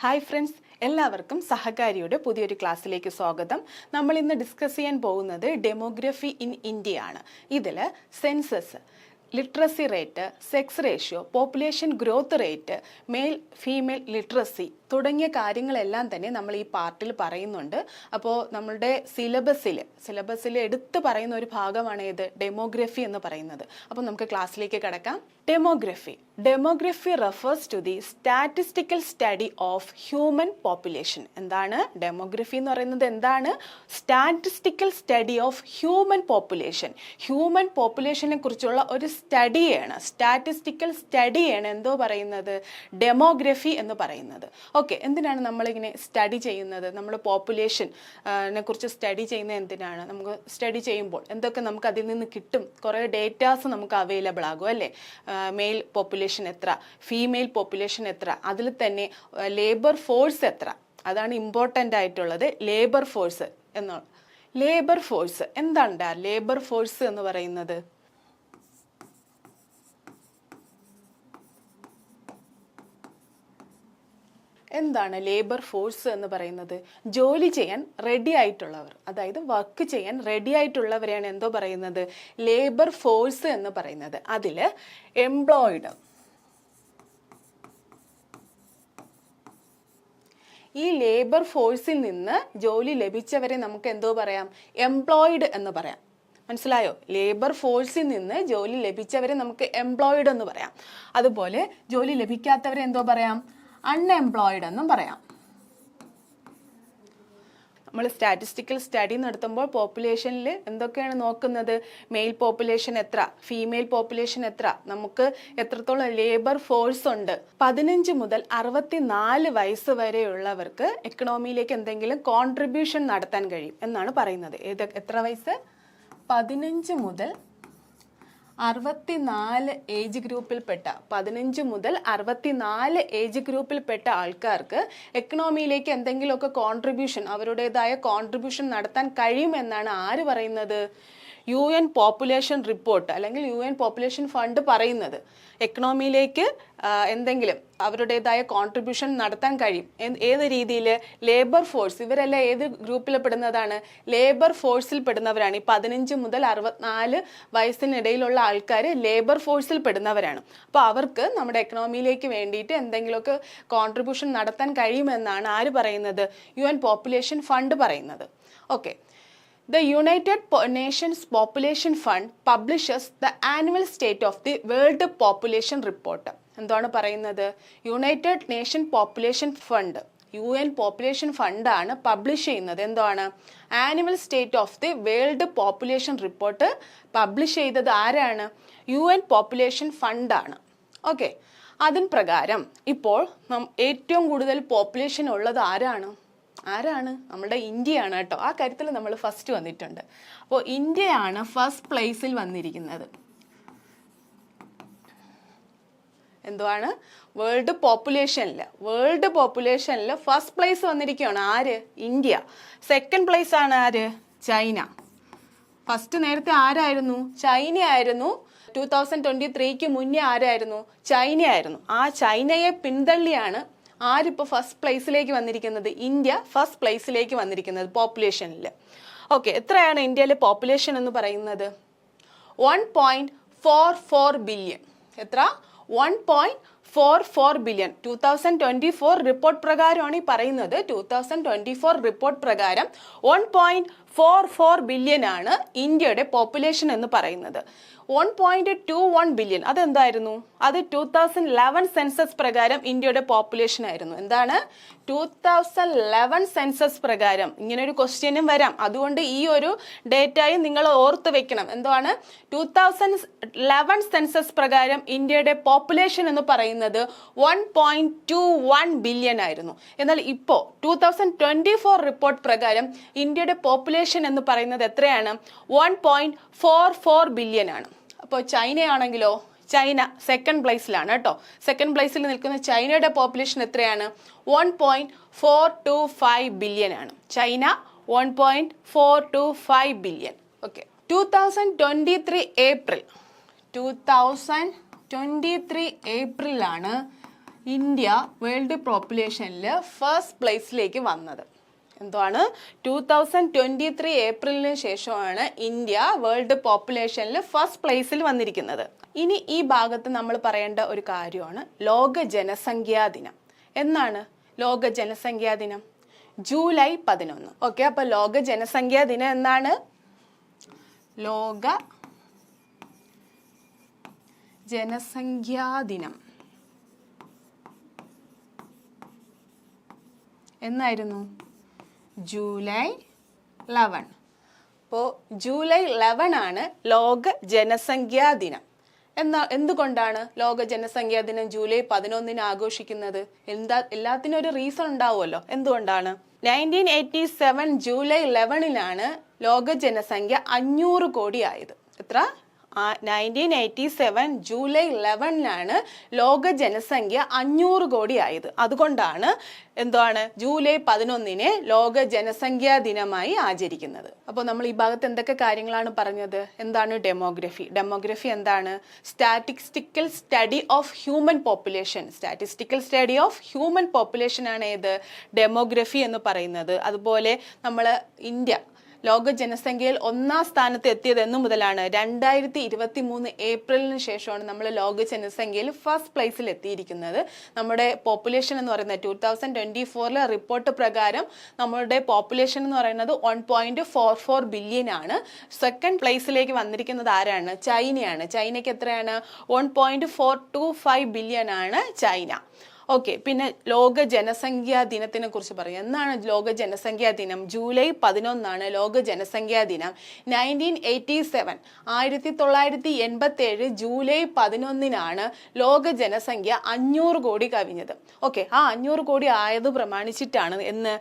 Hi friends, എല്ലാവർക്കും സഹകാരിയുടെ പുതിയൊരു ക്ലാസ്സിലേക്ക് സ്വാഗതം. നമ്മൾ ഇന്ന് ഡിസ്കസ് ചെയ്യാൻ പോകുന്നത് ഡെമോഗ്രഫി ഇൻ ഇന്ത്യ ആണ്. ഇതിൽ census, literacy rate, sex ratio, population growth rate, male female literacy തുടങ്ങിയ കാര്യങ്ങളെല്ലാം തന്നെ നമ്മൾ ഈ പാർട്ടിൽ പറയുന്നുണ്ട്. അപ്പോൾ നമ്മളുടെ സിലബസിൽ എടുത്തു പറയുന്ന ഒരു ഭാഗമാണ് ഏത് ഡെമോഗ്രഫി എന്ന് പറയുന്നത്. അപ്പോൾ നമുക്ക് ക്ലാസ്സിലേക്ക് കടക്കാം. Demography refers to the statistical study of human population. എന്താണ് ഡെമോഗ്രഫി എന്ന് പറയുന്നത്? എന്താണ് statistical study of human population. Human പോപ്പുലേഷനെ കുറിച്ചുള്ള ഒരു സ്റ്റഡിയാണ്, സ്റ്റാറ്റിസ്റ്റിക്കൽ സ്റ്റഡിയാണ് എന്തോ പറയുന്നത്, ഡെമോഗ്രഫി എന്ന് പറയുന്നത്. ഓക്കെ, എന്തിനാണ് നമ്മളിങ്ങനെ സ്റ്റഡി ചെയ്യുന്നത്? നമ്മൾ പോപ്പുലേഷനെ കുറിച്ച് സ്റ്റഡി ചെയ്യുന്നത് എന്തിനാണ്? നമുക്ക് സ്റ്റഡി ചെയ്യുമ്പോൾ എന്തൊക്കെ നമുക്ക് അതിൽ നിന്ന് കിട്ടും? കുറേ ഡേറ്റാസ് നമുക്ക് അവൈലബിൾ ആകും അല്ലേ? മെയിൽ പോപ്പുലേഷൻ എത്ര, ഫീമെയിൽ പോപ്പുലേഷൻ എത്ര, അതിൽ തന്നെ ലേബർ ഫോഴ്സ് എത്ര, അതാണ് ഇമ്പോർട്ടൻ്റ് ആയിട്ടുള്ളത്. ലേബർ ഫോഴ്സ് എന്താണ് ലേബർ ഫോഴ്സ് എന്ന് പറയുന്നത്? എന്താണ് ലേബർ ഫോഴ്സ് എന്ന് പറയുന്നത്? ജോലി ചെയ്യാൻ റെഡി ആയിട്ടുള്ളവർ, അതായത് വർക്ക് ചെയ്യാൻ റെഡി ആയിട്ടുള്ളവരെയാണ് എന്തോ പറയുന്നത്, ലേബർ ഫോഴ്സ് എന്ന് പറയുന്നത്. അതിൽ എംപ്ലോയിഡ്, ഈ ലേബർ ഫോഴ്സിൽ നിന്ന് ജോലി ലഭിച്ചവരെ നമുക്ക് എന്തോ പറയാം, എംപ്ലോയിഡ് എന്ന് പറയാം. മനസ്സിലായോ? ലേബർ ഫോഴ്സിൽ നിന്ന് ജോലി ലഭിച്ചവരെ നമുക്ക് എംപ്ലോയിഡ് എന്ന് പറയാം. അതുപോലെ ജോലി ലഭിക്കാത്തവരെ എന്തോ പറയാം, അൺഎംപ്ലോയിഡ് എന്നും പറയാം. നമ്മൾ സ്റ്റാറ്റിസ്റ്റിക്കൽ സ്റ്റഡി നടത്തുമ്പോൾ പോപ്പുലേഷനിൽ എന്തൊക്കെയാണ് നോക്കുന്നത്? മെയിൽ പോപ്പുലേഷൻ എത്ര, ഫീമെയിൽ പോപ്പുലേഷൻ എത്ര, നമുക്ക് എത്രത്തോളം ലേബർ ഫോഴ്സ് ഉണ്ട്. 15 മുതൽ 64 വയസ്സ് വരെയുള്ളവർക്ക് എക്കണോമിയിലേക്ക് എന്തെങ്കിലും കോൺട്രിബ്യൂഷൻ നടത്താൻ കഴിയും എന്നാണ് പറയുന്നത്. എത്ര വയസ്സ്? 15 മുതൽ 64 ഏജ് ഗ്രൂപ്പിൽപ്പെട്ട 15 മുതൽ 64 ഏജ് ഗ്രൂപ്പിൽപ്പെട്ട ആൾക്കാർക്ക് എക്കണോമിയിലേക്ക് എന്തെങ്കിലുമൊക്കെ കോൺട്രിബ്യൂഷൻ, അവരുടേതായ കോൺട്രിബ്യൂഷൻ നടത്താൻ കഴിയുമെന്നാണ് ആര് പറയുന്നത്? UN പോപ്പുലേഷൻ റിപ്പോർട്ട് അല്ലെങ്കിൽ UN പോപ്പുലേഷൻ ഫണ്ട് പറയുന്നത്. എക്കണോമിയിലേക്ക് എന്തെങ്കിലും അവരുടേതായ കോൺട്രിബ്യൂഷൻ നടത്താൻ കഴിയും. ഏത് രീതിയിൽ? Labour force. ഇവരെല്ലാം ഏത് ഗ്രൂപ്പിൽ പെടുന്നതാണ്? ലേബർ ഫോഴ്സിൽ പെടുന്നവരാണ്. ഈ 15 മുതൽ 64 വയസ്സിനിടയിലുള്ള ആൾക്കാർ ലേബർ ഫോഴ്സിൽ പെടുന്നവരാണ്. അപ്പോൾ അവർക്ക് നമ്മുടെ എക്കണോമിയിലേക്ക് വേണ്ടിയിട്ട് എന്തെങ്കിലുമൊക്കെ കോൺട്രിബ്യൂഷൻ നടത്താൻ കഴിയുമെന്നാണ് ആര് പറയുന്നത്? UN പോപ്പുലേഷൻ ഫണ്ട് പറയുന്നത്. Okay, The United Nations Population Fund publishes the annual state of the World Population Report. എന്താണ് പറയുന്നത്? United Nation Population Fund, UN population ഫണ്ടാണ് പബ്ലിഷ് ചെയ്യുന്നത്. എന്താണ്? Annual state of the world population report publish ചെയ്തത് ആരാണ്? UN population ഫണ്ടാണ്. Okay, അതിന് പ്രകാരം ഇപ്പോൾ ഏറ്റവും കൂടുതൽ പോപ്പുലേഷൻ ഉള്ളത് ആരാണ്? നമ്മുടെ ഇന്ത്യയാണ് കേട്ടോ. ആ കാര്യത്തിൽ നമ്മൾ ഫസ്റ്റ് വന്നിട്ടുണ്ട്. അപ്പോൾ ഇന്ത്യയാണ് ഫസ്റ്റ് പ്ലേസിൽ വന്നിരിക്കുന്നത്. എന്തുവാണ്? വേൾഡ് പോപ്പുലേഷനിൽ ഫസ്റ്റ് പ്ലേസ് വന്നിരിക്കുകയാണ്. ആര്? ഇന്ത്യ. സെക്കൻഡ് പ്ലേസ് ആണ് ആര്? ചൈന. ഫസ്റ്റ് നേരത്തെ ആരായിരുന്നു? ചൈന ആയിരുന്നു. 2023 മുന്നേ ആരായിരുന്നു? ചൈന ആയിരുന്നു. ആ ചൈനയെ പിന്തള്ളിയാണ് ആരിപ്പോൾ ഫസ്റ്റ് പ്ലേസിലേക്ക് വന്നിരിക്കുന്നത്? ഇന്ത്യ ഫസ്റ്റ് പ്ലേസിലേക്ക് വന്നിരിക്കുന്നത് പോപ്പുലേഷനിൽ. ഓക്കെ, എത്രയാണ് ഇന്ത്യയിലെ പോപ്പുലേഷൻ എന്ന് പറയുന്നത്? 1.44 ബില്യൺ. എത്ര? 1.44 ബില്യൺ. 2024 റിപ്പോർട്ട് പ്രകാരമാണ് ഈ പറയുന്നത്. 2024 റിപ്പോർട്ട് പ്രകാരം 1.44 ബില്യൺ ആണ് ഇന്ത്യയുടെ പോപ്പുലേഷൻ എന്ന് പറയുന്നത്. 1.21 ബില്യൺ അതെന്തായിരുന്നു? അത് 2011 സെൻസസ് പ്രകാരം ഇന്ത്യയുടെ പോപ്പുലേഷൻ ആയിരുന്നു. എന്താണ്? 2011 സെൻസസ് പ്രകാരം. ഇങ്ങനെ ഒരു ക്വസ്റ്റ്യനും വരാം, അതുകൊണ്ട് ഈ ഒരു ഡേറ്റയും നിങ്ങൾ ഓർത്ത് വെക്കണം. എന്താണ്? 2011 സെൻസസ് പ്രകാരം ഇന്ത്യയുടെ പോപ്പുലേഷൻ എന്ന് പറയുന്നത് 1.21 ബില്യൺ ആയിരുന്നു. എന്നാൽ ഇപ്പോൾ 2024 റിപ്പോർട്ട് പ്രകാരം ഇന്ത്യയുടെ പോപ്പുലേഷൻ എന്ന് പറയുന്നത് എത്രയാണ്? 1.44 ബില്യൺ ആണ്. അപ്പോൾ ചൈനയാണെങ്കിലോ? ചൈന സെക്കൻഡ് പ്ലേസിലാണ് കേട്ടോ. സെക്കൻഡ് പ്ലേസിൽ നിൽക്കുന്ന ചൈനയുടെ പോപ്പുലേഷൻ എത്രയാണ്? 1.425 ബില്യൺ ആണ്. China 1.425 billion. ഓക്കെ, 2023 ഏപ്രിലാണ് ഇന്ത്യ വേൾഡ് പോപ്പുലേഷനിൽ ഫസ്റ്റ് പ്ലേസിലേക്ക് വന്നത്. എന്താണ്? 2023 ഏപ്രിലിന് ശേഷമാണ് ഇന്ത്യ വേൾഡ് പോപ്പുലേഷനിൽ ഫസ്റ്റ് പ്ലേസിൽ വന്നിരിക്കുന്നത്. ഇനി ഈ ഭാഗത്ത് നമ്മൾ പറയേണ്ട ഒരു കാര്യമാണ് ലോക ജനസംഖ്യാ ദിനം. എന്നാണ് ലോക ജനസംഖ്യാ ദിനം? ജൂലൈ 11. ഓക്കെ, അപ്പൊ ലോക ജനസംഖ്യാ ദിനം എന്നാണ്? ലോക ജനസംഖ്യാ ദിനം എന്നായിരുന്നു? ജൂലൈ 11. അപ്പോൾ ജൂലൈ 11 ആണ് ലോക ജനസംഖ്യാ ദിനം. എന്തുകൊണ്ടാണ് ലോക ജനസംഖ്യാ ദിനം ജൂലൈ 11 ആഘോഷിക്കുന്നത്? എല്ലാത്തിനും ഒരു റീസൺ ഉണ്ടാവുമല്ലോ. എന്തുകൊണ്ടാണ്? 1987 ജൂലൈ 11 ലോക ജനസംഖ്യ 500 കോടി ആയത്. എത്ര? 1987 ജൂലൈ 11 ലോക ജനസംഖ്യ 500 കോടി ആയത്. അതുകൊണ്ടാണ് എന്താണ് ജൂലൈ 11 ലോക ജനസംഖ്യാ ദിനമായി ആചരിക്കുന്നത്. അപ്പോൾ നമ്മൾ ഈ ഭാഗത്ത് എന്തൊക്കെ കാര്യങ്ങളാണ് പറഞ്ഞത്? എന്താണ് ഡെമോഗ്രഫി? ഡെമോഗ്രഫി എന്താണ്? Statistical study of human population. Statistical study of human population ആണ് ഏത്? ഡെമോഗ്രഫി എന്ന് പറയുന്നത്. അതുപോലെ നമ്മൾ ഇന്ത്യ ലോക ജനസംഖ്യയിൽ 1ാം സ്ഥാനത്ത് എത്തിയത് എന്നു മുതലാണ്? 2023 ഏപ്രിലിന് ശേഷമാണ് നമ്മൾ ലോക ജനസംഖ്യയിൽ ഫസ്റ്റ് പ്ലേസിൽ എത്തിയിരിക്കുന്നത്. നമ്മുടെ പോപ്പുലേഷൻ എന്ന് പറയുന്നത് 2024 റിപ്പോർട്ട് പ്രകാരം നമ്മളുടെ പോപ്പുലേഷൻ എന്ന് പറയുന്നത് 1.44 ബില്യൺ ആണ്. സെക്കൻഡ് പ്ലേസിലേക്ക് വന്നിരിക്കുന്നത് ആരാണ്? ചൈനയാണ്. ചൈനയ്ക്ക് എത്രയാണ്? 1.425 ബില്യൺ ആണ് ചൈന. ഓക്കെ, പിന്നെ ലോക ജനസംഖ്യാ ദിനത്തിനെ കുറിച്ച് പറയാം. എന്നാണ് ലോക ജനസംഖ്യാ ദിനം? ജൂലൈ 11 ലോക ജനസംഖ്യാ ദിനം. 1987 ജൂലൈ 11 ലോക ജനസംഖ്യ 500 കോടി കവിഞ്ഞത്. ഓക്കെ, ആ 500 കോടി ആയത് പ്രമാണിച്ചിട്ടാണ് എന്ന്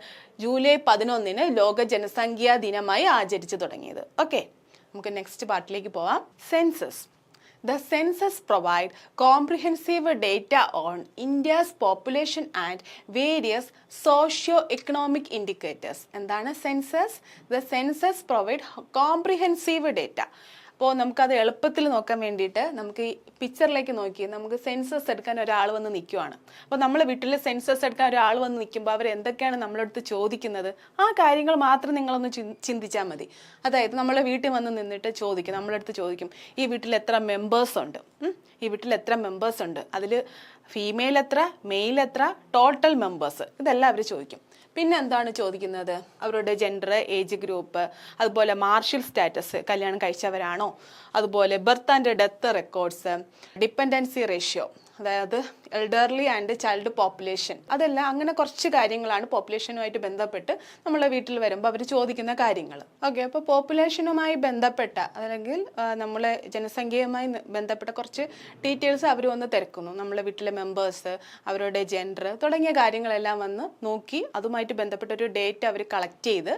ജൂലൈ 11 ലോക ജനസംഖ്യാ ദിനമായി ആചരിച്ചു തുടങ്ങിയത്. ഓക്കെ, നമുക്ക് നെക്സ്റ്റ് പാർട്ടിലേക്ക് പോവാം. Census. The census provide comprehensive data on India's population and various socio-economic indicators. എന്താണ് census? The census provide comprehensive data. അപ്പോൾ നമുക്കത് എളുപ്പത്തിൽ നോക്കാൻ വേണ്ടിയിട്ട് നമുക്ക് ഈ പിക്ചറിലേക്ക് നോക്കി നമുക്ക് സെൻസസ് എടുക്കാൻ ഒരാൾ വന്ന് നിൽക്കുവാണ്. അപ്പോൾ നമ്മൾ വീട്ടിൽ സെൻസസ് എടുക്കാൻ ഒരാൾ വന്ന് നിൽക്കുമ്പോൾ അവർ എന്തൊക്കെയാണ് നമ്മളടുത്ത് ചോദിക്കുന്നത് ആ കാര്യങ്ങൾ മാത്രം നിങ്ങളൊന്ന് ചിന്തിച്ചാൽ മതി. അതായത് നമ്മളെ വീട്ടിൽ വന്ന് നിന്നിട്ട് ചോദിക്കും, നമ്മളടുത്ത് ചോദിക്കും ഈ വീട്ടിൽ എത്ര മെമ്പേഴ്സ് ഉണ്ട്, ഈ വീട്ടിൽ എത്ര മെമ്പേഴ്സ് ഉണ്ട്, അതിൽ ഫീമെയിൽ എത്ര, മെയിൽ എത്ര, ടോട്ടൽ മെമ്പേഴ്സ്, ഇതെല്ലാം അവർ ചോദിക്കും. പിന്നെ എന്താണ് ചോദിക്കുന്നത്? അവരുടെ ജെൻഡർ, ഏജ് ഗ്രൂപ്പ്, അതുപോലെ മാർഷ്യൽ സ്റ്റാറ്റസ്, കല്യാണം കഴിച്ചവരാണോ, അതുപോലെ birth and death records, dependency ratio, അതായത് എൽഡർലി ആൻഡ് ചൈൽഡ് പോപ്പുലേഷൻ, അതെല്ലാം അങ്ങനെ കുറച്ച് കാര്യങ്ങളാണ് പോപ്പുലേഷനുമായിട്ട് ബന്ധപ്പെട്ട് നമ്മളെ വീട്ടിൽ വരുമ്പോൾ അവർ ചോദിക്കുന്ന കാര്യങ്ങൾ. ഓക്കെ, അപ്പോൾ പോപ്പുലേഷനുമായി ബന്ധപ്പെട്ട അല്ലെങ്കിൽ നമ്മളെ ജനസംഖ്യയുമായി ബന്ധപ്പെട്ട കുറച്ച് ഡീറ്റെയിൽസ് അവർ വന്ന് തിരക്കുന്നു. നമ്മളെ വീട്ടിലെ മെമ്പേഴ്സ്, അവരുടെ ജെൻഡർ തുടങ്ങിയ കാര്യങ്ങളെല്ലാം വന്ന് നോക്കി അതുമായിട്ട് ബന്ധപ്പെട്ട ഒരു ഡേറ്റ അവർ കളക്ട് ചെയ്ത്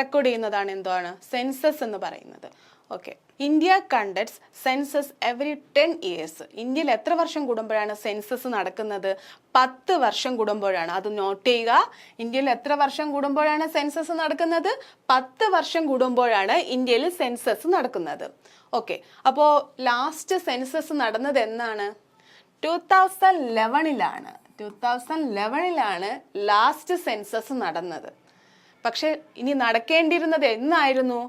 റെക്കോർഡ് ചെയ്യുന്നതാണ് എന്താണ് സെൻസസ് എന്ന് പറയുന്നത്. Okay, India conducts census every 10 years. ഇന്ത്യയിൽ എത്ര വർഷം കൂടുമ്പോഴാണ് സെൻസസ് നടക്കുന്നത്? 10 വർഷം കൂടുമ്പോഴാണ്. അത് നോട്ട് ചെയ്യുക. ഇന്ത്യയിൽ എത്ര വർഷം കൂടുമ്പോഴാണ് സെൻസസ് നടക്കുന്നത്? 10 വർഷം കൂടുമ്പോഴാണ് ഇന്ത്യയിൽ സെൻസസ് നടക്കുന്നത്. ഓക്കെ, അപ്പോൾ ലാസ്റ്റ് സെൻസസ് നടന്നത് എന്നാണ്? 2011 2011 ലാസ്റ്റ് സെൻസസ് നടന്നത്. പക്ഷെ ഇനി നടക്കേണ്ടിയിരുന്നത് എന്നായിരുന്നു?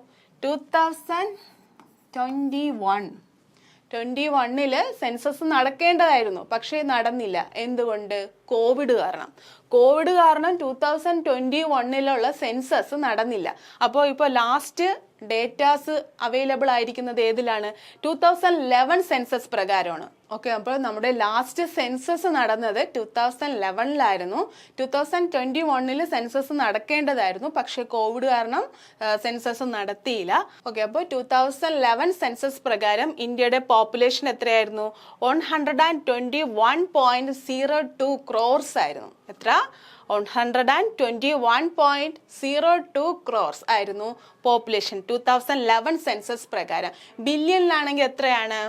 2021 സെൻസസ് നടക്കേണ്ടതായിരുന്നു, പക്ഷേ നടന്നില്ല. എന്തുകൊണ്ട്? കോവിഡ് കാരണം. 2021 സെൻസസ് നടന്നില്ല. അപ്പോൾ ഇപ്പോൾ ലാസ്റ്റ് ഡേറ്റാസ് അവൈലബിൾ ആയിരിക്കുന്നത് ഏതിലാണ്? 2011 സെൻസസ് പ്രകാരമാണ്. ഓക്കെ, അപ്പോൾ നമ്മുടെ ലാസ്റ്റ് സെൻസസ് നടന്നത് 2011 2021 സെൻസസ് നടക്കേണ്ടതായിരുന്നു, പക്ഷെ കോവിഡ് കാരണം സെൻസസ് നടത്തിയില്ല. ഓക്കെ, അപ്പോൾ 2011 സെൻസസ് പ്രകാരം ഇന്ത്യയുടെ പോപ്പുലേഷൻ എത്രയായിരുന്നു? 121.02 crores ആയിരുന്നു. എത്ര? 121.02 crores ആയിരുന്നു പോപ്പുലേഷൻ 2011 സെൻസസ് പ്രകാരം. ബില്യണിലാണെങ്കിൽ എത്രയാണ്?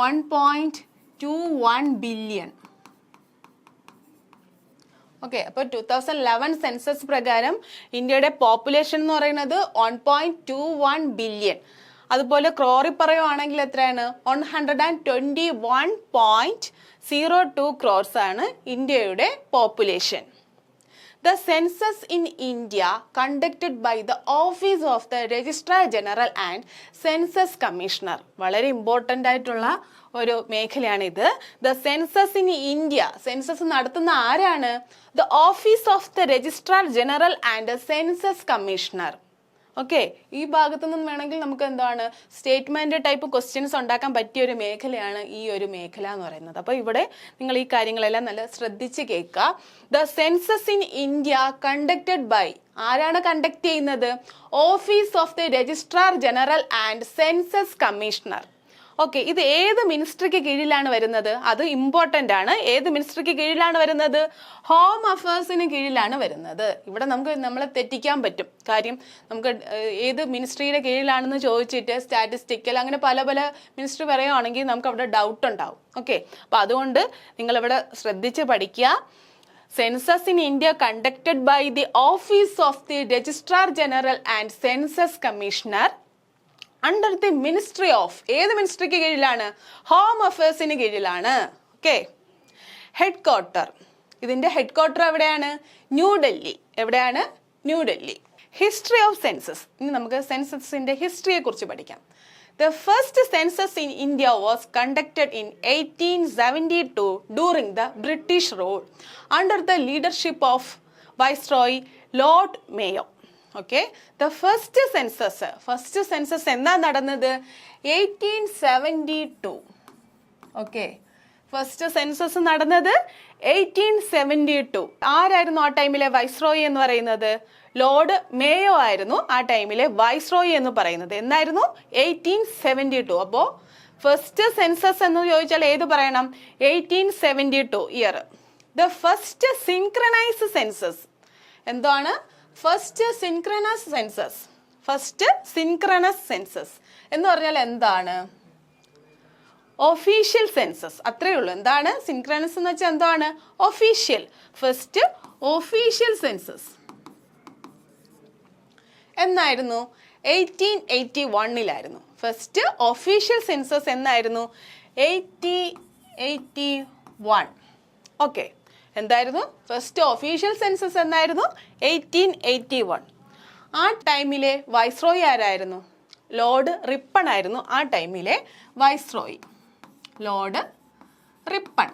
1.21 ബില്യൺ. ഓക്കെ, അപ്പോൾ 2011 സെൻസസ് പ്രകാരം ഇന്ത്യയുടെ പോപ്പുലേഷൻ എന്ന് പറയുന്നത് 1.21 ബില്യൺ. അതുപോലെ ക്രോറിൽ പറയുവാണെങ്കിൽ എത്രയാണ് 121.02 crores ആണ് ഇന്ത്യയുടെ population. The census in India conducted by the Office of the Registrar General and Census Commissioner. വളരെ ഇമ്പോർട്ടൻ്റ് ആയിട്ടുള്ള ഒരു മേഖലയാണ് ഇത്. The census in India, census നടത്തുന്ന ആരാണ്? The Office of the Registrar General and Census Commissioner. Okay, ഈ ഭാഗത്തു നിന്നും വേണമെങ്കിൽ നമുക്ക് എന്താണ് സ്റ്റേറ്റ്മെന്റ് ടൈപ്പ് ക്വസ്റ്റ്യൻസ് ഉണ്ടാക്കാൻ പറ്റിയ ഒരു മേഖലയാണ് ഈ ഒരു മേഖല എന്ന് പറയുന്നത്. അപ്പോൾ ഇവിടെ നിങ്ങൾ ഈ കാര്യങ്ങളെല്ലാം നല്ല ശ്രദ്ധിച്ച് കേൾക്കുക. The census in India conducted by, ആരാണ് കണ്ടക്ട് ചെയ്യുന്നത്? Office of the registrar general and census commissioner. Okay, ഇത് ഏത് മിനിസ്ട്രിക്ക് കീഴിലാണ് വരുന്നത്? അത് ഇമ്പോർട്ടൻ്റ് ആണ്. ഏത് മിനിസ്ട്രിക്ക് കീഴിലാണ് വരുന്നത്? ഹോം അഫയേഴ്സിന് കീഴിലാണ് വരുന്നത്. ഇവിടെ നമ്മളെ തെറ്റിക്കാൻ പറ്റും. കാര്യം നമുക്ക് ഏത് മിനിസ്ട്രിയുടെ കീഴിലാണെന്ന് ചോദിച്ചിട്ട് സ്റ്റാറ്റിസ്റ്റിക്കൽ അങ്ങനെ പല പല മിനിസ്ട്രി പറയുകയാണെങ്കിൽ നമുക്ക് അവിടെ ഡൗട്ട് ഉണ്ടാവും. ഓക്കെ, അപ്പം അതുകൊണ്ട് നിങ്ങളിവിടെ ശ്രദ്ധിച്ച് പഠിക്കുക. Census in India conducted by the office of the registrar general and census commissioner under the ministry of, ഏത് മിനിസ്ട്രിക്ക് കീഴിലാണ്? ഹോം അഫയേഴ്സിന് കീഴിലാണ്. ഓക്കെ, ഹെഡ് ക്വാർട്ടർ, ഇതിന്റെ ഹെഡ് ക്വാർട്ടർ എവിടെയാണ്? ന്യൂഡൽഹി. എവിടെയാണ്? ന്യൂഡൽഹി. ഹിസ്റ്ററി ഓഫ് സെൻസസ്, ഇനി നമുക്ക് സെൻസസിന്റെ ഹിസ്റ്ററിയെ കുറിച്ച് പഠിക്കാം. The first census in India was conducted in 1872 during the British rule under the leadership of Viceroy Lord Mayo. Okay, the first census എന്നാ നടന്നത്? 1872. ഓക്കെ, ഫസ്റ്റ് സെൻസസ് നടന്നത് 1872. ആരായിരുന്നു ആ ടൈമിലെ വൈസ്രോയി എന്ന് പറയുന്നത്? ലോർഡ് മേയോ ആയിരുന്നു ആ ടൈമിലെ വൈസ്രോയി എന്ന് പറയുന്നത്. എന്നായിരുന്നു? 1872. അപ്പോൾ ഫസ്റ്റ് സെൻസസ് എന്ന് ചോദിച്ചാൽ ഏത് പറയണം? 1872 year. The first synchronise census എന്താണ്? First synchronous census. First synchronous census എന്ന് പറഞ്ഞാൽ എന്താണ്? Official census. അത്രയേ ഉള്ളൂ. എന്താണ് സിൻക്രണസ് എന്ന് വെച്ചാൽ? എന്താണ്? ഒഫീഷ്യൽ. ഫസ്റ്റ് ഒഫീഷ്യൽ സെൻസസ് എന്നായിരുന്നു? 1881 ഫസ്റ്റ് ഒഫീഷ്യൽ സെൻസസ് എന്നായിരുന്നു? 1881. ഓക്കെ, എന്തായിരുന്നു? ഫസ്റ്റ് ഒഫീഷ്യൽ സെൻസസ് എന്നായിരുന്നു? 1881. ആ ടൈമിലെ വൈസ്രോയി ആരായിരുന്നു? ലോർഡ് റിപ്പൺ ആയിരുന്നു ആ ടൈമിലെ viceroy. Lord Ripon.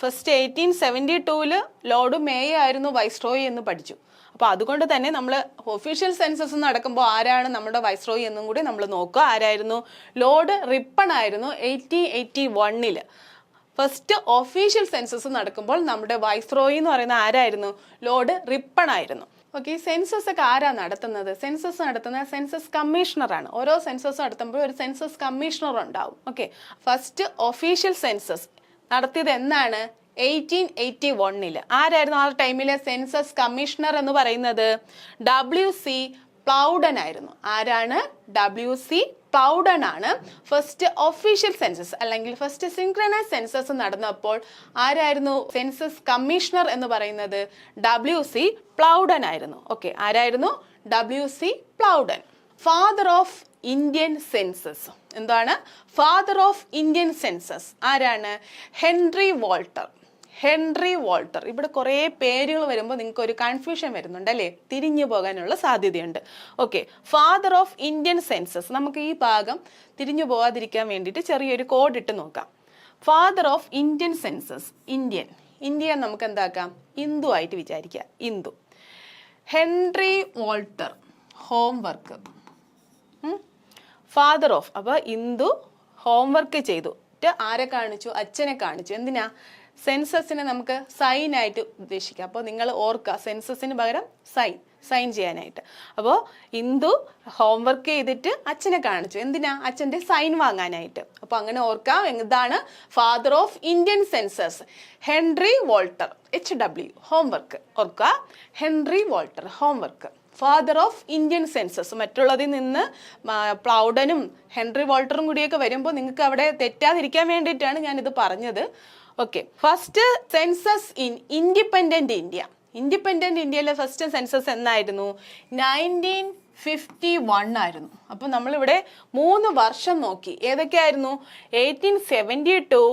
First 1872 Lord Mayo ആയിരുന്നു വൈസ്രോയി എന്ന് പഠിച്ചു. അപ്പോൾ അതുകൊണ്ട് തന്നെ നമ്മൾ ഒഫീഷ്യൽ സെൻസസ് നടക്കുമ്പോൾ ആരാണ് നമ്മുടെ വൈസ്രോയി എന്നും കൂടി നമ്മൾ നോക്കുക. ആരായിരുന്നു? ലോർഡ് റിപ്പൺ ആയിരുന്നു 1881. ഫസ്റ്റ് ഒഫീഷ്യൽ സെൻസസ് നടക്കുമ്പോൾ നമ്മുടെ വൈസ്രോയി എന്ന് പറയുന്ന ആരായിരുന്നു? ലോർഡ് റിപ്പൺ ആയിരുന്നു. ഓക്കെ, സെൻസസ് ഒക്കെ ആരാ നടത്തുന്നത്? സെൻസസ് നടത്തുന്ന സെൻസസ് കമ്മീഷണറാണ്. ഓരോ സെൻസസ് നടത്തുമ്പോൾ ഒരു സെൻസസ് കമ്മീഷണർ ഉണ്ടാവും. ഓക്കെ, ഫസ്റ്റ് ഒഫീഷ്യൽ സെൻസസ് നടത്തിയത് എന്നാണ്? 1881. ആരായിരുന്നു ആ ടൈമിലെ സെൻസസ് കമ്മീഷണർ എന്ന് പറയുന്നത്? WC പ്ലൗഡൻ ആയിരുന്നു. ആരാണ്? WC പ്ലൗഡൻ ആണ് ഫസ്റ്റ് ഒഫീഷ്യൽ സെൻസസ് അല്ലെങ്കിൽ ഫസ്റ്റ് സിൻക്രണൈസ് സെൻസസ് നടന്നപ്പോൾ ആരായിരുന്നു സെൻസസ് കമ്മീഷണർ എന്ന് പറയുന്നത്? WC പ്ലൗഡൻ ആയിരുന്നു. ഓക്കെ, ആരായിരുന്നു? WC Plowden. Father of Indian census എന്താണ്? ഫാദർ ഓഫ് ഇന്ത്യൻ സെൻസസ് ആരാണ്? Henry Walter. Henry Walter. ഇവിടെ കുറേ പേരുകൾ വരുമ്പോൾ നിങ്ങൾക്ക് ഒരു കൺഫ്യൂഷൻ വരുന്നുണ്ട് അല്ലേ? തിരിഞ്ഞു പോകാനുള്ള സാധ്യതയുണ്ട്. Okay, father of Indian census. നമുക്ക് ഈ ഭാഗം തിരിഞ്ഞു പോകാതിരിക്കാൻ വേണ്ടിയിട്ട് ചെറിയൊരു കോഡ് ഇട്ട് നോക്കാം. Father of Indian census. India നമുക്ക് എന്താക്കാം? ഇന്ദു ആയിട്ട് വിചാരിക്കുക. Indu. Henry Walter. Homework. Father of. അപ്പോൾ ഇന്ദു ഹോംവർക്ക് ചെയ്തു. ആരെ കാണിച്ചു? അച്ഛനെ കാണിച്ചു. എന്തിനാ? സെൻസസിനെ നമുക്ക് സൈൻ ആയിട്ട് ഉദ്ദേശിക്കാം. അപ്പോൾ നിങ്ങൾ ഓർക്കുക, സെൻസസിന് പകരം സൈൻ ചെയ്യാനായിട്ട്. അപ്പോൾ ഇന്ദു ഹോംവർക്ക് ചെയ്തിട്ട് അച്ഛനെ കാണിച്ചു. എന്തിനാ? അച്ഛൻ്റെ സൈൻ വാങ്ങാനായിട്ട്. അപ്പോൾ അങ്ങനെ ഓർക്കാം. എന്താണ്? Father of Indian census Henry Walter. HW homework. ഓർക്കുക, Henry Walter homework. Father of Indian census. മറ്റുള്ളതിൽ നിന്ന് പ്ലൗഡനും ഹെൻറി വോൾട്ടറും കൂടിയൊക്കെ വരുമ്പോൾ നിങ്ങൾക്ക് അവിടെ തെറ്റാതിരിക്കാൻ വേണ്ടിയിട്ടാണ് ഞാനിത് പറഞ്ഞത്. Okay, first census in independent India. Independent ഇന്ത്യയിലെ ഫസ്റ്റ് സെൻസസ് എന്നായിരുന്നു? 1951 ആയിരുന്നു. അപ്പോൾ നമ്മളിവിടെ 3 വർഷം നോക്കി. ഏതൊക്കെയായിരുന്നു? 1872,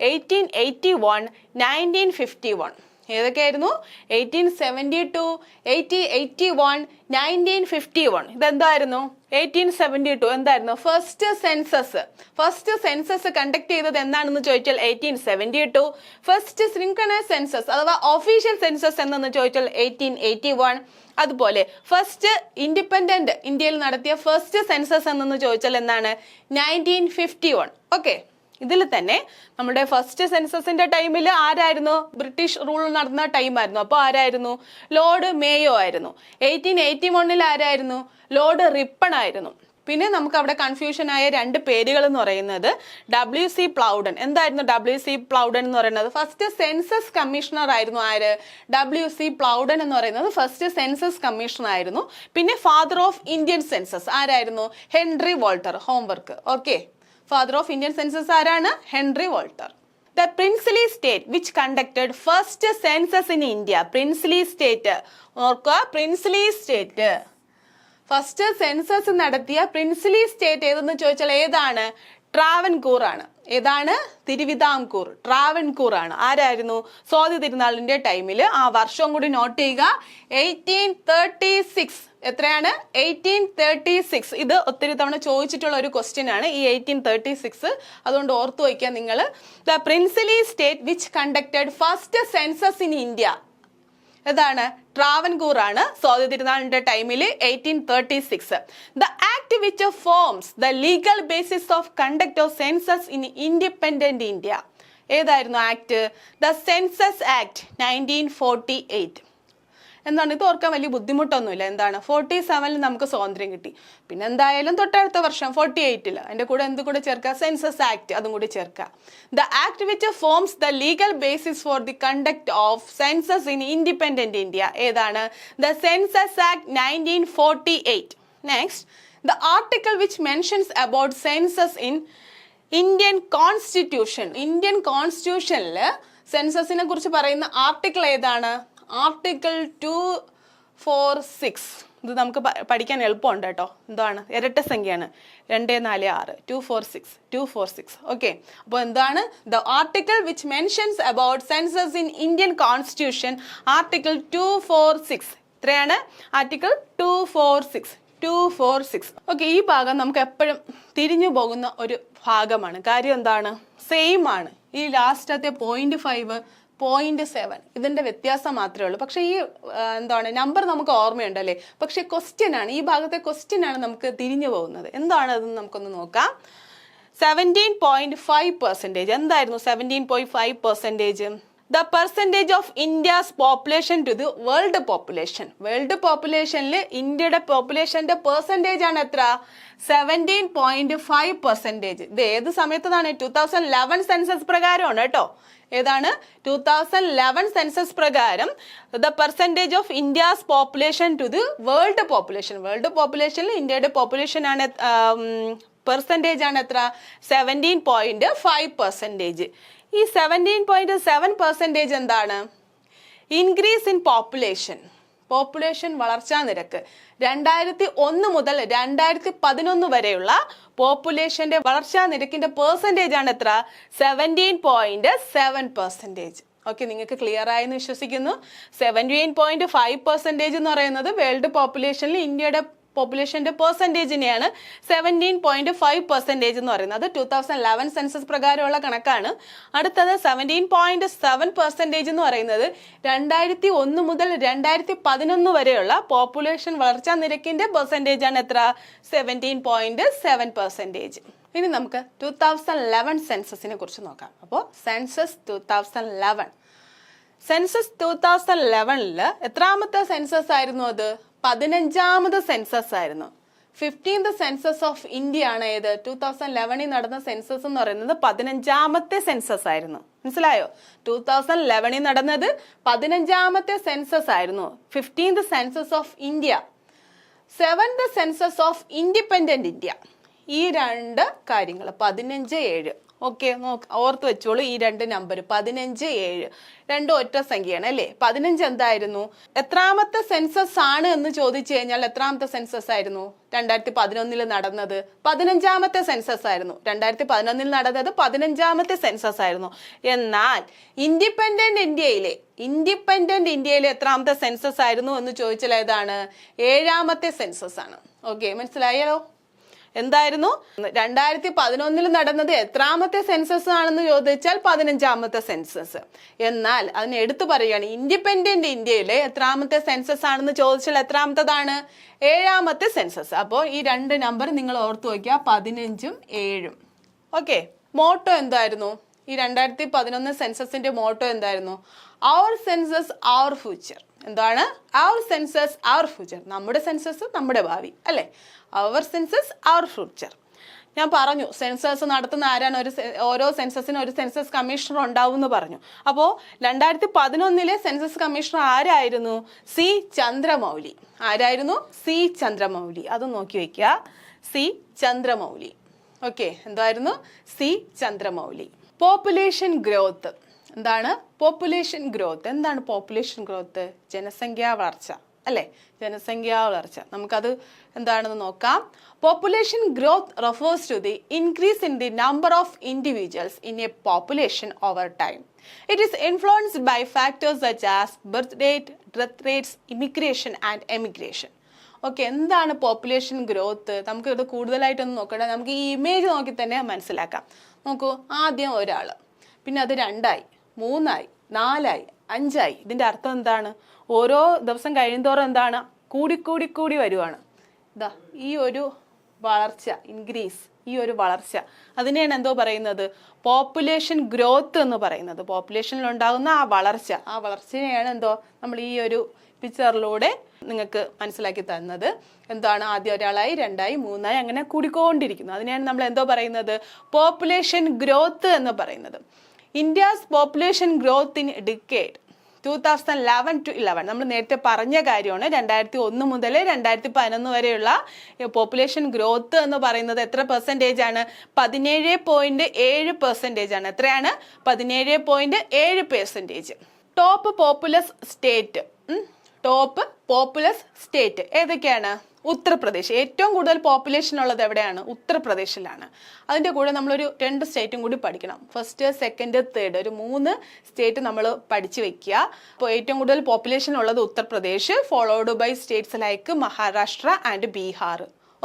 1881, 1951. ഏതൊക്കെയായിരുന്നു? 1872, 1881, 1951. ഇതെന്തായിരുന്നു? 1872 എന്തായിരുന്നു? ഫസ്റ്റ് സെൻസസ് കണ്ടക്ട് ചെയ്തത് എന്താണെന്ന് ചോദിച്ചാൽ 1872. ഫസ്റ്റ് സിൻക്രണൈസ് സെൻസസ് അഥവാ ഒഫീഷ്യൽ സെൻസസ് എന്നു ചോദിച്ചാൽ 1881. അതുപോലെ ഫസ്റ്റ് ഇൻഡിപെൻഡന്റ് ഇന്ത്യയിൽ നടത്തിയ ഫസ്റ്റ് സെൻസസ് എന്നു ചോദിച്ചാൽ എന്താണ്? 1951. ഓക്കെ, ഇതിൽ തന്നെ നമ്മുടെ ഫസ്റ്റ് സെൻസസിന്റെ ടൈമിൽ ആരായിരുന്നു? ബ്രിട്ടീഷ് റൂൾ നടന്ന ടൈമായിരുന്നു. അപ്പോൾ ആരായിരുന്നു? ലോർഡ് മേയോ ആയിരുന്നു. 1881 ആരായിരുന്നു? ലോർഡ് റിപ്പൺ ആയിരുന്നു. പിന്നെ നമുക്ക് അവിടെ കൺഫ്യൂഷൻ ആയ 2 പേരുകൾ എന്ന് പറയുന്നത് WC പ്ലൗഡൻ. എന്തായിരുന്നു WC പ്ലൗഡൻ എന്ന് പറയുന്നത്? ഫസ്റ്റ് സെൻസസ് കമ്മീഷണർ ആയിരുന്നു. ആര്? WC പ്ലൗഡൻ എന്ന് പറയുന്നത് ഫസ്റ്റ് സെൻസസ് കമ്മീഷണർ ആയിരുന്നു. പിന്നെ ഫാദർ ഓഫ് ഇന്ത്യൻ സെൻസസ് ആരായിരുന്നു? Henry Walter. Homework. Okay, father of Indian census ആരാണ്? Henry Walter. The princely state which conducted first census in India. princely state. ഓർക്കുക, princely state. First census നടത്തിയ princely state ഏതെന്ന് ചോദിച്ചാൽ ഏതാണ്? ട്രാവൻകൂർ ആണ്. ഏതാണ്? തിരുവിതാംകൂർ. ട്രാവൻകൂർ ആണ്. ആരായിരുന്നു? സ്വാതി തിരുനാളിന്റെ ടൈമിൽ. ആ വർഷം കൂടി നോട്ട് ചെയ്യുക, 1836. എത്രയാണ്? 1836. ഇത് ഒത്തിരി തവണ ചോദിച്ചിട്ടുള്ള ഒരു ക്വസ്റ്റ്യൻ ആണ് ഈ 1836. അതുകൊണ്ട് ഓർത്തു വയ്ക്കുക നിങ്ങൾ. The princely state which conducted first census in India ഏതാണ്? ട്രാവൻകൂർ ആണ്. സ്വാതി തിരുനാളിന്റെ ടൈമിൽ 1836. The act which forms the legal basis of conduct of census in independent India. ഏതായിരുന്നു ആക്ട്? The census act 1948. എന്താണ്? ഇത് ഓർക്കാൻ വലിയ ബുദ്ധിമുട്ടൊന്നുമില്ല. എന്താണ്? 47 നമുക്ക് സ്വാതന്ത്ര്യം കിട്ടി. പിന്നെ എന്തായാലും തൊട്ടടുത്ത വർഷം 48 അതിന്റെ കൂടെ എന്ത് കൂടെ ചേർക്കുക? സെൻസസ് ആക്ട്, അതും കൂടി ചേർക്കുക. The act which forms the legal basis for the conduct of census in independent India. ഏതാണ്? The census act 1948. Next, the article which mentions about census in Indian constitution. Indian കോൺസ്റ്റിറ്റ്യൂഷനിൽ സെൻസസിനെ കുറിച്ച് പറയുന്ന article ഏതാണ്? Article 246. ഇത് നമുക്ക് പഠിക്കാൻ എളുപ്പമുണ്ട് കേട്ടോ. എന്താണ്? ഇരട്ട സംഖ്യയാണ്. 2, 4, 6. 246. ഓക്കെ, അപ്പോൾ എന്താണ്? The article which mentions about census in Indian constitution. Article 246. എത്രയാണ്? ആർട്ടിക്കിൾ 246. ഓക്കെ, ഈ ഭാഗം നമുക്ക് എപ്പോഴും തിരിഞ്ഞു പോകുന്ന ഒരു ഭാഗമാണ്. കാര്യം എന്താണ്? സെയിം ആണ്. ഈ ലാസ്റ്റത്തെ 0.5, 0.7 ഇതിന്റെ വ്യത്യാസം മാത്രമേ ഉള്ളൂ. പക്ഷെ ഈ എന്താണ് നമ്പർ നമുക്ക് ഓർമ്മയുണ്ടല്ലേ? പക്ഷെ ക്വസ്റ്റ്യൻ ആണ്, ഈ ഭാഗത്തെ ക്വസ്റ്റ്യൻ ആണ് നമുക്ക് തിരിഞ്ഞു പോകുന്നത്. എന്താണ് അതെന്ന് നമുക്കൊന്ന് നോക്കാം. 17.5%. എന്തായിരുന്നു 17.5%? The percentage of India's population to the world population. World പോപ്പുലേഷനിൽ ഇന്ത്യയുടെ പോപ്പുലേഷന്റെ പെർസെൻറ്റേജ് ആണ് എത്ര? 17.5%. ഇത് ഏത് സമയത്തതാണ്? 2011 സെൻസസ് പ്രകാരമാണ് കേട്ടോ. ഏതാണ്? 2011 സെൻസസ് പ്രകാരം the percentage of India's population to the world population. World പോപ്പുലേഷനിൽ ഇന്ത്യയുടെ പോപ്പുലേഷൻ ആണ് പെർസെൻറ്റേജ് ആണ് എത്ര? 17.5%. ഈ 17.7% എന്താണ്? Increase in population. പോപ്പുലേഷൻ വളർച്ചാ നിരക്ക് 2001 മുതൽ 2011 വരെയുള്ള പോപ്പുലേഷന്റെ വളർച്ചാ നിരക്കിന്റെ പെർസെൻറ്റേജ് ആണ് എത്ര? 17.7%. ഓക്കെ, നിങ്ങൾക്ക് ക്ലിയർ ആയെന്ന് വിശ്വസിക്കുന്നു. 17.5% എന്ന് പറയുന്നത് വേൾഡ് പോപ്പുലേഷനിൽ ഇന്ത്യയുടെ പോപ്പുലേഷന്റെ പെർസെൻറ്റേജിനെയാണ് 17.5% എന്ന് പറയുന്നത്. 2011 സെൻസസ് പ്രകാരമുള്ള കണക്കാണ്. അടുത്തത് 17.7% എന്ന് പറയുന്നത് 2001 മുതൽ 2011 വരെയുള്ള പോപ്പുലേഷൻ വളർച്ചാ നിരക്കിന്റെ പെർസെൻറ്റേജ് ആണ് എത്ര? 17.7%. ഇനി നമുക്ക് 2011 സെൻസസിനെ കുറിച്ച് നോക്കാം. അപ്പോൾ സെൻസസ് 2011. സെൻസസ് 2011 എത്രാമത്തെ സെൻസസ് ആയിരുന്നു അത്? 15ാമത് സെൻസസ് ആയിരുന്നു. 15th സെൻസസ് ഓഫ് ഇന്ത്യ ആണ് ഏത്? 2011 നടന്ന സെൻസസ് എന്ന് പറയുന്നത് 15ാമത്തെ സെൻസസ് ആയിരുന്നു. മനസ്സിലായോ? 2011 നടന്നത് 15ാമത്തെ സെൻസസ് ആയിരുന്നു. 15th census of India. 7th census of independent India. ഈ 2 കാര്യങ്ങൾ 15, 7. ഓക്കെ, ഓർത്ത് വെച്ചോളൂ ഈ രണ്ട് നമ്പർ 15, 7 രണ്ടും ഒറ്റ സംഖ്യയാണ് അല്ലേ. 15 എന്തായിരുന്നു, എത്രാമത്തെ സെൻസസ് ആണ് എന്ന് ചോദിച്ചു കഴിഞ്ഞാൽ എത്രാമത്തെ സെൻസസ് ആയിരുന്നു? 2011 നടന്നത് 15ാമത്തെ സെൻസസ് ആയിരുന്നു. 2011 നടന്നത് 15ാമത്തെ സെൻസസ് ആയിരുന്നു. എന്നാൽ ഇൻഡിപെൻഡന്റ് ഇന്ത്യയിലെ എത്രാമത്തെ സെൻസസ് ആയിരുന്നു എന്ന് ചോദിച്ചാൽ ഏതാണ്? 7ാമത്തെ സെൻസസ് ആണ്. ഓക്കെ, മനസ്സിലായല്ലോ. എന്തായിരുന്നു 2011 നടന്നത് എത്രാമത്തെ സെൻസസ് ആണെന്ന് ചോദിച്ചാൽ 15ാമത്തെ സെൻസസ്. എന്നാൽ അതിന് എടുത്തു പറയുകയാണ് ഇൻഡിപെൻഡന്റ് ഇന്ത്യയിലെ എത്രാമത്തെ സെൻസസ് ആണെന്ന് ചോദിച്ചാൽ എത്രാമത്തതാണ്? 7ാമത്തെ സെൻസസ്. അപ്പോൾ ഈ രണ്ട് നമ്പർ നിങ്ങൾ ഓർത്തു വയ്ക്കുക, 15ഉം 7ഉം. ഓക്കെ, മോട്ടോ എന്തായിരുന്നു? ഈ 2011 സെൻസസിന്റെ മോട്ടോ എന്തായിരുന്നു? Our census our future. എന്താണ്? അവർ സെൻസസ് അവർ ഫ്യൂച്ചർ. നമ്മുടെ സെൻസസ് നമ്മുടെ ഭാവി അല്ലേ. അവർ സെൻസസ് അവർ ഫ്യൂച്ചർ. ഞാൻ പറഞ്ഞു സെൻസസ് നടത്തുന്ന ആരാണ്? ഓരോ സെൻസസിനും ഒരു സെൻസസ് കമ്മീഷണർ ഉണ്ടാവും എന്ന് പറഞ്ഞു. അപ്പോൾ 2011 സെൻസസ് കമ്മീഷണർ ആരായിരുന്നു? സി ചന്ദ്രമൗലി. ആരായിരുന്നു? സി ചന്ദ്രമൗലി. അത് നോക്കി വെക്കുക, സി ചന്ദ്രമൗലി. ഓക്കെ, എന്തായിരുന്നു? സി ചന്ദ്രമൗലി. പോപ്പുലേഷൻ ഗ്രോത്ത് എന്താണ്? പോപ്പുലേഷൻ ഗ്രോത്ത് എന്താണ്? പോപ്പുലേഷൻ ഗ്രോത്ത് ജനസംഖ്യാ വളർച്ച അല്ലേ, ജനസംഖ്യാ വളർച്ച. നമുക്കത് എന്താണെന്ന് നോക്കാം. Population growth refers to the increase in the number of individuals in a population over time. It is influenced by factors such as birth rate, death rates, immigration and emigration. Okay, എന്താണ് population growth? നമുക്ക് ഇത് കൂടുതലായിട്ടൊന്നും നോക്കണ്ട, നമുക്ക് ഈ image നോക്കി തന്നെ മനസ്സിലാക്കാം. നോക്കൂ, ആദ്യം ഒരാൾ, പിന്നെ അത് 2ആയി, 3ആയി, 4ആയി, 5ആയി. ഇതിന്റെ അർത്ഥം എന്താണ്? ഓരോ ദിവസം കഴിയുന്തോറും എന്താണ്? കൂടി വരുവാണ്. ഇതാ ഈ ഒരു വളർച്ച, ഇൻക്രീസ്, ഈ ഒരു വളർച്ച, അതിനെയാണ് എന്തോ പറയുന്നത്? പോപ്പുലേഷൻ ഗ്രോത്ത് എന്ന് പറയുന്നത്. പോപ്പുലേഷനിൽ ഉണ്ടാകുന്ന ആ വളർച്ചയെയാണ് എന്തോ നമ്മൾ ഈ ഒരു പിക്ചറിലൂടെ നിങ്ങൾക്ക് മനസ്സിലാക്കി തന്നത്. എന്താണ്? ആദ്യം ഒരാളായി, 2ആയി, 3ആയി, അങ്ങനെ കൂടിക്കൊണ്ടിരിക്കുന്നു. അതിനെയാണ് നമ്മൾ എന്തോ പറയുന്നത്? പോപ്പുലേഷൻ ഗ്രോത്ത് എന്ന് പറയുന്നത്. India's population growth in decade 2011 to 11 നമ്മൾ നേരത്തെ പറഞ്ഞ കാര്യമാണ്. 2001 മുതൽ 2011 വരെയുള്ള പോപ്പുലേഷൻ ഗ്രോത്ത് എന്ന് പറയുന്നത് എത്ര പെർസെൻറ്റേജ് ആണ്? 17.7% ആണ്. എത്രയാണ്? 17.7%. ടോപ്പ് പോപ്പുലസ് സ്റ്റേറ്റ് ഏതൊക്കെയാണ്? ഉത്തർപ്രദേശ്. ഏറ്റവും കൂടുതൽ പോപ്പുലേഷൻ ഉള്ളത് എവിടെയാണ്? ഉത്തർപ്രദേശിലാണ്. അതിൻ്റെ കൂടെ നമ്മളൊരു 2 സ്റ്റേറ്റും കൂടി പഠിക്കണം. ഫസ്റ്റ്, സെക്കൻഡ്, തേർഡ്, ഒരു 3 സ്റ്റേറ്റ് നമ്മൾ പഠിച്ചു വെക്കുക. അപ്പോൾ ഏറ്റവും കൂടുതൽ പോപ്പുലേഷൻ ഉള്ളത് Uttar Pradesh, followed by states like Maharashtra and Bihar.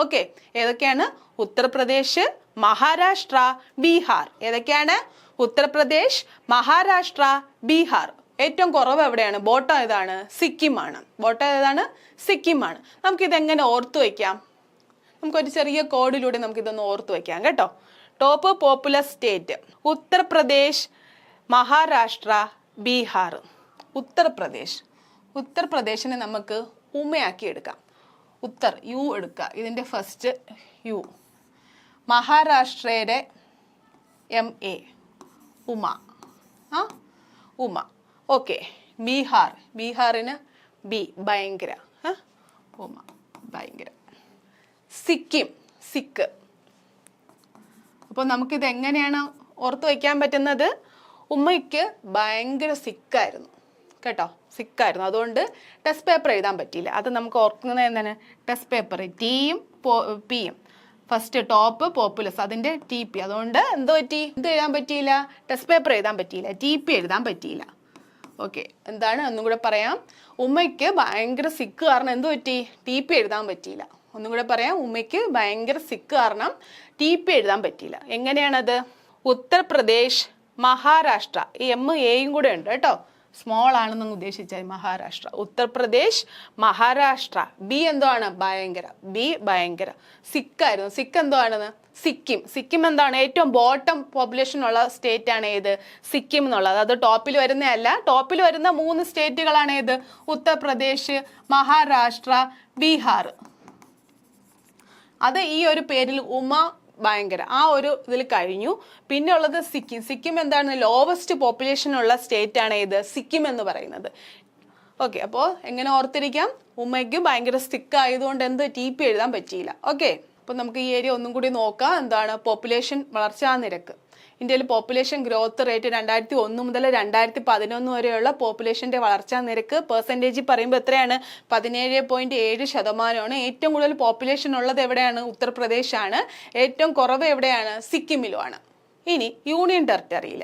Okay, ഏതൊക്കെയാണ്? ഉത്തർപ്രദേശ്, മഹാരാഷ്ട്ര, ബീഹാർ. ഏതൊക്കെയാണ്? ഉത്തർപ്രദേശ്, മഹാരാഷ്ട്ര, ബീഹാർ. ഏറ്റവും കുറവ് എവിടെയാണ്? ബോട്ടം ഏതാണ്? സിക്കിമാണ്. ബോട്ടം ഏതാണ്? സിക്കിമാണ്. നമുക്കിതെങ്ങനെ ഓർത്തു വയ്ക്കാം? നമുക്കൊരു ചെറിയ കോഡിലൂടെ നമുക്കിതൊന്ന് ഓർത്തു വയ്ക്കാം കേട്ടോ. Top populous state Uttar Pradesh, Maharashtra, Bihar. ഉത്തർപ്രദേശിനെ നമുക്ക് ഉമ്മയാക്കി എടുക്കാം. യു എടുക്കുക, ഇതിൻ്റെ first U. മഹാരാഷ്ട്രയുടെ MA, Uma. Okay, ബീഹാറിന് B, ഭയങ്കര. ഉമ, ഭയങ്കര. സിക്ക്. അപ്പോൾ നമുക്കിത് എങ്ങനെയാണ് ഓർത്ത് വയ്ക്കാൻ പറ്റുന്നത്? ഉമ്മയ്ക്ക് ഭയങ്കര സിക്കായിരുന്നു കേട്ടോ, സിക്കായിരുന്നു. അതുകൊണ്ട് ടെസ്റ്റ് പേപ്പർ എഴുതാൻ പറ്റിയില്ല. അത് നമുക്ക് ഓർക്കുന്നത് എന്താണ്? ടെസ്റ്റ് പേപ്പർ Tയും Pയും. ഫസ്റ്റ് ടോപ്പ് പോപ്പുലസ്, അതിൻ്റെ TP. അതുകൊണ്ട് എന്തോ പറ്റി? എന്ത് എഴുതാൻ പറ്റിയില്ല? ടെസ്റ്റ് പേപ്പർ എഴുതാൻ പറ്റിയില്ല, TP എഴുതാൻ പറ്റിയില്ല. ഓക്കെ, എന്താണ്? ഒന്നും കൂടെ പറയാം. ഉമ്മയ്ക്ക് ഭയങ്കര സിക്ക് കാരണം എന്ത് പറ്റി? TP എഴുതാൻ പറ്റിയില്ല. ഒന്നും കൂടെ പറയാം. ഉമ്മയ്ക്ക് ഭയങ്കര സിക്ക് കാരണം TP എഴുതാൻ പറ്റിയില്ല. എങ്ങനെയാണത്? ഉത്തർപ്രദേശ്, മഹാരാഷ്ട്ര. ഈ MAയും കൂടെ ഉണ്ട് കേട്ടോ, സ്മോൾ ആണെന്ന് ഉദ്ദേശിച്ചാൽ മഹാരാഷ്ട്ര. ഉത്തർപ്രദേശ്, മഹാരാഷ്ട്ര. B എന്തോ ആണ്? ഭയങ്കര. B ഭയങ്കര സിക്കായിരുന്നു. സിക്ക് എന്തോ ആണെന്ന്? സിക്കിം എന്താണ്? ഏറ്റവും ബോട്ടം പോപ്പുലേഷൻ ഉള്ള സ്റ്റേറ്റ് ആണ് ഏത്? സിക്കിം എന്നുള്ളത്. അത് ടോപ്പിൽ വരുന്നതല്ല. ടോപ്പിൽ വരുന്ന 3 സ്റ്റേറ്റുകളാണ് ഏത്? ഉത്തർപ്രദേശ്, മഹാരാഷ്ട്ര, ബീഹാർ. അത് ഈ ഒരു പേരിൽ ഉമ ഭയങ്കര ആ ഒരു ഇതിൽ കഴിഞ്ഞു. പിന്നെ ഉള്ളത് സിക്കിം എന്താണ്? ലോവസ്റ്റ് പോപ്പുലേഷൻ ഉള്ള സ്റ്റേറ്റ് ആണ് ഏത്? സിക്കിം എന്ന് പറയുന്നത്. ഓക്കെ, അപ്പോൾ എങ്ങനെ ഓർത്തിരിക്കാം? ഉമ്മയ്ക്ക് ഭയങ്കര സിക്ക് ആയതുകൊണ്ട് എന്ത്? TP എഴുതാൻ പറ്റിയില്ല. ഓക്കെ, അപ്പോൾ നമുക്ക് ഈ ഏരിയ ഒന്നും കൂടി നോക്കാം. എന്താണ്? പോപ്പുലേഷൻ വളർച്ചാ നിരക്ക്. ഇന്ത്യയിൽ പോപ്പുലേഷൻ ഗ്രോത്ത് റേറ്റ് 2001 മുതൽ 2011 വരെയുള്ള പോപ്പുലേഷന്റെ വളർച്ചാ നിരക്ക് പെർസെൻറ്റേജ് പറയുമ്പോൾ എത്രയാണ്? 17.7%. ഏറ്റവും കൂടുതൽ പോപ്പുലേഷൻ ഉള്ളത് എവിടെയാണ്? ഉത്തർപ്രദേശാണ്. ഏറ്റവും കുറവ് എവിടെയാണ്? സിക്കിമിലുമാണ്. ഇനി യൂണിയൻ ടെറിട്ടറിയിൽ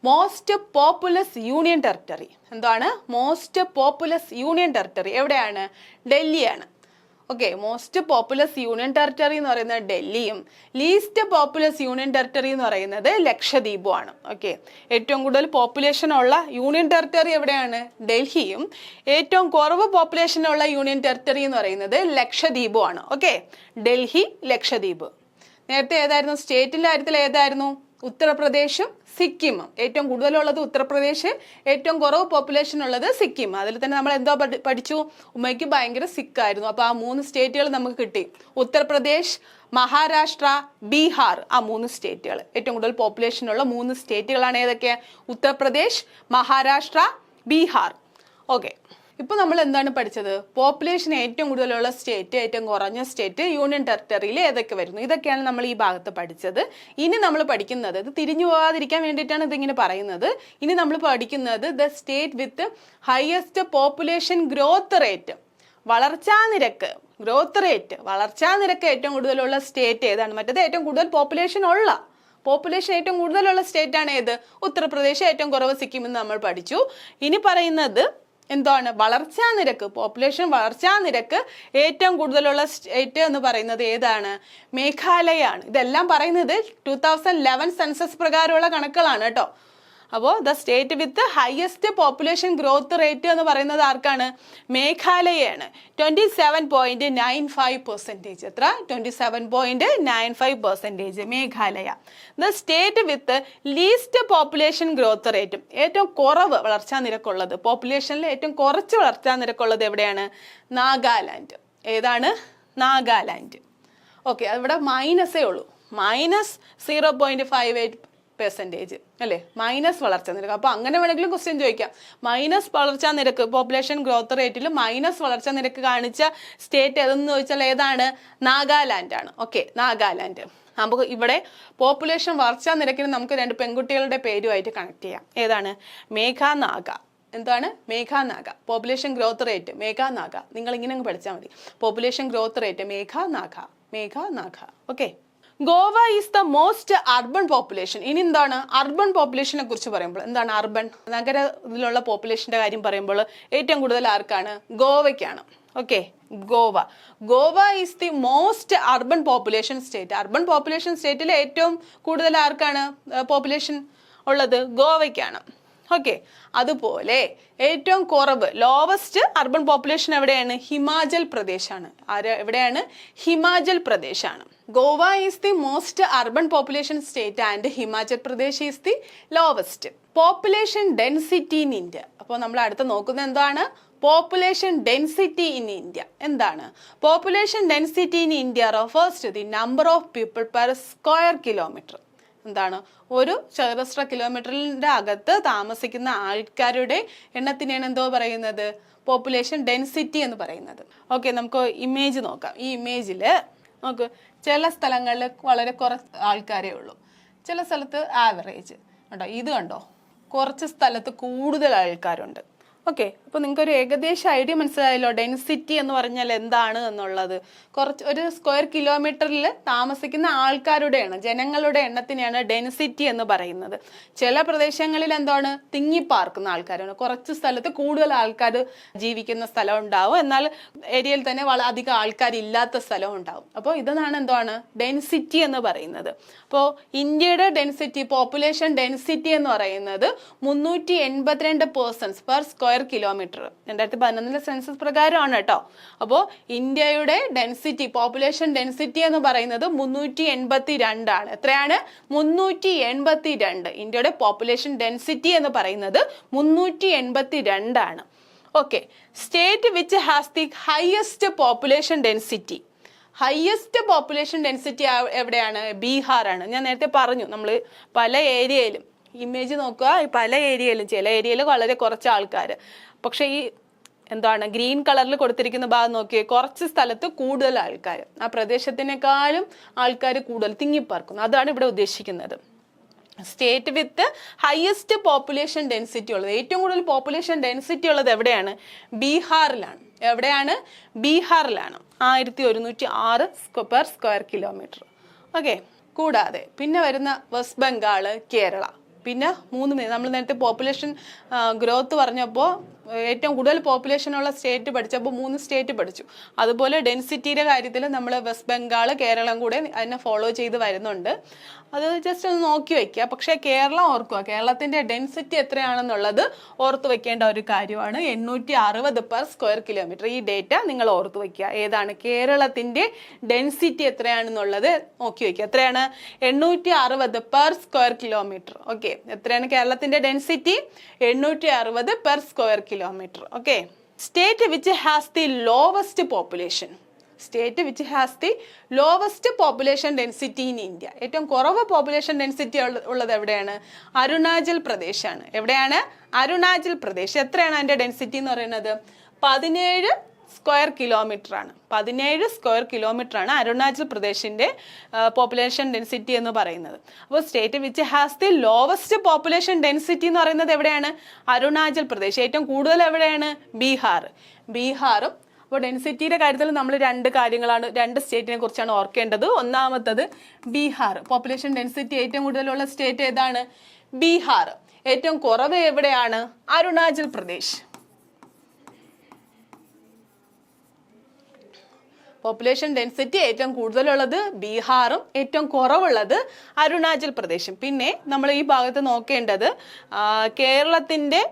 മോസ്റ്റ് പോപ്പുലസ് യൂണിയൻ ടെറിട്ടറി എന്താണ്? മോസ്റ്റ് പോപ്പുലസ് യൂണിയൻ ടെറിട്ടറി എവിടെയാണ്? ഡൽഹിയാണ്. Okay, most populous union territory എന്ന് പറയുന്നത് ഡൽഹിയും ലീസ്റ്റ് പോപ്പുലസ് യൂണിയൻ ടെറിട്ടറി എന്ന് പറയുന്നത് ലക്ഷദ്വീപുമാണ്. ഓക്കെ, ഏറ്റവും കൂടുതൽ പോപ്പുലേഷൻ ഉള്ള യൂണിയൻ ടെറിട്ടറി എവിടെയാണ്? ഡൽഹിയും ഏറ്റവും കുറവ് പോപ്പുലേഷൻ ഉള്ള യൂണിയൻ ടെറിട്ടറി എന്ന് പറയുന്നത് ലക്ഷദ്വീപുമാണ്. ഓക്കെ, ഡൽഹി, ലക്ഷദ്വീപ്. നേരത്തെ ഏതായിരുന്നു? സ്റ്റേറ്റിന്റെ കാര്യത്തിൽ ഏതായിരുന്നു? ഉത്തർപ്രദേശും സിക്കിമും. ഏറ്റവും കൂടുതലുള്ളത് ഉത്തർപ്രദേശ്, ഏറ്റവും കുറവ് പോപ്പുലേഷൻ ഉള്ളത് സിക്കിം. അതിൽ തന്നെ നമ്മൾ എന്തോ പഠിച്ചു? ഉമ്മയ്ക്ക് ഭയങ്കര സിക്കായിരുന്നു. അപ്പോൾ ആ 3 സ്റ്റേറ്റുകൾ നമുക്ക് കിട്ടി. ഉത്തർപ്രദേശ്, മഹാരാഷ്ട്ര, ബീഹാർ. ആ 3 സ്റ്റേറ്റുകൾ ഏറ്റവും കൂടുതൽ പോപ്പുലേഷൻ ഉള്ള 3 സ്റ്റേറ്റുകളാണ് ഏതൊക്കെ? ഉത്തർപ്രദേശ്, മഹാരാഷ്ട്ര, ബീഹാർ. ഓക്കെ, ഇപ്പോൾ നമ്മൾ എന്താണ് പഠിച്ചത്? പോപ്പുലേഷൻ ഏറ്റവും കൂടുതലുള്ള സ്റ്റേറ്റ്, ഏറ്റവും കുറഞ്ഞ സ്റ്റേറ്റ്, യൂണിയൻ ടെറിട്ടറിയിൽ ഏതൊക്കെ വരുന്നു, ഇതൊക്കെയാണ് നമ്മൾ ഈ ഭാഗത്ത് പഠിച്ചത്. ഇനി നമ്മൾ പഠിക്കുന്നത്, ഇത് തിരിഞ്ഞു പോകാതിരിക്കാൻ വേണ്ടിയിട്ടാണ് ഇതിങ്ങനെ പറയുന്നത്. ഇനി നമ്മൾ പഠിക്കുന്നത് the state with highest population growth rate, വളർച്ചാ നിരക്ക്. ഗ്രോത്ത് റേറ്റ്, വളർച്ചാ നിരക്ക് ഏറ്റവും കൂടുതലുള്ള സ്റ്റേറ്റ് ഏതാണ്? മറ്റേത് ഏറ്റവും കൂടുതൽ പോപ്പുലേഷൻ ഏറ്റവും കൂടുതലുള്ള സ്റ്റേറ്റ് ആണ് ഏത്? ഉത്തർപ്രദേശ്. ഏറ്റവും കുറവ് സിക്കിം എന്ന് നമ്മൾ പഠിച്ചു. ഇനി പറയുന്നത് എന്താണ്? വളർച്ചാ നിരക്ക്, പോപ്പുലേഷൻ വളർച്ചാ നിരക്ക് ഏറ്റവും കൂടുതലുള്ള സ്റ്റേറ്റ് എന്ന് പറയുന്നത് ഏതാണ്? മേഘാലയാണ്. ഇതെല്ലാം പറയുന്നത് 2011 സെൻസസ് പ്രകാരമുള്ള കണക്കുകളാണ് കേട്ടോ. അപ്പോൾ the state with highest population growth rate എന്ന് പറയുന്നത് ആർക്കാണ്? മേഘാലയയാണ്. 27.95%. എത്ര? 27.95% Meghalaya. The state with least population growth റേറ്റും, ഏറ്റവും കുറവ് വളർച്ചാ നിരക്കുള്ളത്, പോപ്പുലേഷനിൽ ഏറ്റവും കുറച്ച് വളർച്ചാ നിരക്കുള്ളത് എവിടെയാണ്? നാഗാലാൻഡ്. ഏതാണ്? നാഗാലാൻഡ്. ഓക്കെ, അവിടെ മൈനസേ ഉള്ളൂ, -0.58% അല്ലേ? മൈനസ് വളർച്ചാ നിരക്ക്. അപ്പോൾ അങ്ങനെ വേണമെങ്കിലും ക്വസ്റ്റ്യൻ ചോദിക്കാം. മൈനസ് വളർച്ചാ നിരക്ക്, പോപ്പുലേഷൻ ഗ്രോത്ത് റേറ്റിൽ മൈനസ് വളർച്ചാ നിരക്ക് കാണിച്ച സ്റ്റേറ്റ് ഏതെന്ന് ചോദിച്ചാൽ ഏതാണ്? നാഗാലാൻഡ് ആണ്. ഓക്കെ, നാഗാലാൻഡ്. നമുക്ക് ഇവിടെ പോപ്പുലേഷൻ വളർച്ചാ നിരക്കിന് നമുക്ക് 2 പെൺകുട്ടികളുടെ പേരുമായിട്ട് കണക്ട് ചെയ്യാം. ഏതാണ്? മേഘ, നാഗ. എന്താണ്? മേഘ, നാഗ. പോപ്പുലേഷൻ ഗ്രോത്ത് റേറ്റ് മേഘ, നാഗ. നിങ്ങൾ ഇങ്ങനെ അങ്ങ് പഠിച്ചാൽ മതി. Population growth rate Megha, Naga. Megha, Naga. Okay, Goa is the most urban population. ഇനി എന്താണ് അർബൻ പോപ്പുലേഷനെ കുറിച്ച് പറയുമ്പോൾ? എന്താണ് അർബൻ? നഗരത്തിലുള്ള പോപ്പുലേഷന്റെ കാര്യം പറയുമ്പോൾ ഏറ്റവും കൂടുതൽ ആർക്കാണ്? ഗോവയ്ക്കാണ്. Okay, Goa is the most urban population state. Urban population സ്റ്റേറ്റിൽ ഏറ്റവും കൂടുതൽ ആർക്കാണ് പോപ്പുലേഷൻ ഉള്ളത്? ഗോവയ്ക്കാണ്. ഓക്കെ, അതുപോലെ ഏറ്റവും കുറവ്, ലോവസ്റ്റ് അർബൻ പോപ്പുലേഷൻ എവിടെയാണ്? ഹിമാചൽ പ്രദേശാണ്. എവിടെയാണ്? ഹിമാചൽ പ്രദേശാണ്. Goa is the most urban population state and Himachal Pradesh is the lowest. Population density in India. അപ്പോൾ നമ്മൾ അടുത്ത് നോക്കുന്നത് എന്താണ്? Population density in India. എന്താണ് population density in India? Refers to the number of people per square kilometre. എന്താണ്? ഒരു ചതുരശ്ര കിലോമീറ്ററിന്റെ അകത്ത് താമസിക്കുന്ന ആൾക്കാരുടെ എണ്ണത്തിനെയാണ് എന്തോ പറയുന്നത്? പോപ്പുലേഷൻ ഡെൻസിറ്റി എന്ന് പറയുന്നത്. ഓക്കെ, നമുക്ക് ഇമേജ് നോക്കാം. ഈ ഇമേജിൽ നമുക്ക് ചില സ്ഥലങ്ങളിൽ വളരെ കുറച്ച് ആൾക്കാരേ ഉള്ളൂ, ചില സ്ഥലത്ത് ആവറേജ് ഉണ്ടോ. ഇത് കണ്ടോ, കുറച്ച് സ്ഥലത്ത് കൂടുതൽ ആൾക്കാരുണ്ട്. ഓക്കെ, അപ്പോൾ നിങ്ങൾക്കൊരു ഏകദേശം ഐഡിയ മനസ്സിലായല്ലോ ഡെൻസിറ്റി എന്ന് പറഞ്ഞാൽ എന്താണ് എന്നുള്ളത്. ഒരു സ്ക്വയർ കിലോമീറ്ററിൽ താമസിക്കുന്ന ആൾക്കാരുടെ എണ്ണം, ജനങ്ങളുടെ എണ്ണത്തിനെയാണ് ഡെൻസിറ്റി എന്ന് പറയുന്നത്. ചില പ്രദേശങ്ങളിൽ എന്താണ് തിങ്ങിപ്പാർക്കുന്ന ആൾക്കാരാണ്, കുറച്ച് സ്ഥലത്ത് കൂടുതൽ ആൾക്കാർ ജീവിക്കുന്ന സ്ഥലം ഉണ്ടാവും, എന്നാൽ ഏരിയയിൽ തന്നെ അധികം ആൾക്കാരില്ലാത്ത സ്ഥലം ഉണ്ടാവും. അപ്പോൾ ഇതാണ് എന്താണ് ഡെൻസിറ്റി എന്ന് പറയുന്നത്. അപ്പോൾ ഇന്ത്യയുടെ ഡെൻസിറ്റി, പോപ്പുലേഷൻ ഡെൻസിറ്റി എന്ന് പറയുന്നത് 382 persons per square kilometre. 2011 census പ്രകാരമാണ് കേട്ടോ. അപ്പോൾ ഇന്ത്യയുടെ ഡെൻസിറ്റി, പോപ്പുലേഷൻ ഡെൻസിറ്റി എന്ന് പറയുന്നത് 382 ആണ്. എത്രയാണ്? 382. ഇന്ത്യയുടെ പോപ്പുലേഷൻ ഡെൻസിറ്റി എന്ന് പറയുന്നത് 382 ആണ്. Okay, state which has the highest population density. Highest population density എവിടെയാണ്? ബീഹാറാണ്. ഞാൻ നേരത്തെ പറഞ്ഞു, നമ്മൾ പല ഏരിയയിലും ഇമേജ് നോക്കുക, പല ഏരിയയിലും, ചില ഏരിയയിൽ വളരെ കുറച്ച് ആൾക്കാർ, പക്ഷെ ഈ എന്താണ് ഗ്രീൻ കളറിൽ കൊടുത്തിരിക്കുന്ന ഭാഗം നോക്കിയേ, കുറച്ച് സ്ഥലത്ത് കൂടുതൽ ആൾക്കാർ, ആ പ്രദേശത്തിനേക്കാളും ആൾക്കാർ കൂടുതൽ തിങ്ങിപ്പാർക്കുന്നു. അതാണ് ഇവിടെ ഉദ്ദേശിക്കുന്നത്. State with highest population density ഉള്ളത്, ഏറ്റവും കൂടുതൽ പോപ്പുലേഷൻ ഡെൻസിറ്റി ഉള്ളത് എവിടെയാണ്? ബീഹാറിലാണ്. എവിടെയാണ്? ബീഹാറിലാണ്. 1106 പെർ സ്ക്വയർ കിലോമീറ്റർ. ഓക്കെ. കൂടാതെ പിന്നെ വരുന്ന വെസ്റ്റ് ബംഗാൾ, കേരള. പിന്നെ നമ്മൾ നേരത്തെ പോപ്പുലേഷൻ ഗ്രോത്ത് പറഞ്ഞപ്പോൾ ഏറ്റവും കൂടുതൽ പോപ്പുലേഷൻ ഉള്ള സ്റ്റേറ്റ് പഠിച്ചപ്പോൾ 3 സ്റ്റേറ്റ് പഠിച്ചു. അതുപോലെ ഡെൻസിറ്റിയുടെ കാര്യത്തിൽ നമ്മൾ വെസ്റ്റ് ബംഗാൾ, കേരളം കൂടെ അതിനെ ഫോളോ ചെയ്ത് വരുന്നുണ്ട്. അത് ജസ്റ്റ് ഒന്ന് നോക്കി വയ്ക്കുക. പക്ഷേ കേരളം ഓർക്കുക, കേരളത്തിൻ്റെ ഡെൻസിറ്റി എത്രയാണെന്നുള്ളത് ഓർത്ത് വെക്കേണ്ട ഒരു കാര്യമാണ്. 860 പെർ സ്ക്വയർ കിലോമീറ്റർ. ഈ ഡേറ്റ നിങ്ങൾ ഓർത്ത് വയ്ക്കുക. ഏതാണ്? കേരളത്തിൻ്റെ ഡെൻസിറ്റി എത്രയാണെന്നുള്ളത് നോക്കി വയ്ക്കുക. എത്രയാണ്? 860 പെർ സ്ക്വയർ കിലോമീറ്റർ. ഓക്കെ. എത്രയാണ് കേരളത്തിൻ്റെ density? 860 per square kilometre. Okay. State which has the lowest population. State which has the lowest population density in India. ഏറ്റവും കുറവ് പോപ്പുലേഷൻ ഡെൻസിറ്റി ഉള്ളത് എവിടെയാണ്? അരുണാചൽ പ്രദേശാണ്. എവിടെയാണ്? അരുണാചൽ പ്രദേശ്. എത്രയാണ് അതിൻ്റെ ഡെൻസിറ്റി എന്ന് പറയുന്നത്? 17 സ്ക്വയർ കിലോമീറ്റർ ആണ്. 17 സ്ക്വയർ കിലോമീറ്റർ ആണ് അരുണാചൽ പ്രദേശിൻ്റെ പോപ്പുലേഷൻ ഡെൻസിറ്റി എന്ന് പറയുന്നത്. അപ്പോൾ state which has the lowest population density എന്ന് പറയുന്നത് എവിടെയാണ്? അരുണാചൽ പ്രദേശ്. ഏറ്റവും കൂടുതൽ എവിടെയാണ്? ബീഹാറും. അപ്പോൾ ഡെൻസിറ്റിയുടെ കാര്യത്തിൽ നമ്മൾ 2 സ്റ്റേറ്റിനെ കുറിച്ചാണ് ഓർക്കേണ്ടത്. ഒന്നാമത്തത് ബീഹാർ. പോപ്പുലേഷൻ ഡെൻസിറ്റി ഏറ്റവും കൂടുതലുള്ള സ്റ്റേറ്റ് ഏതാണ്? ബീഹാർ. ഏറ്റവും കുറവ് എവിടെയാണ്? അരുണാചൽ പ്രദേശ്. പോപ്പുലേഷൻ ഡെൻസിറ്റി ഏറ്റവും കൂടുതലുള്ളത് ബീഹാറും ഏറ്റവും കുറവുള്ളത് അരുണാചൽ പ്രദേശും. പിന്നെ നമ്മൾ ഈ ഭാഗത്ത് നോക്കേണ്ടത് കേരളത്തിൻ്റെ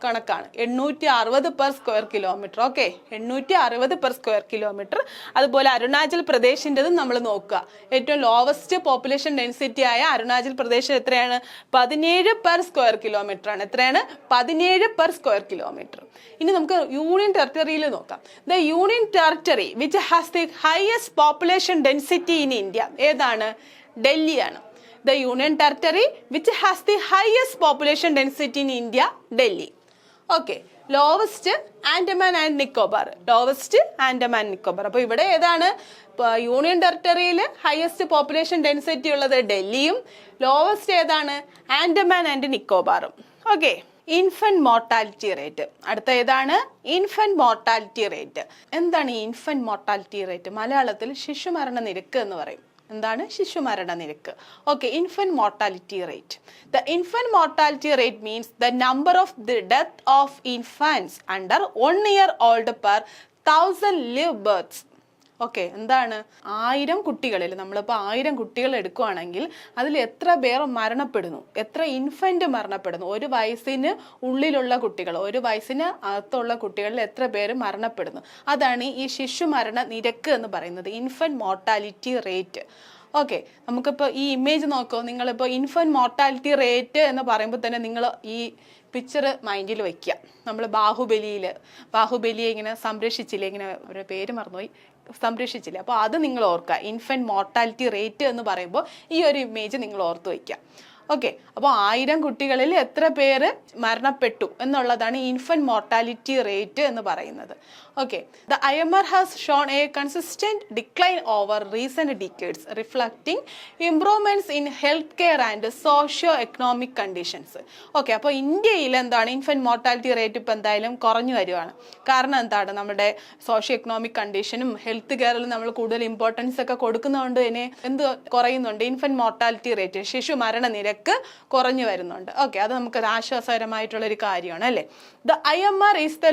കണക്കാണ്. 860 per square kilometre. Okay. 860 per square kilometre. അതുപോലെ അരുണാചൽ പ്രദേശിൻ്റെതും നമ്മൾ നോക്കുക. ഏറ്റവും ലോവസ്റ്റ് പോപ്പുലേഷൻ ഡെൻസിറ്റി ആയ അരുണാചൽ പ്രദേശ് എത്രയാണ്? 17 പെർ സ്ക്വയർ കിലോമീറ്റർ ആണ്. എത്രയാണ്? 17 പെർ സ്ക്വയർ കിലോമീറ്റർ. ഇനി നമുക്ക് യൂണിയൻ ടെറിട്ടറിയിൽ നോക്കാം. The union territory which has the highest population density in India ഏതാണ്? ഡൽഹിയാണ്. The Union Territory which has the highest population density in India, Delhi. Okay. Lowest Andaman and Nicobar. Lowest Andaman and Nicobar. അപ്പോൾ ഇവിടെ ഏതാണ്? Union ടെറിട്ടറിയിൽ highest population density ഉള്ളത് ഡൽഹിയും, lowest ഏതാണ്? Andaman and നിക്കോബാറും. ഓക്കെ. Infant mortality rate. അടുത്ത ഏതാണ്? Infant mortality rate. എന്താണ് ഈ ഇൻഫന്റ് മോർട്ടാലിറ്റി റേറ്റ്? മലയാളത്തിൽ ശിശുമരണ നിരക്ക് എന്ന് പറയും. എന്താണ്? ശിശുമരണ നിരക്ക്. Okay. Infant mortality rate. The infant mortality rate means the number of the death of infants under 1 year old per 1000 live births. Okay. എന്താണ്? 1000 കുട്ടികളിൽ നമ്മളിപ്പോൾ 1000 കുട്ടികൾ എടുക്കുകയാണെങ്കിൽ അതിൽ എത്ര പേർ മരണപ്പെടുന്നു? എത്ര ഇൻഫന്റ് മരണപ്പെടുന്നു? 1 വയസ്സിന് ഉള്ളിലുള്ള കുട്ടികൾ, 1 വയസ്സിന് അകത്തുള്ള കുട്ടികളിൽ എത്ര പേര് മരണപ്പെടുന്നു? അതാണ് ഈ ശിശുമരണ നിരക്ക് എന്ന് പറയുന്നത്. Infant mortality rate. ഓക്കെ. നമുക്കിപ്പോൾ ഈ ഇമേജ് നോക്കൂ. നിങ്ങളിപ്പോൾ ഇൻഫന്റ് മോർട്ടാലിറ്റി റേറ്റ് എന്ന് പറയുമ്പോൾ തന്നെ നിങ്ങൾ ഈ പിക്ചർ മൈൻഡിൽ വയ്ക്കുക. നമ്മൾ ബാഹുബലിയെ ഇങ്ങനെ സംരക്ഷിച്ചില്ലേ, ഇങ്ങനെ ഒരു പേര് മറന്നുപോയി, സംരക്ഷിച്ചില്ല. അപ്പോൾ അത് നിങ്ങൾ ഓർക്കുക. ഇൻഫന്റ് മോർട്ടാലിറ്റി റേറ്റ് എന്ന് പറയുമ്പോൾ ഈ ഒരു ഇമേജ് നിങ്ങൾ ഓർത്ത് വയ്ക്കുക. ഓക്കെ. അപ്പോൾ 1000 കുട്ടികളിൽ എത്ര പേര് മരണപ്പെട്ടു എന്നുള്ളതാണ് ഇൻഫന്റ് മോർട്ടാലിറ്റി റേറ്റ് എന്ന് പറയുന്നത്. Okay. The IMR has Sean A consistent decline over recent decades reflecting improvements in health care and socio economic conditions. Okay. അപ്പോൾ ഇന്ത്യയിൽ എന്താണ് ഇൻഫന്റ് മോർട്ടാലിറ്റി റേറ്റ് ഇപ്പോൾ എന്തായാലും കുറഞ്ഞു വരുവാണ്. കാരണം എന്താണ്? നമ്മുടെ സോഷ്യോ എക്കണോമിക് കണ്ടീഷനും ഹെൽത്ത് കെയറിലും നമ്മൾ കൂടുതൽ ഇമ്പോർട്ടൻസ് ഒക്കെ കൊടുക്കുന്നതുകൊണ്ട് തന്നെ കുറയുന്നുണ്ട്? ഇൻഫന്റ് മോർട്ടാലിറ്റി റേറ്റ്, ശിശു മരണ നിരക്ക് കുറഞ്ഞു വരുന്നുണ്ട്. ഓക്കെ. അത് നമുക്കൊരു ആശ്വാസകരമായിട്ടുള്ള ഒരു കാര്യമാണ് അല്ലേ? The IMR is the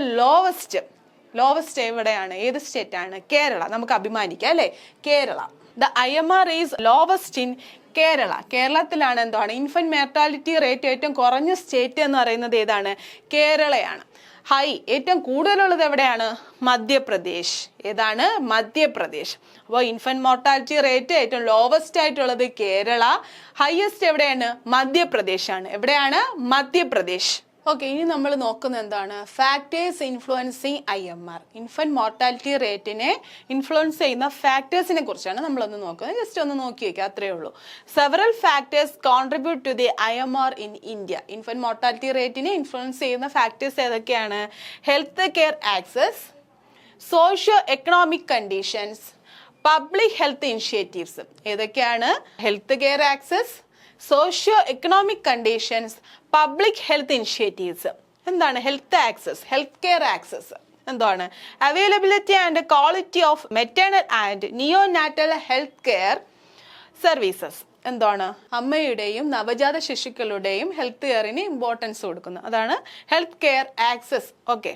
lowest എവിടെയാണ്? ഏത് സ്റ്റേറ്റ് ആണ്? കേരള. നമുക്ക് അഭിമാനിക്കാം അല്ലേ? Kerala. The IMR is lowest in Kerala. കേരളത്തിലാണ് എന്താണ് ഇൻഫന്റ് മോർട്ടാലിറ്റി റേറ്റ് ഏറ്റവും കുറഞ്ഞ സ്റ്റേറ്റ് എന്ന് പറയുന്നത് ഏതാണ്? കേരളയാണ്. ഏറ്റവും കൂടുതലുള്ളത് എവിടെയാണ്? മധ്യപ്രദേശ്. ഏതാണ്? മധ്യപ്രദേശ്. അപ്പോൾ ഇൻഫന്റ് മോർട്ടാലിറ്റി റേറ്റ് ഏറ്റവും ലോവസ്റ്റ് ആയിട്ടുള്ളത് കേരള, ഹയസ്റ്റ് എവിടെയാണ്? മധ്യപ്രദേശാണ്. എവിടെയാണ്? മധ്യപ്രദേശ്. ഓക്കെ. ഇനി നമ്മൾ നോക്കുന്നത് എന്താണ്? Factors influencing IMR. Infant mortality റേറ്റിനെ ഇൻഫ്ലുവൻസ് ചെയ്യുന്ന ഫാക്ടേഴ്സിനെ കുറിച്ചാണ് നമ്മളൊന്ന് നോക്കുന്നത്. ജസ്റ്റ് ഒന്ന് നോക്കി വയ്ക്കുക, അത്രയേ ഉള്ളൂ. Several factors contribute to the IMR in India. Infant mortality റേറ്റിനെ ഇൻഫ്ലുവൻസ് ചെയ്യുന്ന ഫാക്ടേഴ്സ് ഏതൊക്കെയാണ്? Health care access, socio economic conditions, public health initiatives. ഏതൊക്കെയാണ്? Health care access, socio economic conditions, public health initiatives. എന്താണ് health access, health care access? എന്താണ് availability and quality of maternal and neonatal health care services. എന്താണ് അമ്മയുടെയും നവജാത ശിശുക്കളുടെയും health കെയറിന് importance കൊടുക്കുന്നു. അതാണ് health care access. Okay,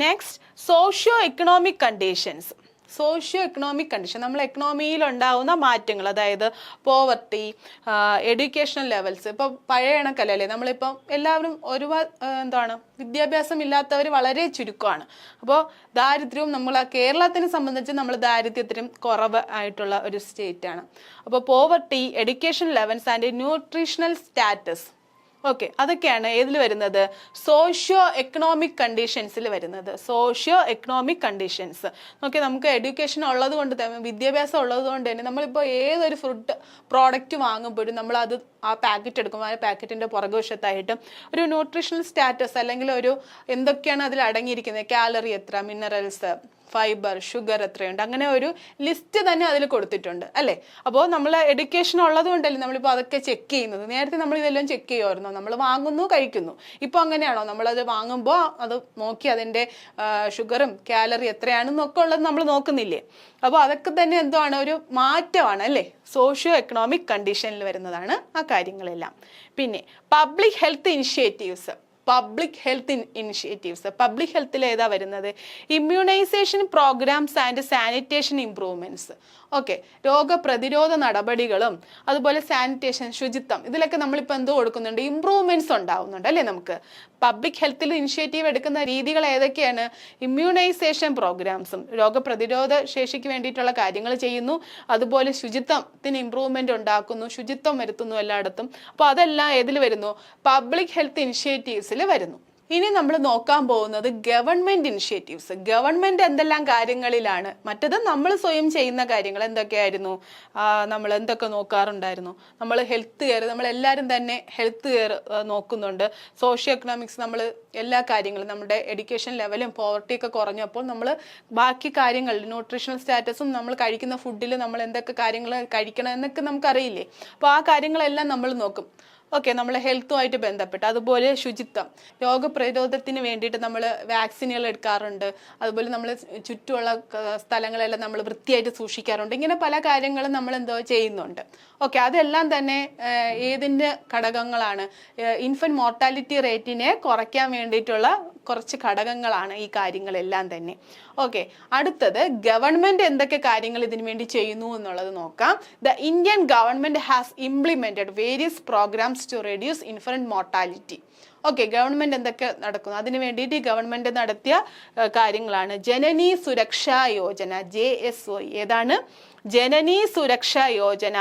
next socio economic conditions. Socio economic condition, നമ്മൾ എക്കണോമിയിൽ ഉണ്ടാവുന്ന മാറ്റങ്ങൾ, അതായത് പോവർട്ടി, എഡ്യൂക്കേഷണൽ ലെവൽസ്. ഇപ്പോൾ പഴയ കണക്കല്ലേ, നമ്മളിപ്പം എല്ലാവരും ഒരുപാട് എന്താണ് വിദ്യാഭ്യാസം ഇല്ലാത്തവർ വളരെ ചുരുക്കമാണ്. അപ്പോൾ ദാരിദ്ര്യവും നമ്മൾ കേരളത്തിനെ സംബന്ധിച്ച് നമ്മൾ ദാരിദ്ര്യത്തിനും കുറവ് ആയിട്ടുള്ള ഒരു സ്റ്റേറ്റാണ്. അപ്പോൾ poverty, education levels and nutritional status. Okay, അതൊക്കെയാണ് ഏതിൽ വരുന്നത്? സോഷ്യോ എക്കണോമിക് കണ്ടീഷൻസിൽ വരുന്നത്. Socio economic conditions. ഓക്കെ, നമുക്ക് എഡ്യൂക്കേഷൻ ഉള്ളത് കൊണ്ട് തന്നെ, വിദ്യാഭ്യാസം ഉള്ളത് കൊണ്ട് തന്നെ നമ്മളിപ്പോൾ ഏതൊരു ഫുഡ് പ്രോഡക്റ്റ് വാങ്ങുമ്പോഴും നമ്മൾ അത് ആ പാക്കറ്റ് എടുക്കുമ്പോൾ ആ പാക്കറ്റിൻ്റെ പുറകുവശത്തായിട്ട് ഒരു ന്യൂട്രീഷണൽ സ്റ്റാറ്റസ് അല്ലെങ്കിൽ ഒരു എന്തൊക്കെയാണ് അതിൽ അടങ്ങിയിരിക്കുന്നത്, കാലറി എത്ര, മിനറൽസ്, ഫൈബർ, ഷുഗർ എത്രയുണ്ട്, അങ്ങനെ ഒരു ലിസ്റ്റ് തന്നെ അതിൽ കൊടുത്തിട്ടുണ്ട് അല്ലേ. അപ്പോൾ നമ്മൾ എഡ്യൂക്കേഷൻ ഉള്ളത് കൊണ്ടല്ലേ നമ്മളിപ്പോൾ അതൊക്കെ ചെക്ക് ചെയ്യുന്നത്. നേരത്തെ നമ്മൾ ഇതെല്ലാം ചെക്ക് ചെയ്യുമായിരുന്നു, നമ്മൾ വാങ്ങുന്നു കഴിക്കുന്നു. ഇപ്പോൾ അങ്ങനെയാണോ? നമ്മളത് വാങ്ങുമ്പോൾ അത് നോക്കി അതിൻ്റെ ഷുഗറും കാലറി എത്രയാണെന്നൊക്കെ ഉള്ളത് നമ്മൾ നോക്കുന്നില്ലേ? അപ്പോൾ അതൊക്കെ തന്നെ എന്താണ് ഒരു മാറ്റമാണ് അല്ലേ, സോഷ്യോ എക്കണോമിക് കണ്ടീഷനിൽ വരുന്നതാണ് ആ കാര്യങ്ങളെല്ലാം. പിന്നെ public health initiatives. Public health initiatives, public ഹെൽത്തിൽ ഏതാ വരുന്നത്? Immunisation programmes and sanitation improvements. Okay, രോഗപ്രതിരോധ നടപടികളും അതുപോലെ സാനിറ്റേഷൻ, ശുചിത്വം, ഇതിലൊക്കെ നമ്മളിപ്പോൾ എന്തോ കൊടുക്കുന്നുണ്ട്, ഇംപ്രൂവ്മെന്റ്സ് ഉണ്ടാവുന്നുണ്ട് അല്ലേ. നമുക്ക് പബ്ലിക് ഹെൽത്തിൽ ഇനിഷ്യേറ്റീവ് എടുക്കുന്ന രീതികൾ ഏതൊക്കെയാണ്? ഇമ്മ്യൂണൈസേഷൻ പ്രോഗ്രാംസും, രോഗപ്രതിരോധ ശേഷിക്ക് വേണ്ടിയിട്ടുള്ള കാര്യങ്ങൾ ചെയ്യുന്നു, അതുപോലെ ശുചിത്വത്തിന് ഇംപ്രൂവ്മെന്റ് ഉണ്ടാക്കുന്നു, ശുചിത്വം വരുത്തുന്നു എല്ലായിടത്തും. അപ്പോൾ അതെല്ലാം ഏതിൽ വരുന്നു? പബ്ലിക് ഹെൽത്ത് ഇനിഷ്യേറ്റീവ്സിൽ വരുന്നു. ഇനി നമ്മൾ നോക്കാൻ പോകുന്നത് ഗവൺമെന്റ് ഇനിഷ്യേറ്റീവ്സ്. ഗവൺമെന്റ് എന്തെല്ലാം കാര്യങ്ങളിലാണ്? മറ്റത് നമ്മൾ സ്വയം ചെയ്യുന്ന കാര്യങ്ങൾ എന്തൊക്കെയായിരുന്നു? നമ്മൾ എന്തൊക്കെ നോക്കാറുണ്ടായിരുന്നു? നമ്മൾ ഹെൽത്ത് കെയർ, നമ്മളെല്ലാവരും തന്നെ ഹെൽത്ത് കെയർ നോക്കുന്നുണ്ട്. സോഷ്യോ എക്കണോമിക്സ്, നമ്മൾ എല്ലാ കാര്യങ്ങളും, നമ്മുടെ എഡ്യൂക്കേഷൻ ലെവലും പോവർട്ടിയൊക്കെ കുറഞ്ഞപ്പോൾ നമ്മൾ ബാക്കി കാര്യങ്ങൾ, ന്യൂട്രീഷണൽ സ്റ്റാറ്റസും, നമ്മൾ കഴിക്കുന്ന ഫുഡിൽ നമ്മൾ എന്തൊക്കെ കാര്യങ്ങൾ കഴിക്കണം എന്നൊക്കെ നമുക്കറിയില്ലേ. അപ്പോൾ ആ കാര്യങ്ങളെല്ലാം നമ്മൾ നോക്കും. ഓക്കെ, നമ്മൾ ഹെൽത്തുമായിട്ട് ബന്ധപ്പെട്ട്. അതുപോലെ ശുചിത്വം, രോഗപ്രതിരോധത്തിന് വേണ്ടിയിട്ട് നമ്മൾ വാക്സിനുകൾ എടുക്കാറുണ്ട്. അതുപോലെ നമ്മൾ ചുറ്റുമുള്ള സ്ഥലങ്ങളെല്ലാം നമ്മൾ വൃത്തിയായിട്ട് സൂക്ഷിക്കാറുണ്ട്. ഇങ്ങനെ പല കാര്യങ്ങളും നമ്മൾ എന്തോ ചെയ്യുന്നുണ്ട്. ഓക്കെ, അതെല്ലാം തന്നെ ഏതിൻ്റെ ഘടകങ്ങളാണ്? ഇൻഫന്റ് മോർട്ടാലിറ്റി റേറ്റിനെ കുറയ്ക്കാൻ വേണ്ടിയിട്ടുള്ള കുറച്ച് ഘടകങ്ങളാണ് ഈ കാര്യങ്ങളെല്ലാം തന്നെ. ഓക്കെ, അടുത്തത് ഗവൺമെന്റ് എന്തൊക്കെ കാര്യങ്ങൾ ഇതിനു വേണ്ടി ചെയ്യുന്നു എന്നുള്ളത് നോക്കാം. The Indian government has implemented various programmes to reduce infant mortality. Okay, government എന്തൊക്കെ നടക്കുന്നു അതിന് വേണ്ടിയിട്ട് ഗവൺമെന്റ് നടത്തിയ കാര്യങ്ങളാണ് ജനനി സുരക്ഷാ യോജന, JSOE. ഏതാണ്? Janani Suraksha Yojana,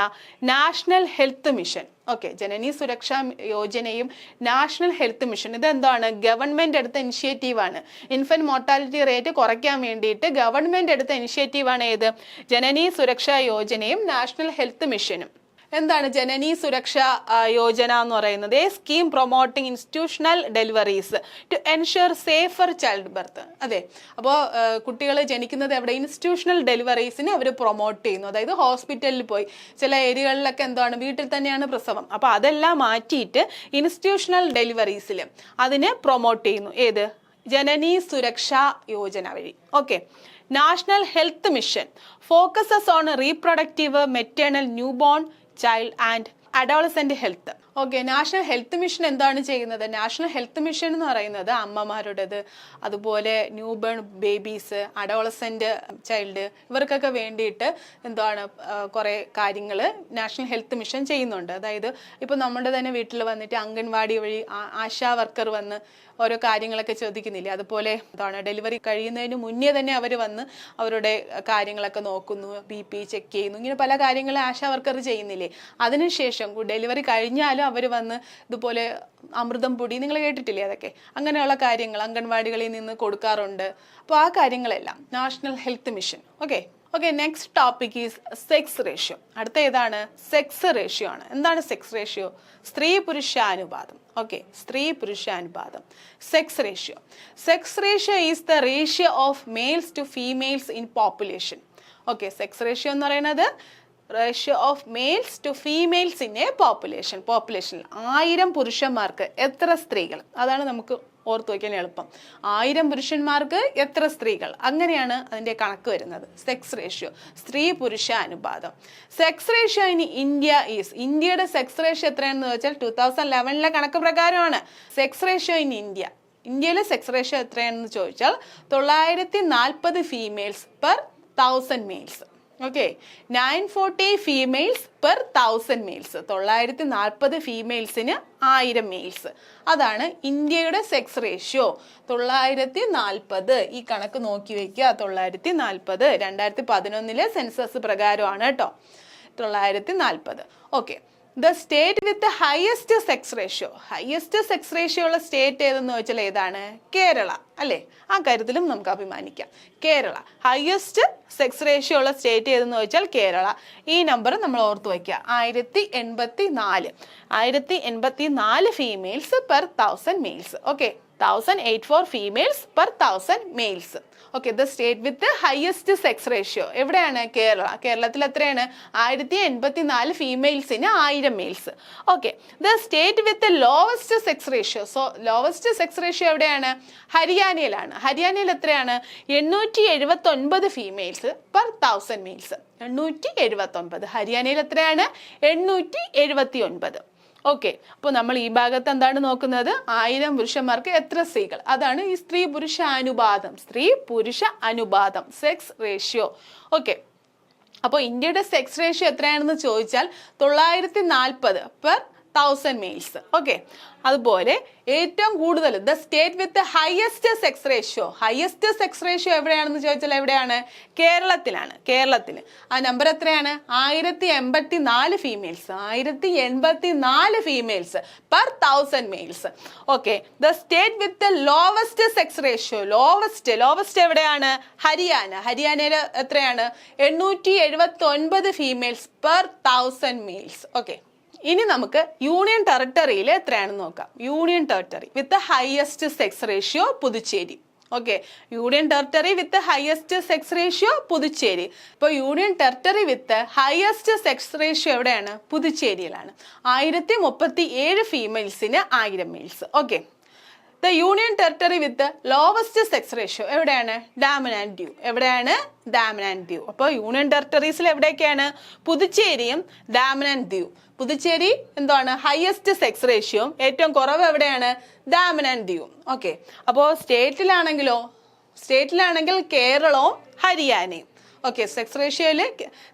national health mission. Okay, Janani Suraksha യോജനയും നാഷണൽ ഹെൽത്ത് മിഷൻ, ഇതെന്താണ്? ഗവൺമെന്റ് എടുത്ത ഇനിഷ്യേറ്റീവാണ്. ഇൻഫന്റ് മോർട്ടാലിറ്റി റേറ്റ് കുറയ്ക്കാൻ വേണ്ടിയിട്ട് ഗവൺമെന്റ് എടുത്ത ഇനിഷ്യേറ്റീവാണ് ഏത്? ജനനി സുരക്ഷാ യോജനയും നാഷണൽ ഹെൽത്ത് മിഷനും. എന്താണ് ജനനി സുരക്ഷാ യോജന എന്ന് പറയുന്നത്? A scheme promoting institutional deliveries to ensure safer childbirth. അതെ, അപ്പോൾ കുട്ടികൾ ജനിക്കുന്നത് എവിടെ? ഇൻസ്റ്റിറ്റ്യൂഷണൽ ഡെലിവറീസിനെ അവർ പ്രൊമോട്ട് ചെയ്യുന്നു. അതായത് ഹോസ്പിറ്റലിൽ പോയി, ചില ഏരിയകളിലൊക്കെ എന്താണ് വീട്ടിൽ തന്നെയാണ് പ്രസവം, അപ്പോൾ അതെല്ലാം മാറ്റിയിട്ട് ഇൻസ്റ്റിറ്റ്യൂഷണൽ ഡെലിവറീസിൽ അതിനെ പ്രൊമോട്ട് ചെയ്യുന്നു. ഏത്? ജനനി സുരക്ഷാ യോജന വഴി. Okay, national health mission focuses on reproductive, maternal, newborn child and adolescent health. Okay, national health mission എന്താണ് ചെയ്യുന്നത്? നാഷണൽ ഹെൽത്ത് മിഷൻ എന്ന് പറയുന്നത് അമ്മമാരുടേത്, അതുപോലെ ന്യൂബേൺ ബേബീസ്, അഡോളസെന്റ് ചൈൽഡ്, ഇവർക്കൊക്കെ വേണ്ടിയിട്ട് എന്താണ് കുറേ കാര്യങ്ങൾ നാഷണൽ ഹെൽത്ത് മിഷൻ ചെയ്യുന്നുണ്ട്. അതായത് ഇപ്പോൾ നമ്മുടെ തന്നെ വീട്ടിൽ വന്നിട്ട് അംഗൻവാടി വഴി ആശാ വർക്കർ വന്ന് ഓരോ കാര്യങ്ങളൊക്കെ ചോദിക്കുന്നില്ലേ, അതുപോലെ എന്താണ് ഡെലിവറി കഴിയുന്നതിന് മുന്നേ തന്നെ അവർ വന്ന് അവരുടെ കാര്യങ്ങളൊക്കെ നോക്കുന്നു, BP ചെക്ക് ചെയ്യുന്നു, ഇങ്ങനെ പല കാര്യങ്ങളും ആശാ വർക്കർ ചെയ്യുന്നില്ലേ. അതിനുശേഷം ഡെലിവറി കഴിഞ്ഞാലും അവർ വന്ന് ഇതുപോലെ അമൃതം പൊടി, നിങ്ങൾ കേട്ടിട്ടില്ലേ, അതൊക്കെ അങ്ങനെയുള്ള കാര്യങ്ങൾ അംഗൻവാടികളിൽ നിന്ന് കൊടുക്കാറുണ്ട്. അപ്പോൾ ആ കാര്യങ്ങളെല്ലാം national health mission. Okay, next topic is sex ratio. അടുത്ത ഏതാണ്? സെക്സ് റേഷ്യോ ആണ്. എന്താണ് സെക്സ് റേഷ്യോ? സ്ത്രീ പുരുഷാനുപാതം. ഓക്കെ, സ്ത്രീ പുരുഷാനുപാതം, sex ratio. Sex ratio is the ratio of males to females in population. Okay, sex ratio എന്ന് പറയുന്നത് ratio of males to females in a പോപ്പുലേഷനിൽ 1000 പുരുഷന്മാർക്ക് എത്ര സ്ത്രീകൾ, അതാണ് നമുക്ക് ഓർത്ത് വയ്ക്കാൻ എളുപ്പം. 1000 പുരുഷന്മാർക്ക് എത്ര സ്ത്രീകൾ, അങ്ങനെയാണ് അതിന്റെ കണക്ക് വരുന്നത്. സെക്സ് റേഷ്യോ, സ്ത്രീ പുരുഷ അനുപാതം. Sex ratio in India is, ഇന്ത്യയുടെ സെക്സ് റേഷ്യോ എത്രയാണെന്ന് വെച്ചാൽ 2011 കണക്ക് പ്രകാരമാണ്. സെക്സ് റേഷ്യോ ഇൻ ഇന്ത്യയിലെ സെക്സ് റേഷ്യോ എത്രയാണെന്ന് ചോദിച്ചാൽ 940 females per 1000 males. Okay, 940 females per 1000 males. 940 ഫീമെയിൽസിന് 1000 മെയിൽസ്. അതാണ് ഇന്ത്യയുടെ സെക്സ് റേഷ്യോ. 940. ഈ കണക്ക് നോക്കി വെക്കുക. 940 2011 സെൻസസ് പ്രകാരമാണ് കേട്ടോ. 940. Okay, the state with the highest sex ratio. Highest sex ratio ഉള്ള സ്റ്റേറ്റ് ഏതെന്ന് വെച്ചാൽ ഏതാണ്? കേരള അല്ലേ? ആ കാര്യത്തിലും നമുക്ക് അഭിമാനിക്കാം. കേരള ഹയസ്റ്റ് സെക്സ് റേഷ്യോ ഉള്ള സ്റ്റേറ്റ് ഏതെന്ന് വെച്ചാൽ കേരള. ഈ നമ്പർ നമ്മൾ ഓർത്ത് വയ്ക്കുക. 1084 females per 1000 males. Okay, 1084 females per 1000 males. Okay, the state with highest sex ratio എവിടെയാണ്? കേരള. കേരളത്തിൽ എത്രയാണ്? 1084 ഫീമെയിൽസിന് 1000 males. Okay, the state with lowest sex ratio. So lowest sex ratio എവിടെയാണ്? ഹരിയാനയിലാണ്. ഹരിയാനയിൽ എത്രയാണ്? 879 ഫീമെയിൽസ് പെർ 1000 മെയിൽസ്. 879. ഹരിയാനയിൽ എത്രയാണ്? 879. ഓക്കെ, അപ്പോൾ നമ്മൾ ഈ ഭാഗത്ത് എന്താണ് നോക്കുന്നത്? 1000 പുരുഷന്മാർക്ക് എത്ര സ്ത്രീകൾ, അതാണ് ഈ സ്ത്രീ പുരുഷ അനുപാതം. സ്ത്രീ പുരുഷ അനുപാതം, സെക്സ് റേഷ്യോ. ഓക്കെ, അപ്പോൾ ഇന്ത്യയുടെ സെക്സ് റേഷ്യോ എത്രയാണെന്ന് ചോദിച്ചാൽ 940 പെർ 1000 മെയിൽസ്. ഓക്കെ, അതുപോലെ ഏറ്റവും കൂടുതൽ the state with highest sex ratio. Highest sex ratio എവിടെയാണെന്ന് ചോദിച്ചാൽ എവിടെയാണ്? കേരളത്തിലാണ്. കേരളത്തിന് ആ നമ്പർ എത്രയാണ്? 1084 females. 1084 females per 1000 males. Okay, the state with lowest sex ratio. Lowest എവിടെയാണ്? ഹരിയാന. ഹരിയാനയിൽ എത്രയാണ്? 879 ഫീമെയിൽസ് പെർ 1000 മെയിൽസ്. ഓക്കെ, ഇനി നമുക്ക് യൂണിയൻ ടെറിട്ടറിയിൽ എത്രയാണെന്ന് നോക്കാം. Union territory with highest sex ratio Puducherry. Okay, union territory with highest sex ratio Puducherry. ഇപ്പോൾ union territory with highest sex ratio എവിടെയാണ്? പുതുച്ചേരിയിലാണ്. 1037 ഫീമെയിൽസിന് 1000 males. Okay, the union territory with lowest sex ratio എവിടെയാണ്? ഡാമൻ ആൻഡ് ഡ്യൂ. എവിടെയാണ്? ഡാമൻ ആൻഡ് ഡ്യൂ. അപ്പോൾ യൂണിയൻ ടെറിട്ടറീസിൽ എവിടെയൊക്കെയാണ്? പുതുച്ചേരിയും ഡാമൻ ആൻഡ് ഡ്യൂ. പുതുച്ചേരി എന്താണ്? Highest sex ratio. ഏറ്റവും കുറവ് എവിടെയാണ്? Daman and due. ഓക്കെ, അപ്പോൾ സ്റ്റേറ്റിലാണെങ്കിൽ കേരളവും ഹരിയാനയും. ഓക്കെ, സെക്സ് റേഷ്യോയിൽ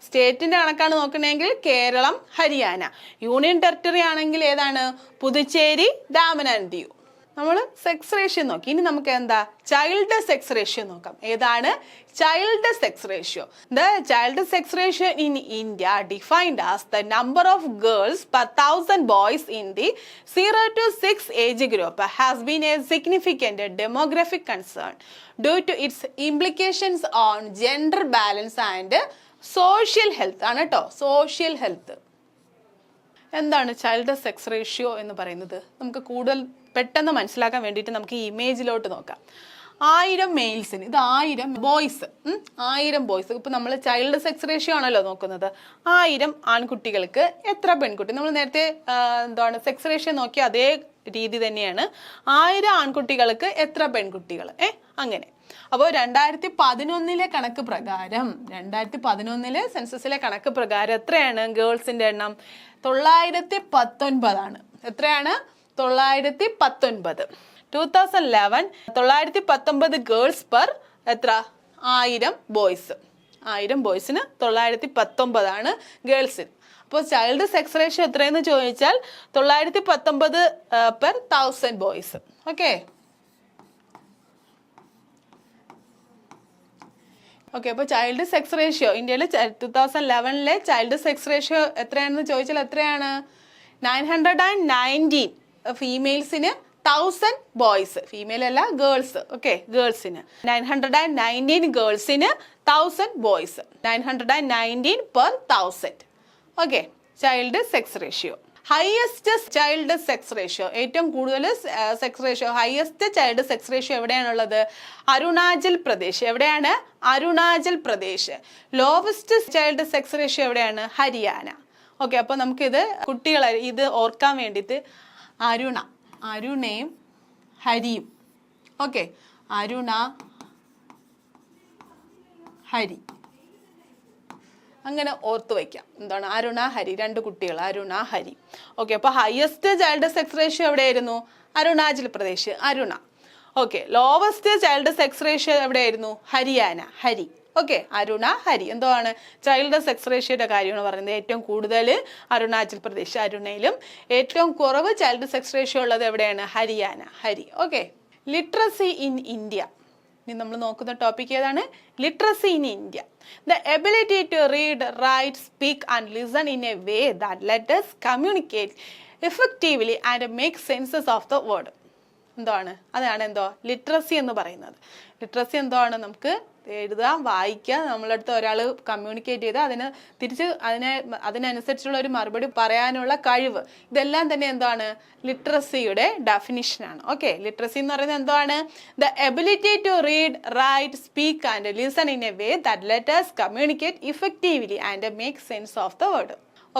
സ്റ്റേറ്റിന്റെ കണക്കാണ് നോക്കണമെങ്കിൽ കേരളം, ഹരിയാന. യൂണിയൻ ടെറിട്ടറി ആണെങ്കിൽ ഏതാണ്? പുതുച്ചേരി, ഡാമൻ ആൻഡ് ഡ്യൂ. നമ്മൾ സെക്സ് റേഷ്യോ നോക്കി. ഇനി നമുക്ക് എന്താ? ചൈൽഡ് സെക്സ് റേഷ്യോ നോക്കാം. ഏതാണ്? Child sex ratio. The child sex ratio in India defined as the number of girls per 1000 boys in the 0 to 6 age group has been a significant demographic concern due to its implications on gender balance and social health ആണ് കേട്ടോ. Social health. എന്താണ് child sex ratio എന്ന് പറയുന്നത്? നമുക്ക് കൂടുതൽ പെട്ടെന്ന് മനസ്സിലാക്കാൻ വേണ്ടിയിട്ട് നമുക്ക് ഈ ഇമേജിലോട്ട് നോക്കാം. 1000 മെയിൽസിന്, ഇത് 1000 ബോയ്സ്. 1000 ബോയ്സ്. ഇപ്പൊ നമ്മൾ ചൈൽഡ് സെക്സ് റേഷ്യോ ആണല്ലോ നോക്കുന്നത്. 1000 ആൺകുട്ടികൾക്ക് എത്ര പെൺകുട്ടി? നമ്മൾ നേരത്തെ എന്താണ് സെക്സ് റേഷ്യോ നോക്കിയ അതേ രീതി തന്നെയാണ്. 1000 ആൺകുട്ടികൾക്ക് എത്ര പെൺകുട്ടികൾ? അങ്ങനെ. അപ്പോൾ 2011 കണക്ക് പ്രകാരം, 2011 സെൻസസിലെ കണക്ക് പ്രകാരം എത്രയാണ് ഗേൾസിന്റെ എണ്ണം? 919 എത്രയാണ്? 919. 2011 919 ഗേൾസ് പെർ എത്ര? 1000 ബോയ്സ്. 1000 ബോയ്സിന് 919 ഗേൾസിന്. അപ്പോൾ ചൈൽഡ് സെക്സ് റേഷ്യോ എത്രയെന്ന് ചോദിച്ചാൽ 919 പെർ 1000 ബോയ്സ്. ഓക്കെ, അപ്പോൾ ചൈൽഡ് സെക്സ് റേഷ്യോ ഇന്ത്യയിൽ 2011 ചൈൽഡ് സെക്സ് റേഷ്യോ എത്രയാണെന്ന് ചോദിച്ചാൽ എത്രയാണ്? 919 ഫീമെയിൽസിന് 1000 ബോയ്സ്. ഫീമെയിൽ അല്ല, ഗേൾസ്. ഓക്കെ, ഗേൾസിന് 919 ഗേൾസിന് 1000 boys. 919 per 1000. Okay, child sex ratio. Highest child sex ratio, ഏറ്റവും കൂടുതൽ sex ratio, highest child sex ratio എവിടെയാണുള്ളത്? അരുണാചൽ പ്രദേശ്. എവിടെയാണ്? Arunachal Pradesh. Lowest child sex ratio എവിടെയാണ്? ഹരിയാന. ഓക്കെ, അപ്പോൾ നമുക്കിത് കുട്ടികളെ ഇത് ഓർക്കാൻ വേണ്ടിയിട്ട് അരുണയും ഹരിയും. ഓക്കെ, അരുണ ഹരി അങ്ങനെ ഓർത്ത് വയ്ക്കാം. എന്താണ്? അരുണ ഹരി, രണ്ട് കുട്ടികൾ, അരുണ ഹരി. ഓക്കെ, അപ്പോൾ ഹയസ്റ്റ് ചൈൽഡ് സെക്സ് റേഷ്യോ എവിടെയായിരുന്നു? Arunachal Pradesh, Aruna. Okay, lowest child sex ratio എവിടെയായിരുന്നു? ഹരിയാന, ഹരി. ഓക്കെ, അരുണ ഹരി. എന്താണ് ചൈൽഡ് സെക്സ് റേഷ്യോയുടെ കാര്യമാണ് പറയുന്നത്. ഏറ്റവും കൂടുതൽ അരുണാചൽ പ്രദേശ്, അരുണയിലും ഏറ്റവും കുറവ് ചൈൽഡ് സെക്സ് റേഷ്യോ ഉള്ളത് എവിടെയാണ്? ഹരിയാന, ഹരി. Okay, literacy in India. ഇനി നമ്മൾ നോക്കുന്ന ടോപ്പിക് ഏതാണ്? Literacy in India. The ability to read, write, speak and listen in a way that let us communicate effectively and make senses of the word. എന്താണ്? അതാണ് എന്തോ ലിറ്ററസി എന്ന് പറയുന്നത്. Literacy എന്താണ്? നമുക്ക് എഴുതാം, വായിക്കാം, നമ്മളടുത്ത് ഒരാൾ കമ്മ്യൂണിക്കേറ്റ് ചെയ്ത് അതിന് തിരിച്ച് അതിനനുസരിച്ചുള്ള ഒരു മറുപടി പറയാനുള്ള കഴിവ്. ഇതെല്ലാം തന്നെ എന്താണ്? ലിറ്ററസിയുടെ ഡെഫിനിഷനാണ്. ഓക്കെ, ലിറ്ററസി എന്ന് പറയുന്നത് എന്താണ്? The ability to read, write, speak and listen in a way that let us communicate effectively and make sense of the word.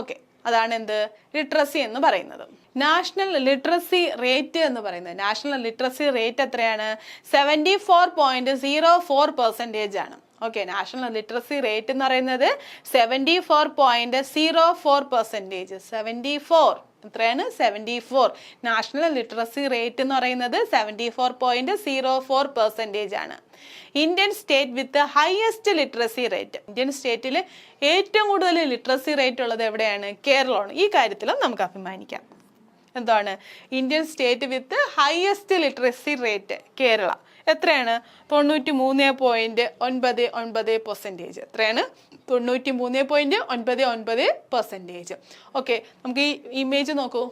Okay, അതാണ് എന്ത്? ലിറ്ററസി എന്ന് പറയുന്നത്. നാഷണൽ ലിറ്ററസി റേറ്റ് എന്ന് പറയുന്നത്, നാഷണൽ ലിറ്ററസി റേറ്റ് എത്രയാണ്? 74.04% ആണ്. ഓക്കെ, നാഷണൽ ലിറ്ററസി റേറ്റ് എന്ന് പറയുന്നത് 74.04%. 74 എത്രയാണ്? 74. നാഷണൽ ലിറ്ററസി റേറ്റ് എന്ന് പറയുന്നത് 74.04% ആണ്. Indian state with highest literacy rate, Indian സ്റ്റേറ്റിൽ ഏറ്റവും കൂടുതൽ ലിറ്ററസി റേറ്റ് ഉള്ളത് എവിടെയാണ്? കേരളമാണ്. ഈ കാര്യത്തിലും നമുക്ക് അഭിമാനിക്കാം. എന്താണ്? Indian state with highest literacy rate Kerala. എത്രയാണ്? 93.99%. എത്രയാണ്? 93.99%. ഓക്കെ, നമുക്ക് ഈ ഇമേജ് നോക്കൂ.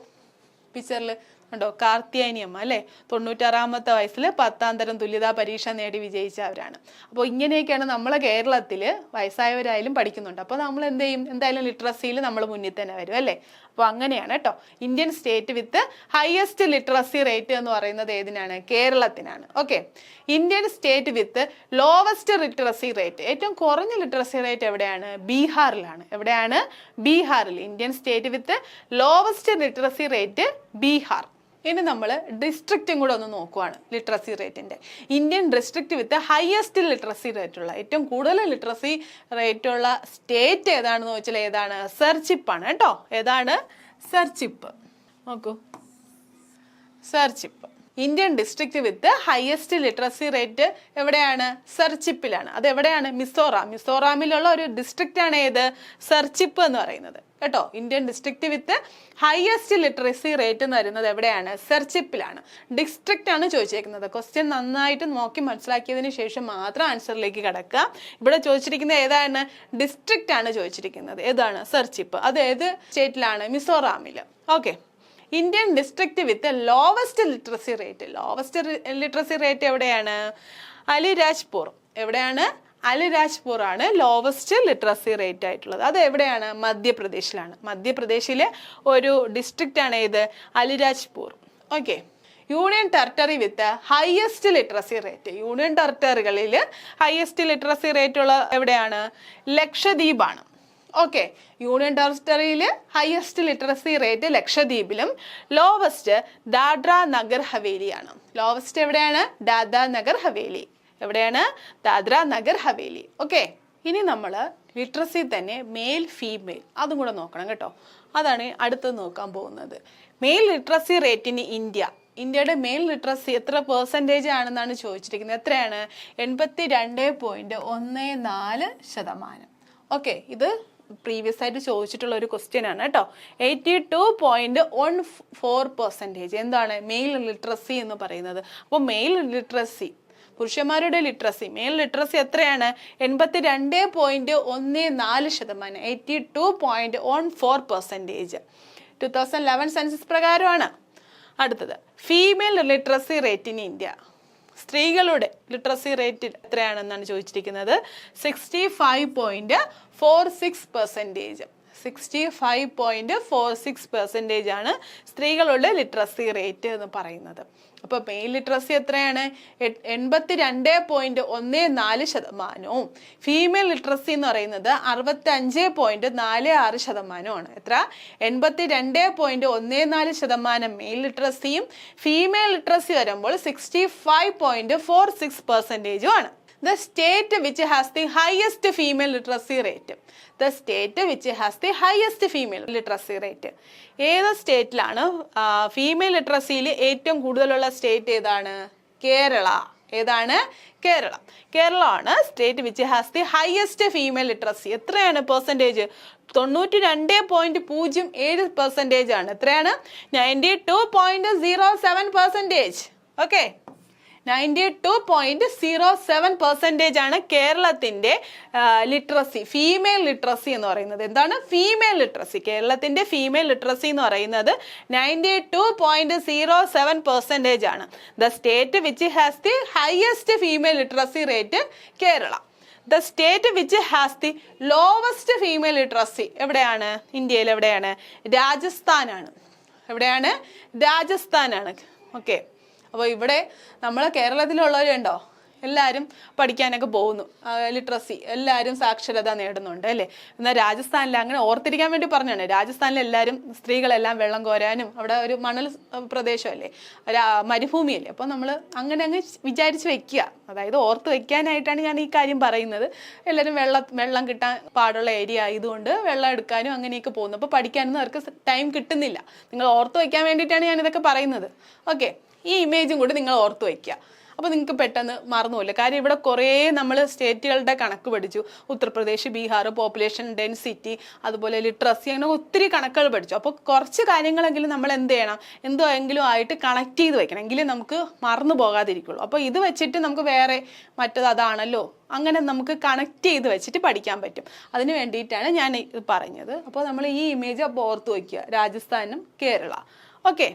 പിക്ചറിൽ ഉണ്ടോ? കാർത്തിയായനി അമ്മ അല്ലേ? 96-ാമത്തെ വയസ്സിൽ 10ാം തരം തുല്യതാ പരീക്ഷ നേടി വിജയിച്ചവരാണ്. അപ്പോൾ ഇങ്ങനെയൊക്കെയാണ് നമ്മളെ കേരളത്തിൽ വയസ്സായവരായാലും പഠിക്കുന്നുണ്ട്. അപ്പോൾ നമ്മൾ എന്ത് ചെയ്യും? എന്തായാലും ലിറ്ററസിയിൽ നമ്മൾ മുന്നിൽ തന്നെ വരും അല്ലേ? അപ്പോൾ അങ്ങനെയാണ് കേട്ടോ. Indian state with highest literacy rate എന്ന് പറയുന്നത് ഏതിനാണ്? കേരളത്തിനാണ്. Okay, Indian state with lowest literacy rate, ഏറ്റവും കുറഞ്ഞ ലിറ്ററസി റേറ്റ് എവിടെയാണ്? ബീഹാറിലാണ്. എവിടെയാണ്? ബീഹാറിൽ. Indian state with lowest literacy rate Bihar. ഇനി നമ്മൾ ഡിസ്ട്രിക്റ്റും കൂടെ ഒന്ന് നോക്കുവാണ് ലിറ്ററസി റേറ്റിൻ്റെ. Indian district with highest literacy റേറ്റുള്ള, ഏറ്റവും കൂടുതൽ ലിറ്ററസി റേറ്റുള്ള സ്റ്റേറ്റ് ഏതാണെന്ന് ചോദിച്ചാൽ ഏതാണ്? സർച്ചിപ്പാണ് കേട്ടോ. ഏതാണ്? സർച്ചിപ്പ്. നോക്കൂ, Serchhip. Indian district with highest literacy rate എവിടെയാണ്? സർച്ചിപ്പിലാണ്. അത് എവിടെയാണ്? മിസോറാം. മിസോറാമിലുള്ള ഒരു ഡിസ്ട്രിക്റ്റ് ആണ് ഏത്? സർച്ചിപ്പ് എന്ന് പറയുന്നത് കേട്ടോ. Indian district with highest literacy rate എന്ന് പറയുന്നത് എവിടെയാണ്? സർച്ചിപ്പിലാണ്. ഡിസ്ട്രിക്റ്റ് ആണ് ചോദിച്ചേക്കുന്നത്. ക്വസ്റ്റ്യൻ നന്നായിട്ട് നോക്കി മനസ്സിലാക്കിയതിന് ശേഷം മാത്രം ആൻസറിലേക്ക് കിടക്കുക. ഇവിടെ ചോദിച്ചിരിക്കുന്നത് ഏതാണ്? ഡിസ്ട്രിക്റ്റ് ആണ് ചോദിച്ചിരിക്കുന്നത്. ഏതാണ്? സർച്ചിപ്പ്. അത് ഏത് സ്റ്റേറ്റിലാണ്? മിസോറാമിൽ. Okay, Indian district with lowest literacy rate, lowest literacy rate എവിടെയാണ്? അലിരാജ്പൂർ. എവിടെയാണ്? അലിരാജ്പൂർ ആണ് ലോവസ്റ്റ് ലിറ്ററസി റേറ്റ് ആയിട്ടുള്ളത്. അത് എവിടെയാണ്? മധ്യപ്രദേശിലാണ്. മധ്യപ്രദേശിലെ ഒരു ഡിസ്ട്രിക്റ്റ് ആണ് ഏത്? Alirajpur. Okay, union territory with highest literacy rate, union ടെറിട്ടറികളിൽ ഹയസ്റ്റ് ലിറ്ററസി റേറ്റ് ഉള്ള എവിടെയാണ്? ലക്ഷദ്വീപാണ്. ഓക്കെ, യൂണിയൻ ടെറിട്ടറിയിൽ ഹയസ്റ്റ് ലിറ്ററസി റേറ്റ് ലക്ഷദ്വീപിലും ലോവസ്റ്റ് ദാദ്ര നഗർ ഹവേലിയാണ്. ലോവസ്റ്റ് എവിടെയാണ്? ദാദ്ര നഗർ ഹവേലി. എവിടെയാണ്? ദാദ്ര നഗർ ഹവേലി. ഓക്കെ, ഇനി നമ്മൾ ലിറ്ററസി തന്നെ മെയിൽ ഫീമെയിൽ അതും കൂടെ നോക്കണം കേട്ടോ. അതാണ് അടുത്തത് നോക്കാൻ പോകുന്നത്. മെയിൽ ലിറ്ററസി റേറ്റിന് ഇന്ത്യ, ഇന്ത്യയുടെ മെയിൽ ലിറ്ററസി എത്ര പെർസെൻറ്റേജ് ആണെന്നാണ് ചോദിച്ചിരിക്കുന്നത്. എത്രയാണ്? 82.14%. ഓക്കെ, ഇത് പ്രീവിയസ് ആയിട്ട് ചോദിച്ചിട്ടുള്ള ഒരു ക്വസ്റ്റ്യൻ ആണ് കേട്ടോ. 82.14% എന്താണ് മെയിൽ ലിറ്ററസി എന്ന് പറയുന്നത്. അപ്പോൾ മെയിൽ ലിറ്ററസി, പുരുഷന്മാരുടെ ലിറ്ററസി, മെയിൽ ലിറ്ററസി എത്രയാണ്? 82.14%. 82.14% 2011 സെൻസസ് പ്രകാരമാണ്. അടുത്തത് female literacy rate in India, സ്ത്രീകളുടെ ലിറ്ററസി റേറ്റ് എത്രയാണെന്നാണ് ചോദിച്ചിരിക്കുന്നത്. 65.46%. 65.46% ആണ് സ്ത്രീകളുടെ ലിറ്ററസി റേറ്റ് എന്ന് പറയുന്നത്. അപ്പോൾ മെയിൽ ലിറ്ററസി എത്രയാണ്? 82.14%. ഫീമെയിൽ ലിറ്ററസി എന്ന് പറയുന്നത് 65.46%. എത്ര? 82.14% മെയിൽ ലിറ്ററസിയും ഫീമെയിൽ ലിറ്ററസി വരുമ്പോൾ 65.46% ആണ്. The state which has the highest female literacy rate. The state which has the highest female literacy rate. ഏത് സ്റ്റേറ്റിലാണ് ഫീമെയിൽ ലിറ്ററസിയിൽ ഏറ്റവും കൂടുതലുള്ള സ്റ്റേറ്റ് ഏതാണ്? കേരള. ഏതാണ്? കേരള. കേരളമാണ് state which has the highest female literacy. എത്രയാണ് പെർസെൻറ്റേജ്? 92.07% ആണ്. എത്രയാണ്? 92.07%. ഓക്കെ, 92.07% ആണ് കേരളത്തിൻ്റെ ലിറ്ററസി, ഫീമെയിൽ ലിറ്ററസി എന്ന് പറയുന്നത്. എന്താണ് ഫീമെയിൽ ലിറ്ററസി? കേരളത്തിൻ്റെ ഫീമെയിൽ ലിറ്ററസി എന്ന് പറയുന്നത് 92.07% ആണ്. The state which has the highest female literacy rate Kerala. The state which has the lowest female literacy എവിടെയാണ്? ഇന്ത്യയിൽ എവിടെയാണ്? രാജസ്ഥാനാണ്. എവിടെയാണ്? രാജസ്ഥാനാണ്. ഓക്കെ, അപ്പോൾ ഇവിടെ നമ്മൾ കേരളത്തിലുള്ളവരുണ്ടോ? എല്ലാവരും പഠിക്കാനൊക്കെ പോകുന്നു, ലിറ്ററസി എല്ലാവരും സാക്ഷരത നേടുന്നുണ്ട് അല്ലേ. എന്നാൽ രാജസ്ഥാനിൽ അങ്ങനെ ഓർത്തിരിക്കാൻ വേണ്ടി പറഞ്ഞാണ്. രാജസ്ഥാനിൽ എല്ലാവരും സ്ത്രീകളെല്ലാം വെള്ളം കോരാനും, അവിടെ ഒരു മണൽ പ്രദേശമല്ലേ, മരുഭൂമിയല്ലേ. അപ്പോൾ നമ്മൾ അങ്ങനെ അങ്ങ് വിചാരിച്ച് വെക്കുക, അതായത് ഓർത്ത് വെക്കാനായിട്ടാണ് ഞാൻ ഈ കാര്യം പറയുന്നത്. എല്ലാവരും വെള്ളം കിട്ടാൻ പാടുള്ള ഏരിയ ആയതുകൊണ്ട് വെള്ളം എടുക്കാനും അങ്ങനെയൊക്കെ പോകുന്നു. അപ്പോൾ പഠിക്കാനൊന്നും അവർക്ക് ടൈം കിട്ടുന്നില്ല. നിങ്ങൾ ഓർത്ത് വയ്ക്കാൻ വേണ്ടിയിട്ടാണ് ഞാനിതൊക്കെ പറയുന്നത്. ഓക്കെ, ഈ ഇമേജും കൂടി നിങ്ങൾ ഓർത്ത് വയ്ക്കുക. അപ്പോൾ നിങ്ങൾക്ക് പെട്ടെന്ന് മറന്നുപോയില്ല. കാര്യം ഇവിടെ കുറേ നമ്മൾ സ്റ്റേറ്റുകളുടെ കണക്ക് പഠിച്ചു. ഉത്തർപ്രദേശ്, ബീഹാർ, പോപ്പുലേഷൻ ഡെൻസിറ്റി, അതുപോലെ ലിറ്ററസി, അങ്ങനെ ഒത്തിരി കണക്കുകൾ പഠിച്ചു. അപ്പോൾ കുറച്ച് കാര്യങ്ങളെങ്കിലും നമ്മൾ എന്ത് ചെയ്യണം? എങ്കിലും ആയിട്ട് കണക്ട് ചെയ്ത് വെക്കണം, എങ്കിലും നമുക്ക് മറന്നു പോകാതിരിക്കുള്ളൂ. അപ്പോൾ ഇത് വെച്ചിട്ട് നമുക്ക് വേറെ മറ്റത് അതാണല്ലോ, അങ്ങനെ നമുക്ക് കണക്ട് ചെയ്ത് വെച്ചിട്ട് പഠിക്കാൻ പറ്റും. അതിന് വേണ്ടിയിട്ടാണ് ഞാൻ പറഞ്ഞത്. അപ്പോൾ നമ്മൾ ഈ ഇമേജ് അപ്പോൾ ഓർത്ത് വയ്ക്കുക, രാജസ്ഥാനും കേരള. ഓക്കെ,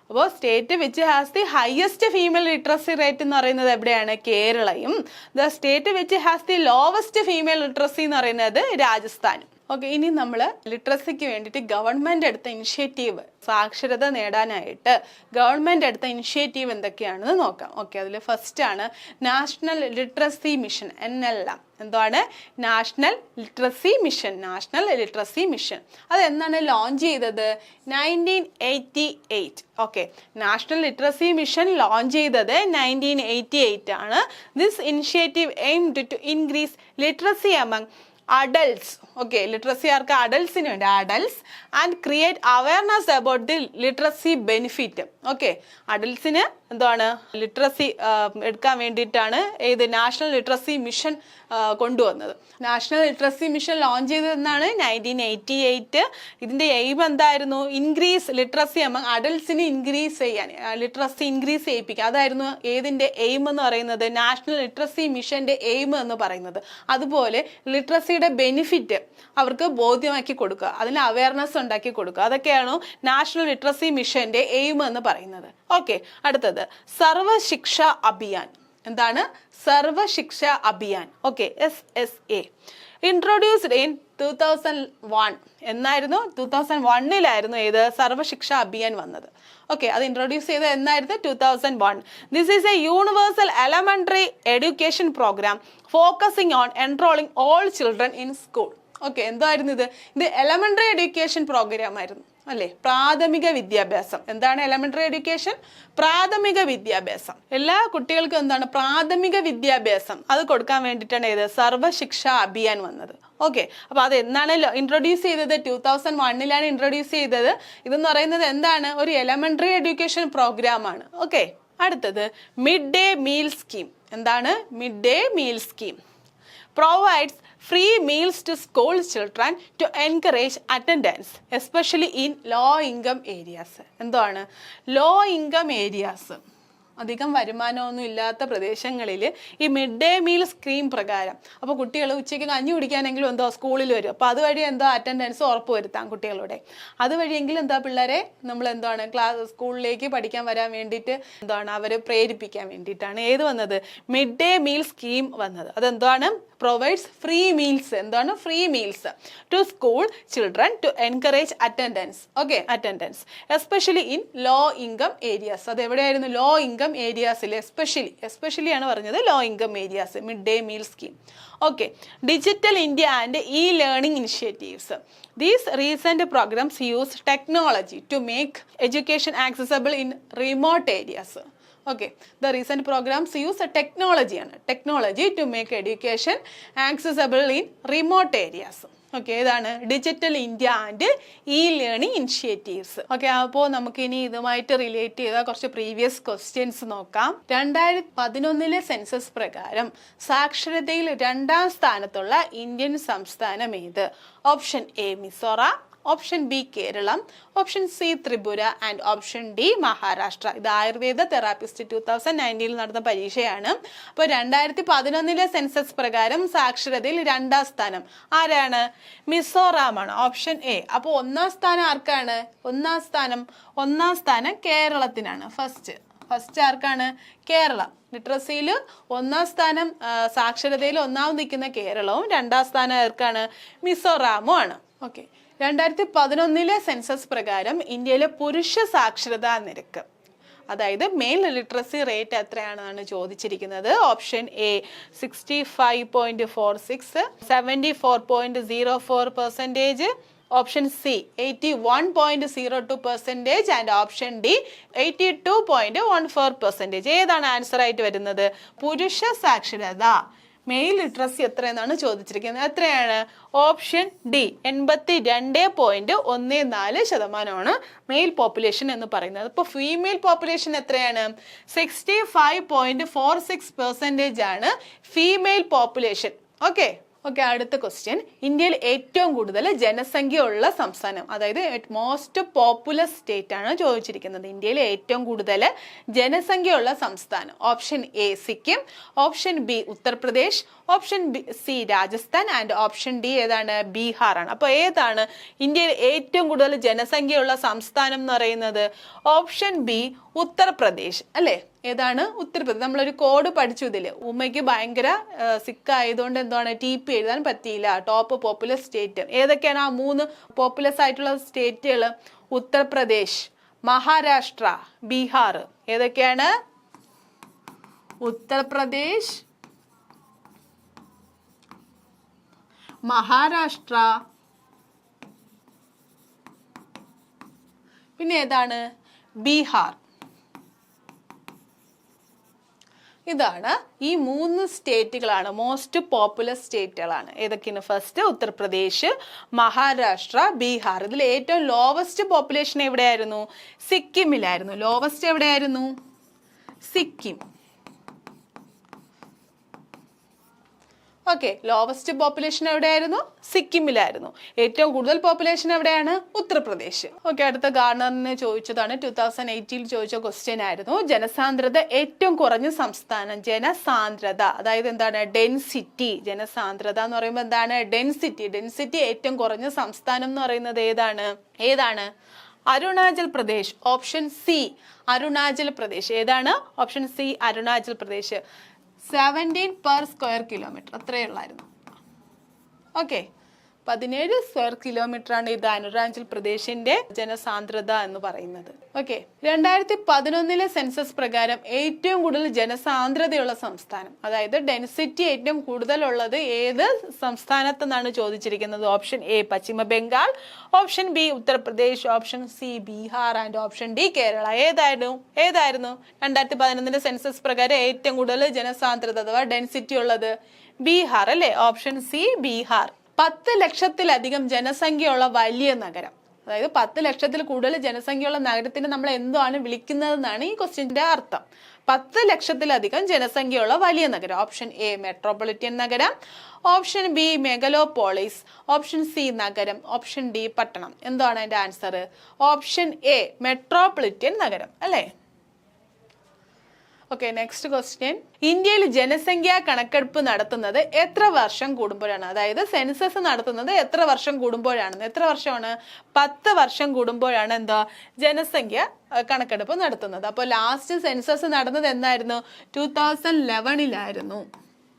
അപ്പോൾ state which has the highest female literacy rate എന്ന് പറയുന്നത് എവിടെയാണ്? കേരളയും. The state which has the lowest female literacy എന്ന് പറയുന്നത് രാജസ്ഥാനും. ഓക്കെ, ഇനി നമ്മൾ ലിറ്ററസിക്ക് വേണ്ടിയിട്ട് ഗവൺമെൻറ് എടുത്ത ഇനിഷ്യേറ്റീവ്, സാക്ഷരത നേടാനായിട്ട് ഗവൺമെൻറ് എടുത്ത ഇനിഷ്യേറ്റീവ് എന്തൊക്കെയാണെന്ന് നോക്കാം. ഓക്കെ, അതിൽ ഫസ്റ്റാണ് നാഷണൽ ലിറ്ററസി മിഷൻ, NLM. എന്താണ്? National literacy mission. National literacy mission അത് എന്നാണ് ലോഞ്ച് ചെയ്തത്? 1988. Okay, national literacy mission launch ചെയ്തത് 1988 ആണ്. This initiative aimed to increase literacy among adults. Okay, literacy ആർക്ക്? അഡൽസിന് വേണ്ടി, adults, and create awareness about the literacy benefit. Okay, അഡൽസിന് എന്താണ് ലിറ്ററസി എടുക്കാൻ വേണ്ടിയിട്ടാണ് ഏത് നാഷണൽ ലിറ്ററസി മിഷൻ കൊണ്ടുവന്നത്. നാഷണൽ ലിറ്ററസി മിഷൻ ലോഞ്ച് ചെയ്തതെന്നാണ് 1988. ഇതിൻ്റെ എയിം എന്തായിരുന്നു? ഇൻക്രീസ് ലിറ്ററസി അമംഗ് അഡൽട്സിന് ഇൻക്രീസ് ചെയ്യാൻ, ലിറ്ററസി ഇൻക്രീസ് ചെയ്യിപ്പിക്കുക. അതായിരുന്നു ഏതിൻ്റെ എയിം എന്ന് പറയുന്നത്? നാഷണൽ ലിറ്ററസി മിഷൻ്റെ എയിം എന്ന് പറയുന്നത്. അതുപോലെ ലിറ്ററസിയുടെ ബെനിഫിറ്റ് അവർക്ക് ബോധ്യമാക്കി കൊടുക്കുക, അതിന് അവയർനെസ് ഉണ്ടാക്കി കൊടുക്കുക. അതൊക്കെയാണ് നാഷണൽ ലിറ്ററസി മിഷന്റെ എയിം എന്ന് പറയുന്നത്. ഓക്കെ, അടുത്തത് സർവശിക്ഷ അഭിയാൻ. എന്താണ്? Sarva Shiksha Abhiyan. Okay, SSA introduced in 2001. എന്നായിരുന്നു? 2001 ഏത് സർവശിക്ഷ അഭിയാൻ വന്നത്. ഓക്കെ, അത് ഇൻട്രൊഡ്യൂസ് ചെയ്തത് എന്നായിരുന്നു? 2001. This is a universal elementary education program focusing on enrolling all children in school. Okay, എന്തായിരുന്നു ഇത്? ഇത് എലമെന്ററി എഡ്യൂക്കേഷൻ പ്രോഗ്രാം ആയിരുന്നു അല്ലേ, പ്രാഥമിക വിദ്യാഭ്യാസം. എന്താണ് എലമെന്ററി എഡ്യൂക്കേഷൻ? പ്രാഥമിക വിദ്യാഭ്യാസം. എല്ലാ കുട്ടികൾക്കും എന്താണ്? പ്രാഥമിക വിദ്യാഭ്യാസം അത് കൊടുക്കാൻ വേണ്ടിയിട്ടാണ് ഏത് സർവശിക്ഷ അഭിയാൻ വന്നത്. ഓക്കെ, അപ്പോൾ അത് എന്നാണ് ഇൻട്രൊഡ്യൂസ് ചെയ്തത്? 2001 ഇൻട്രൊഡ്യൂസ് ചെയ്തത്. ഇതെന്ന് പറയുന്നത് എന്താണ്? ഒരു എലമെന്ററി എഡ്യൂക്കേഷൻ പ്രോഗ്രാം ആണ്. ഓക്കെ, അടുത്തത് മിഡ് ഡേ മീൽ സ്കീം. എന്താണ് mid day meal scheme? provides free meals to school children to encourage attendance, especially in low income areas. എന്താണ് low income areas? അധികം വരുമാനമൊന്നും ഇല്ലാത്ത പ്രദേശങ്ങളിൽ ഈ മിഡ് ഡേ മീൽ സ്കീം പ്രകാരം അപ്പോൾ കുട്ടികൾ ഉച്ചയ്ക്ക് കഞ്ഞി കുടിക്കാനെങ്കിലും എന്തോ സ്കൂളിൽ വരും, അപ്പോൾ അതുവഴി എന്തോ അറ്റൻഡൻസ് ഉറപ്പ് വരുത്താം കുട്ടികളുടെ. അതുവഴിയെങ്കിലും എന്താ പിള്ളേരെ നമ്മൾ എന്താണ് സ്കൂളിലേക്ക് പഠിക്കാൻ വരാൻ വേണ്ടിയിട്ട് എന്താണ് അവരെ പ്രേരിപ്പിക്കാൻ വേണ്ടിയിട്ടാണ് ഏത് വന്നത്, മിഡ് ഡേ മീൽ സ്കീം വന്നത്. അതെന്താണ്, പ്രൊവൈഡ്സ് ഫ്രീ മീൽസ്. എന്താണ് free meals to school children to encourage attendance. Okay, attendance especially in low income areas. അത് എവിടെയായിരുന്നു, ലോ ഇൻകം ഏരിയാസിൽ. എസ്പെഷ്യലി ആണ് പറഞ്ഞത്, low income areas, mid day meal scheme. Okay, digital India and e learning initiatives. These recent programs use technology to make education accessible in remote areas. Okay, the recent programs use a technology to make education accessible in remote areas. Okay, ഏതാണ്, digital India and e learning initiatives. Okay, അപ്പോൾ നമുക്ക് ഇനി ഇതുമായിട്ട് relate ചെയ്ത കുറച്ച് previous questions നോക്കാം. 2011 census പ്രകാരം സാക്ഷരതയിൽ 2ാം സ്ഥാനത്തുള്ള ഇന്ത്യൻ സംസ്ഥാനം ഏത്? Option A Mizoram, option B Keralam, option C Tripura and option D Maharashtra. ഇത് ആയുർവേദ തെറാപ്പിസ്റ്റ് 2019 നടന്ന പരീക്ഷയാണ്. അപ്പോൾ 2011 സെൻസസ് പ്രകാരം സാക്ഷരതയിൽ 2ാം സ്ഥാനം ആരാണ്? മിസോറാമാണ്, ഓപ്ഷൻ എ. അപ്പോൾ 1ാം സ്ഥാനം ആർക്കാണ്? 1ാം സ്ഥാനം കേരളത്തിനാണ്. ഫസ്റ്റ് ആർക്കാണ്? കേരളം. ലിറ്ററസിയിൽ 1ാം സ്ഥാനം, സാക്ഷരതയിൽ 1ാമത് നിൽക്കുന്ന കേരളവും 2ാം സ്ഥാനം ആർക്കാണ്? മിസോറാമും ആണ്. ഓക്കെ, 2011 സെൻസസ് പ്രകാരം ഇന്ത്യയിലെ പുരുഷ സാക്ഷരതാ നിരക്ക്, അതായത് മെയിൽ ലിറ്ററസി റേറ്റ് എത്രയാണെന്നാണ് ചോദിച്ചിരിക്കുന്നത്. Option A 65.46, 74.04%, option C 81.02% and option D 82.14%. ഏതാണ് ആൻസർ ആയിട്ട് വരുന്നത്? പുരുഷ സാക്ഷരത, മെയിൽ ലിറ്ററസി എത്ര എന്നാണ് ചോദിച്ചിരിക്കുന്നത്. എത്രയാണ്? ഓപ്ഷൻ ഡി 82.14% മെയിൽ പോപ്പുലേഷൻ എന്ന് പറയുന്നത്. ഇപ്പോൾ ഫീമെയിൽ പോപ്പുലേഷൻ എത്രയാണ്? 65.46% ആണ് ഫീമെയിൽ പോപ്പുലേഷൻ. ഓക്കെ, അടുത്ത ക്വസ്റ്റ്യൻ. ഇന്ത്യയിൽ ഏറ്റവും കൂടുതൽ ജനസംഖ്യ ഉള്ള സംസ്ഥാനം, അതായത് മോസ്റ്റ് പോപ്പുലസ് സ്റ്റേറ്റ് ആണ് ചോദിച്ചിരിക്കുന്നത്. ഇന്ത്യയിൽ ഏറ്റവും കൂടുതൽ ജനസംഖ്യ ഉള്ള സംസ്ഥാനം. Option A Sikkim, option B Uttar Pradesh, option C Rajasthan and option D ഏതാണ്? ബീഹാർ ആണ്. അപ്പോൾ ഏതാണ് ഇന്ത്യയിൽ ഏറ്റവും കൂടുതൽ ജനസംഖ്യയുള്ള സംസ്ഥാനം എന്ന് പറയുന്നത്? ഓപ്ഷൻ ബി ഉത്തർപ്രദേശ് അല്ലേ? ഏതാണ്? ഉത്തർപ്രദേശ്. നമ്മളൊരു കോഡ് പഠിച്ചു ഇതിൽ. ഉമ്മയ്ക്ക് ഭയങ്കര സിക്ക് ആയതുകൊണ്ട് എന്താണ് TP എഴുതാൻ പറ്റിയില്ല. ടോപ്പ് പോപ്പുലർ സ്റ്റേറ്റ് ഏതൊക്കെയാണ്? ആ 3 പോപ്പുലസ് ആയിട്ടുള്ള സ്റ്റേറ്റുകൾ ഉത്തർപ്രദേശ്, മഹാരാഷ്ട്ര, ബീഹാർ. ഏതൊക്കെയാണ്? ഉത്തർപ്രദേശ്, മഹാരാഷ്ട്ര, പിന്നെ ഏതാണ്? ബീഹാർ. ഇതാണ് ഈ 3 സ്റ്റേറ്റുകളാണ് മോസ്റ്റ് പോപ്പുലർ സ്റ്റേറ്റുകളാണ്. ഏതൊക്കെയാണ്? ഫസ്റ്റ് ഉത്തർപ്രദേശ്, മഹാരാഷ്ട്ര, ബീഹാർ. ഇതിൽ ഏറ്റവും ലോവസ്റ്റ് പോപ്പുലേഷൻ എവിടെയായിരുന്നു? സിക്കിമിലായിരുന്നു. ലോവസ്റ്റ് എവിടെയായിരുന്നു? സിക്കിം. ഓക്കെ, ലോവസ്റ്റ് പോപ്പുലേഷൻ എവിടെയായിരുന്നു? സിക്കിമിലായിരുന്നു. ഏറ്റവും കൂടുതൽ പോപ്പുലേഷൻ എവിടെയാണ്? ഉത്തർപ്രദേശ്. ഓക്കെ, അടുത്ത ഗാർണറിനെ ചോദിച്ചതാണ്. 2018 ചോദിച്ച ക്വസ്റ്റ്യൻ ആയിരുന്നു. ജനസാന്ദ്രത ഏറ്റവും കുറഞ്ഞ സംസ്ഥാനം. ജനസാന്ദ്രത അതായത് എന്താണ്? ഡെൻസിറ്റി. ജനസാന്ദ്രത എന്ന് പറയുമ്പോൾ എന്താണ്? ഡെൻസിറ്റി ഏറ്റവും കുറഞ്ഞ സംസ്ഥാനം എന്ന് പറയുന്നത് ഏതാണ്? അരുണാചൽ പ്രദേശ്. Option C Arunachal Pradesh. ഏതാണ്? Option C Arunachal Pradesh. 17 per square kilometer അത്രയേ ഉള്ളായിരുന്നു. ഓക്കെ, 17 സ്ക്വയർ കിലോമീറ്റർ ആണ് ഇത് അരുണാചൽ പ്രദേശിന്റെ ജനസാന്ദ്രത എന്ന് പറയുന്നത്. ഓക്കെ, 2011 സെൻസസ് പ്രകാരം ഏറ്റവും കൂടുതൽ ജനസാന്ദ്രതയുള്ള സംസ്ഥാനം, അതായത് ഡെൻസിറ്റി ഏറ്റവും കൂടുതലുള്ളത് ഏത് സംസ്ഥാനത്തെന്നാണ് ചോദിച്ചിരിക്കുന്നത്. Option A Paschim Bengal, option B Uttar Pradesh, option C Bihar and option D Kerala. ഏതായിരുന്നു 2011 സെൻസസ് പ്രകാരം ഏറ്റവും കൂടുതൽ ജനസാന്ദ്രത അഥവാ ഡെൻസിറ്റി ഉള്ളത്? ബീഹാർ അല്ലേ? Option C Bihar. 10 ലക്ഷത്തിലധികം ജനസംഖ്യയുള്ള വലിയ നഗരം, അതായത് 10 ലക്ഷത്തിൽ കൂടുതൽ ജനസംഖ്യയുള്ള നഗരത്തിന് നമ്മൾ എന്താണ് വിളിക്കുന്നതെന്നാണ് ഈ ക്വസ്റ്റ്യന്റെ അർത്ഥം. 10 ലക്ഷത്തിലധികം ജനസംഖ്യയുള്ള വലിയ നഗരം. ഓപ്ഷൻ എ മെട്രോപൊളിറ്റൻ നഗരം, ഓപ്ഷൻ ബി മെഗലോപോളിസ്, ഓപ്ഷൻ സി നഗരം, ഓപ്ഷൻ ഡി പട്ടണം. എന്താണ് അതിന്റെ ആൻസർ? ഓപ്ഷൻ എ മെട്രോപൊളിറ്റൻ നഗരം അല്ലേ? Okay, next question. ഇന്ത്യയിൽ ജനസംഖ്യാ കണക്കെടുപ്പ് നടത്തുന്നത് എത്ര വർഷം കൂടുമ്പോഴാണ്? അതായത് സെൻസസ് നടത്തുന്നത് എത്ര വർഷം കൂടുമ്പോഴാണ്? എത്ര വർഷമാണ്? 10 വർഷം കൂടുമ്പോഴാണ് എന്താ ജനസംഖ്യ കണക്കെടുപ്പ് നടത്തുന്നത്. അപ്പോൾ ലാസ്റ്റ് സെൻസസ് നടന്നത് എന്നായിരുന്നു? 2011-ലായിരുന്നു.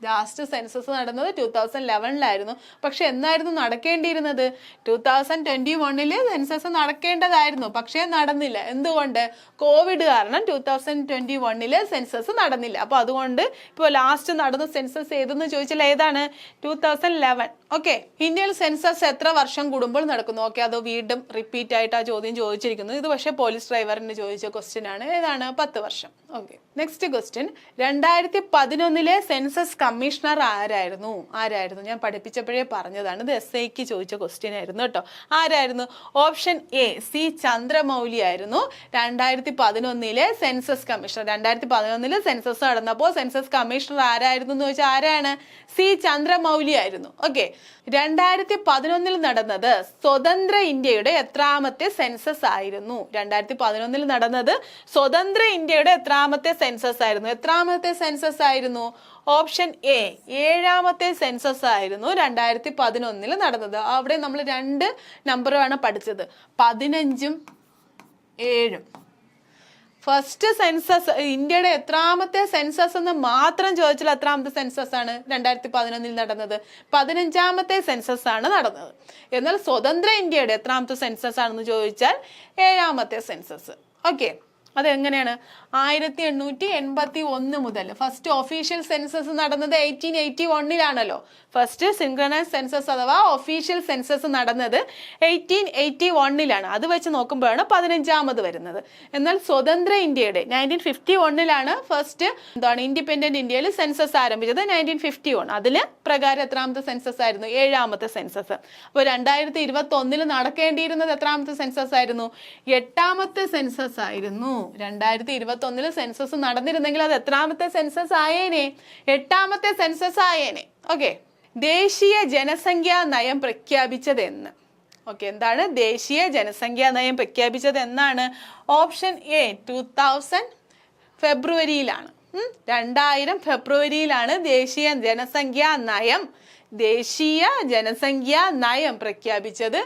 ലാസ്റ്റ് സെൻസസ് നടന്നത് 2011-ലായിരുന്നു. പക്ഷെ എന്നായിരുന്നു നടക്കേണ്ടിയിരുന്നത്? 2021-ല് സെൻസസ് നടക്കേണ്ടതായിരുന്നു, പക്ഷേ നടന്നില്ല. എന്തുകൊണ്ട്? കോവിഡ് കാരണം 2021-ല് സെൻസസ് നടന്നില്ല. അപ്പോൾ അതുകൊണ്ട് ഇപ്പോൾ ലാസ്റ്റ് നടന്ന സെൻസസ് ഏതെന്ന് ചോദിച്ചാൽ ഏതാണ്? 2011. ഓക്കെ, ഇന്ത്യയിൽ സെൻസസ് എത്ര വർഷം കൂടുമ്പോൾ നടക്കുന്നു? ഓക്കെ, അത് വീണ്ടും റിപ്പീറ്റ് ആയിട്ട് ആ ചോദ്യം ചോദിച്ചിരിക്കുന്നു. ഇത് പക്ഷേ പോലീസ് ഡ്രൈവറിന് ചോദിച്ച ക്വസ്റ്റ്യൻ ആണ്. ഏതാണ്? 10 വർഷം. Okay, next question. 2011-ലെ സെൻസസ് കമ്മീഷണർ ആരായിരുന്നു? ഞാൻ പഠിപ്പിച്ചപ്പോഴേ പറഞ്ഞതാണ്. ഇത് SIക്ക് ചോദിച്ച ക്വസ്റ്റ്യൻ ആയിരുന്നു കേട്ടോ. ആരായിരുന്നു? ഓപ്ഷൻ എ സി ചന്ദ്രമൗലി ആയിരുന്നു 2011-ലെ സെൻസസ് കമ്മീഷണർ. 2011-ല് സെൻസസ് നടന്നപ്പോൾ സെൻസസ് കമ്മീഷണർ ആരായിരുന്നു എന്ന് ചോദിച്ചാൽ ആരാണ്? സി ചന്ദ്രമൗലി ആയിരുന്നു. ഓക്കെ, 2011-ൽ നടന്നത് സ്വതന്ത്ര ഇന്ത്യയുടെ എത്രാമത്തെ സെൻസസ് ആയിരുന്നു? 2011-ൽ നടന്നത് സ്വതന്ത്ര ഇന്ത്യയുടെ എത്രാമത്തെ സെൻസസ് ആയിരുന്നു? എത്രാമത്തെ സെൻസസ് ആയിരുന്നു? ഓപ്ഷൻ എ 7ാമത്തെ സെൻസസ് ആയിരുന്നു 2011-ൽ നടന്നത്. അവിടെ നമ്മൾ 2 നമ്പറാണ് പഠിച്ചത്, 15ഉം 7ഉം. ഫസ്റ്റ് സെൻസസ് ഇന്ത്യയുടെ എത്രാമത്തെ സെൻസസ് എന്ന് മാത്രം ചോദിച്ചാൽ എത്രാമത്തെ സെൻസസ് ആണ് 2011-ൽ നടന്നത്? 15ാമത്തെ സെൻസസ് ആണ് നടന്നത്. എന്നാൽ സ്വതന്ത്ര ഇന്ത്യയുടെ എത്രാമത്തെ സെൻസസ് ആണെന്ന് ചോദിച്ചാൽ 7ാമത്തെ സെൻസസ്. ഓക്കെ, അതെങ്ങനെയാണ്? 1881 മുതൽ ഫസ്റ്റ് ഒഫീഷ്യൽ സെൻസസ് നടന്നത് 1881-ലാണല്ലോ. ഫസ്റ്റ് സിൻക്രണൈസ് സെൻസസ് അഥവാ ഒഫീഷ്യൽ സെൻസസ് നടന്നത് 1881-ലാണ്. അത് വെച്ച് നോക്കുമ്പോഴാണ് 15ാമത് വരുന്നത്. എന്നാൽ സ്വതന്ത്ര ഇന്ത്യയുടെ 1951-ലാണ് ഫസ്റ്റ് ഇൻഡിപെൻഡന്റ് ഇന്ത്യയിൽ സെൻസസ് ആരംഭിച്ചത്. 1951 അതില് പ്രകാരം എത്രാമത്തെ സെൻസസ് ആയിരുന്നു? 7ാമത്തെ സെൻസസ്. അപ്പോൾ 2021-ൽ നടക്കേണ്ടിയിരുന്നത് എത്രാമത്തെ സെൻസസ് ആയിരുന്നു? 8ാമത്തെ സെൻസസ് ആയിരുന്നു. 2021-ൽ സെൻസസ് നടന്നിരുന്നെങ്കിൽ അത് എത്രാമത്തെ സെൻസസ് ആയേനെ? 8ാമത്തെ സെൻസസ് ആയേനെ. ഓക്കെ, ദേശീയ ജനസംഖ്യാ നയം പ്രഖ്യാപിച്ചത് എന്ന്? ഓക്കെ, എന്താണ് ദേശീയ ജനസംഖ്യാ നയം പ്രഖ്യാപിച്ചത് എന്നാണ്? Option A 2000 ഫെബ്രുവരിയിലാണ്. 2000 ഫെബ്രുവരിയിലാണ് ദേശീയ ജനസംഖ്യാ നയം പ്രഖ്യാപിച്ചത്.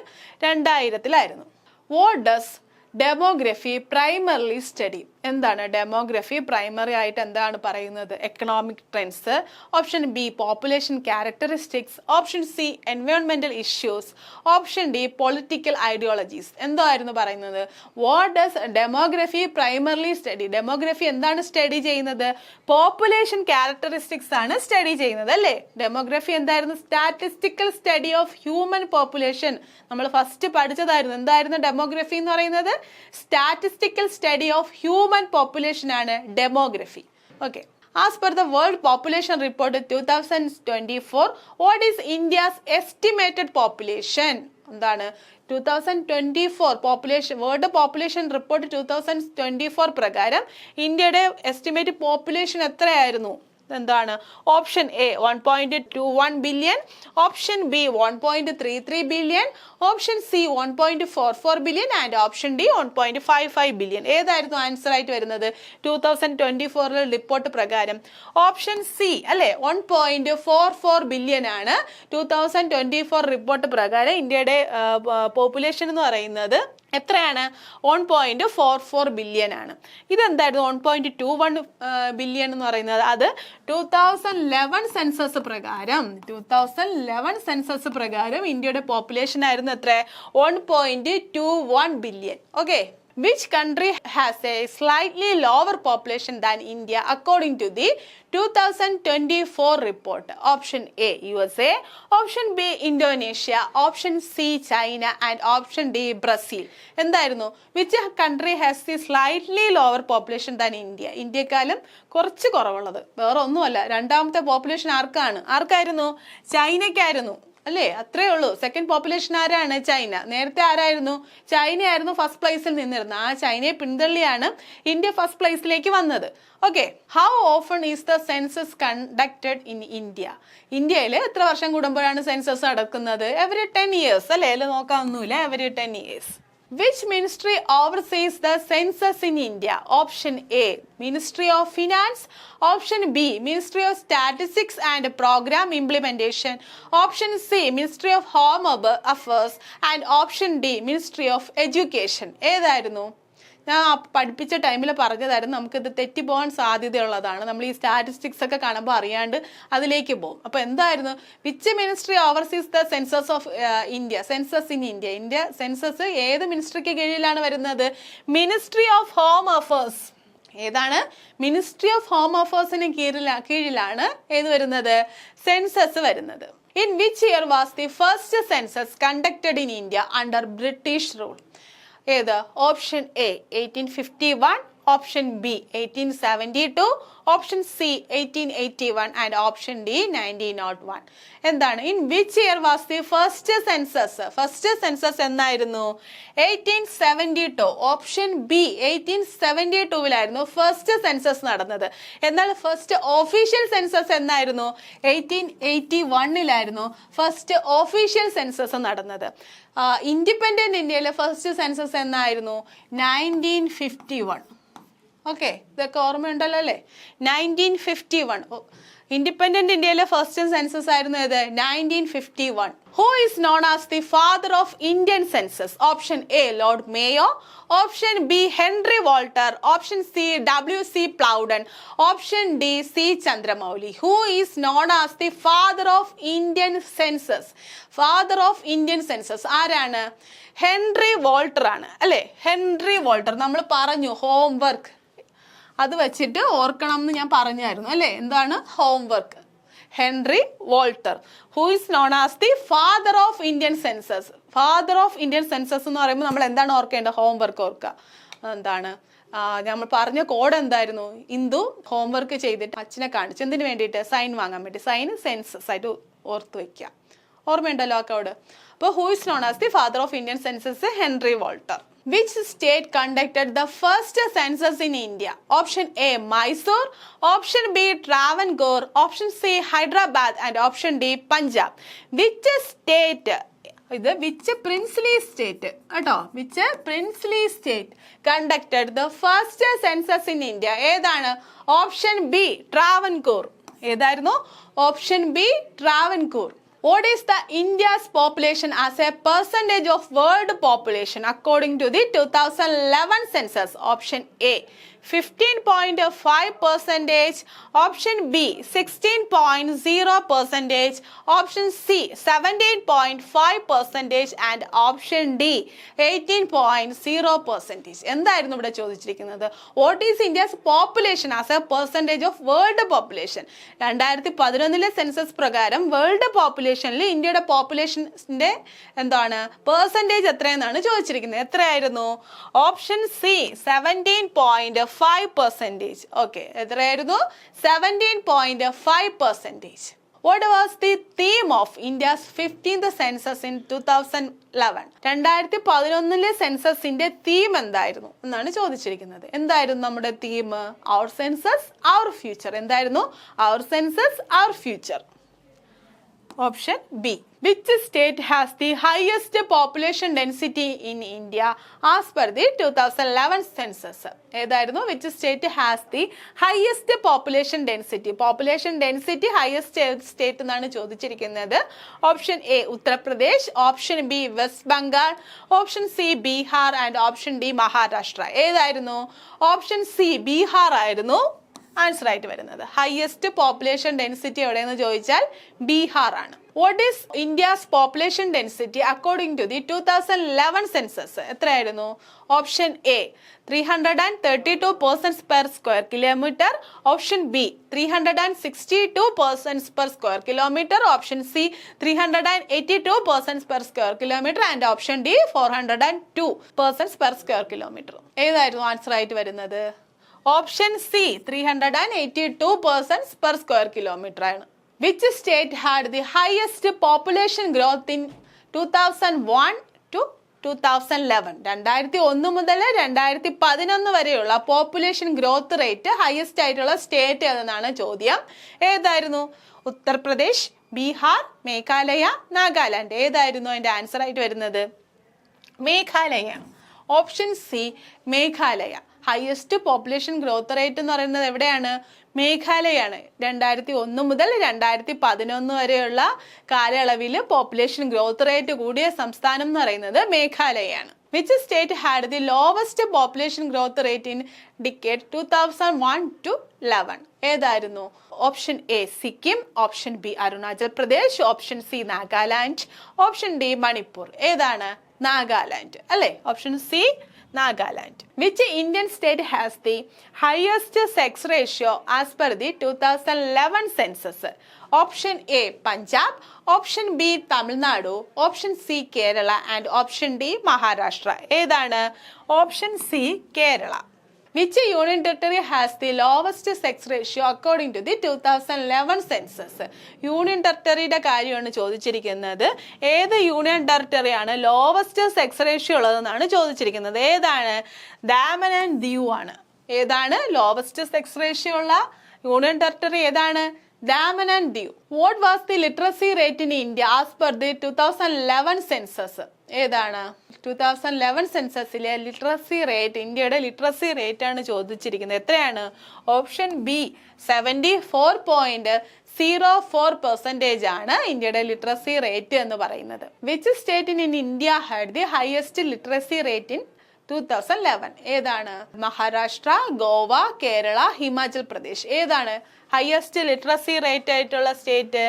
2000-ലായിരുന്നു. What does demography primarily study? എന്താണ് ഡെമോഗ്രഫി പ്രൈമറി ആയിട്ട് എന്താണ് പറയുന്നത്? Economic trends. Option B population characteristics. Option C എൻവയോൺമെന്റൽ issues. Option D political ideologies. എന്തായിരുന്നു പറയുന്നത്? What does demography primarily study? Demography എന്താണ് സ്റ്റഡി ചെയ്യുന്നത്? പോപ്പുലേഷൻ ക്യാരക്ടറിസ്റ്റിക്സ് ആണ് സ്റ്റഡി ചെയ്യുന്നത്, അല്ലേ? ഡെമോഗ്രഫി എന്തായിരുന്നു? Statistical study of human population. നമ്മൾ ഫസ്റ്റ് പഠിച്ചതായിരുന്നു. എന്തായിരുന്നു ഡെമോഗ്രഫി എന്ന് പറയുന്നത്? Statistical study of human population ആണ് demography. Okay, as per the World Population Report 2024, what is India's estimated population? എന്താണ് 2024 പോപ്പുലേഷൻ വേൾഡ് പോപ്പുലേഷൻ റിപ്പോർട്ട് 2024 പ്രകാരം ഇന്ത്യയുടെ എസ്റ്റിമേറ്റ് പോപ്പുലേഷൻ എത്രയായിരുന്നു? എന്താണ്? Option A 1.21 billion, option B 1.33 billion, option C 1.44 billion and option D 1.55 billion. ഏതായിരുന്നു answer ആയിട്ട് വരുന്നത് 2024 report പ്രകാരം? Option C അല്ലെ, 1.44 ബില്യൺ ആണ് 2024 റിപ്പോർട്ട് പ്രകാരം ഇന്ത്യയുടെ പോപ്പുലേഷൻ എന്ന് പറയുന്നത്. എത്രയാണ്? 1.44 ബില്യൺ ആണ്. ഇതെന്തായിരുന്നു 1.21 ബില്യൺ എന്ന് പറയുന്നത്? അത് 2011 സെൻസസ് പ്രകാരം ഇന്ത്യയുടെ പോപ്പുലേഷൻ ആയിരുന്നു എത്ര? 1.21 billion. Okay, which country has a slightly lower population than India according to the 2024 report? Option A USA, option B Indonesia, option C China and option D Brazil. എന്തായിരുന്നു? which country has the slightly lower population than India? ഇന്ത്യക്കാളും കുറച്ച് കുറവുള്ളത്. വേറെ ഒന്നുമല്ല, രണ്ടാമത്തെ population ആർക്കായിരുന്നു? ചൈനയ്ക്കായിരുന്നു, അല്ലേ? അത്രേ ഉള്ളൂ. Second population ആരാണ്? ചൈന. നേരത്തെ ആരായിരുന്നു? ചൈനയായിരുന്നു ഫസ്റ്റ് പ്ലേസിൽ നിന്നിരുന്നത്. ആ ചൈനയെ പിന്തള്ളിയാണ് ഇന്ത്യ ഫസ്റ്റ് പ്ലേസിലേക്ക് വന്നത്. Okay, how often is the census conducted in India? ഇന്ത്യയിൽ എത്ര വർഷം കൂടുമ്പോഴാണ് സെൻസസ് നടക്കുന്നത്? എവറി 10 years, അല്ലേ? നോക്കാവുന്നില്ല, every 10 years. Which ministry oversees the census in India? Option A, Ministry of Finance. Option B, Ministry of Statistics and Program Implementation. Option C, Ministry of Home Affairs. And option D, Ministry of Education. ഏതായിരുന്നു? ഞാൻ പഠിപ്പിച്ച ടൈമിൽ പറഞ്ഞതായിരുന്നു, നമുക്കിത് തെറ്റിപ്പോകാൻ സാധ്യതയുള്ളതാണ്. നമ്മൾ ഈ statistics ഒക്കെ കാണുമ്പോൾ അറിയാണ്ട് അതിലേക്ക് പോകും. അപ്പോൾ എന്തായിരുന്നു? Which ministry oversees the census of India? Census in India. India census ഏത് മിനിസ്ട്രിക്ക് കീഴിലാണ് വരുന്നത്? Ministry of home affairs. ഏതാണ്? മിനിസ്ട്രി ഓഫ് ഹോം അഫേഴ്സിന് കീഴിലാണ് ഏത് വരുന്നത്? സെൻസസ് വരുന്നത്. In which year was the first census conducted in India under British rule? ഏത്? Option A 1851, option B 1872, option C 1881 and option D 1901. എന്താണ്? In which year was the first census? First census എന്നായിരുന്നു? 1872. Option B 1872 first census നടന്നത്. എന്നാൽ first official census എന്നായിരുന്നു? 1881 first official census നടന്നത്. Independent ഇന്ത്യയിലെ first census എന്നായിരുന്നു? 1951. Okay, ഇതൊക്കെ ഓർമ്മയുണ്ടല്ലോ അല്ലേ? 1951 ഇൻഡിപെൻഡന്റ് ഇന്ത്യയിലെ ഫസ്റ്റ് സെൻസസ് ആയിരുന്നു ഏത്? 1951. Who is known as the father of Indian census? Option A, lord Mayo. Option B, Henry Walter. Option C, W.C. Plowden. Option D, C Chandramouli. Who is known as the father of Indian census? Father of Indian census ആരാണ്? Henry Walter ആണ് അല്ലേ? Henry Walter. നമ്മൾ പറഞ്ഞു homework അത് വെച്ചിട്ട് ഓർക്കണം എന്ന് ഞാൻ പറഞ്ഞായിരുന്നു അല്ലേ? എന്താണ് homework? Henry Walter. Who is known as the father of Indian census? Father of Indian census എന്ന് പറയുമ്പോൾ നമ്മൾ എന്താണ് ഓർക്കേണ്ടത്? ഹോംവർക്ക് ഓർക്കുക. എന്താണ് നമ്മൾ പറഞ്ഞ കോഡ് എന്തായിരുന്നു? ഇന്ദു ഹോംവർക്ക് ചെയ്തിട്ട് അച്ഛനെ കാണിച്ചു. എന്തിനു വേണ്ടിയിട്ട്? സൈൻ വാങ്ങാൻ വേണ്ടി. സൈൻ സെൻസസ് ആയിട്ട് ഓർത്ത് വയ്ക്കുക. ഓർമ്മയുണ്ടല്ലോ ആ കോഡ്. അപ്പോൾ who is known as the father of Indian census? Henry Walter. Which state conducted the first census in India? Option A, Mysore. Option B, Travancore. Option C, Hyderabad. And option D, Punjab. Which state? ഇത് which princely state കേട്ടോ. Which princely state conducted the first census in India? ഏതാണ്? Option B, Travancore. ഏതായിരുന്നു? Option B, Travancore. What is the India's population as a percentage of world population according to the 2011 census? Option A, 15.5%. Option B, 16.0%. Option C, 17.5%. And option D, 18.0%. എന്തായിരുന്നു ഇവിടെ ചോദിച്ചിരിക്കുന്നത്? What is India's population as a percentage of world population? 2011 census പ്രകാരം world പോപ്പുലേഷനിൽ ഇന്ത്യയുടെ പോപ്പുലേഷന്റെ എന്താണ് percentage എത്രയെന്നാണ് ചോദിച്ചിരിക്കുന്നത്. എത്രയായിരുന്നു? Option C 17.5%. Okay, എത്രയായിരുന്നു? 17.5%. What was the theme of India's 15th census in 2011? 2011 സെൻസസിന്റെ തീം എന്തായിരുന്നു എന്നാണ് ചോദിച്ചിരിക്കുന്നത്. എന്തായിരുന്നു നമ്മുടെ തീം? Our census our future. എന്തായിരുന്നു? Our census our future. Option B. Which state has the highest population density in India as per the 2011 census? ഏതായിരുന്നു? Which state has the highest population density? Population density highest state എന്നാണ് ചോദിച്ചിരിക്കുന്നത്. Option A, Uttar Pradesh. Option B, West Bengal. Option C, Bihar. And option D, Maharashtra. ഏതായിരുന്നു? Option C, Bihar ആയിരുന്നു answer ആയിട്ട് വരുന്നത്. Highest population density എവിടെയെന്ന് ചോദിച്ചാൽ ബീഹാർ ആണ്. What is India's population density according to the 2011 census? എത്രയായിരുന്നു? Option A 332 persons per square kilometer. Option B 362 persons per square kilometer. Option C 382 persons per square kilometer. And option D 402 persons per square kilometer. ഏതായിരുന്നു answer ആയിട്ട് വരുന്നത്? Option C 382 persons per square kilometer ആണ്. Which state had the highest population growth in 2001 to 2011? 2001 മുതൽ 2011 വരെയുള്ള population growth rate highest ആയിട്ടുള്ള state ഏതെന്നാണ് ചോദ്യം. ഏതായിരുന്നു? ഉത്തർപ്രദേശ്, ബീഹാർ, മേഘാലയ, നാഗാലാൻഡ്. ഏതായിരുന്നു അതിന്റെ ആൻസർ ആയിട്ട് വരുന്നത്? Meghalaya. Option C Meghalaya. Highest population growth rate എന്ന് പറയുന്നത് എവിടെയാണ്? മേഘാലയാണ്. 2001 മുതൽ 2011 വരെയുള്ള കാലയളവിൽ പോപ്പുലേഷൻ ഗ്രോത്ത് റേറ്റ് കൂടിയ സംസ്ഥാനം എന്ന് പറയുന്നത് മേഘാലയയാണ്. Which state had the lowest population growth rate in decade 2001 to 11? ഏതായിരുന്നു? Option A Sikkim, option B Arunachal Pradesh, option C Nagaland, option D Manipur. ഏതാണ്? നാഗാലാൻഡ് അല്ലേ? Option C Nagaland. Which Indian state has the highest sex ratio as per the 2011 census? Option A Punjab, option B Tamil Nadu, option C Kerala and option D Maharashtra. ഏതാണ്? Option C Kerala. Which union territory has the lowest sex ratio according to the 2011 census? Union ടെറിട്ടറിയുടെ കാര്യമാണ് ചോദിച്ചിരിക്കുന്നത്. ഏത് union ടെറിട്ടറിയാണ് lowest sex ratio ഉള്ളതെന്നാണ് ചോദിച്ചിരിക്കുന്നത്. ഏതാണ്? Daman and Diu ആണ്. ഏതാണ് lowest sex ratio ഉള്ള union territory? ഏതാണ്? Daman and Diu. What was the literacy rate in India as per the 2011 census? ഏതാണ്? 2011 സെൻസസിലെ ലിറ്ററസി റേറ്റ്, ഇന്ത്യയുടെ ലിറ്ററസി റേറ്റ് ആണ് ചോദിച്ചിരിക്കുന്നത്. എത്രയാണ്? ഓപ്ഷൻ ബി 74.04% ആണ് ഇന്ത്യയുടെ ലിറ്ററസി റേറ്റ് എന്ന് പറയുന്നത്. Which state in India had the highest literacy rate in 2011? ഏതാണ്? മഹാരാഷ്ട്ര, ഗോവ, കേരള, ഹിമാചൽ പ്രദേശ്. ഏതാണ് ഹയസ്റ്റ് ലിറ്ററസി റേറ്റ് ആയിട്ടുള്ള സ്റ്റേറ്റ്?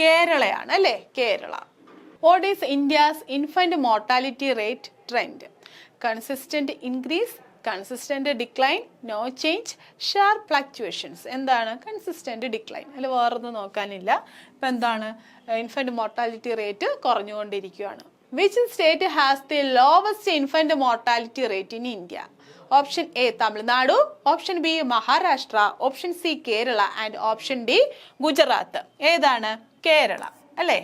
കേരളയാണ് അല്ലേ? Kerala. What is India's infant mortality rate trend? Consistent increase, consistent decline, no change, sharp fluctuations. എന്താണ്? Consistent decline. അതിൽ വേറൊന്നും നോക്കാനില്ല. ഇപ്പം എന്താണ്? ഇൻഫന്റ് മോർട്ടാലിറ്റി റേറ്റ് കുറഞ്ഞുകൊണ്ടിരിക്കുകയാണ്. Which state has the lowest infant mortality rate in India? Option A Tamil Nadu, option B Maharashtra, option C Kerala and option D Gujarat. ഏതാണ്? കേരള അല്ലേ?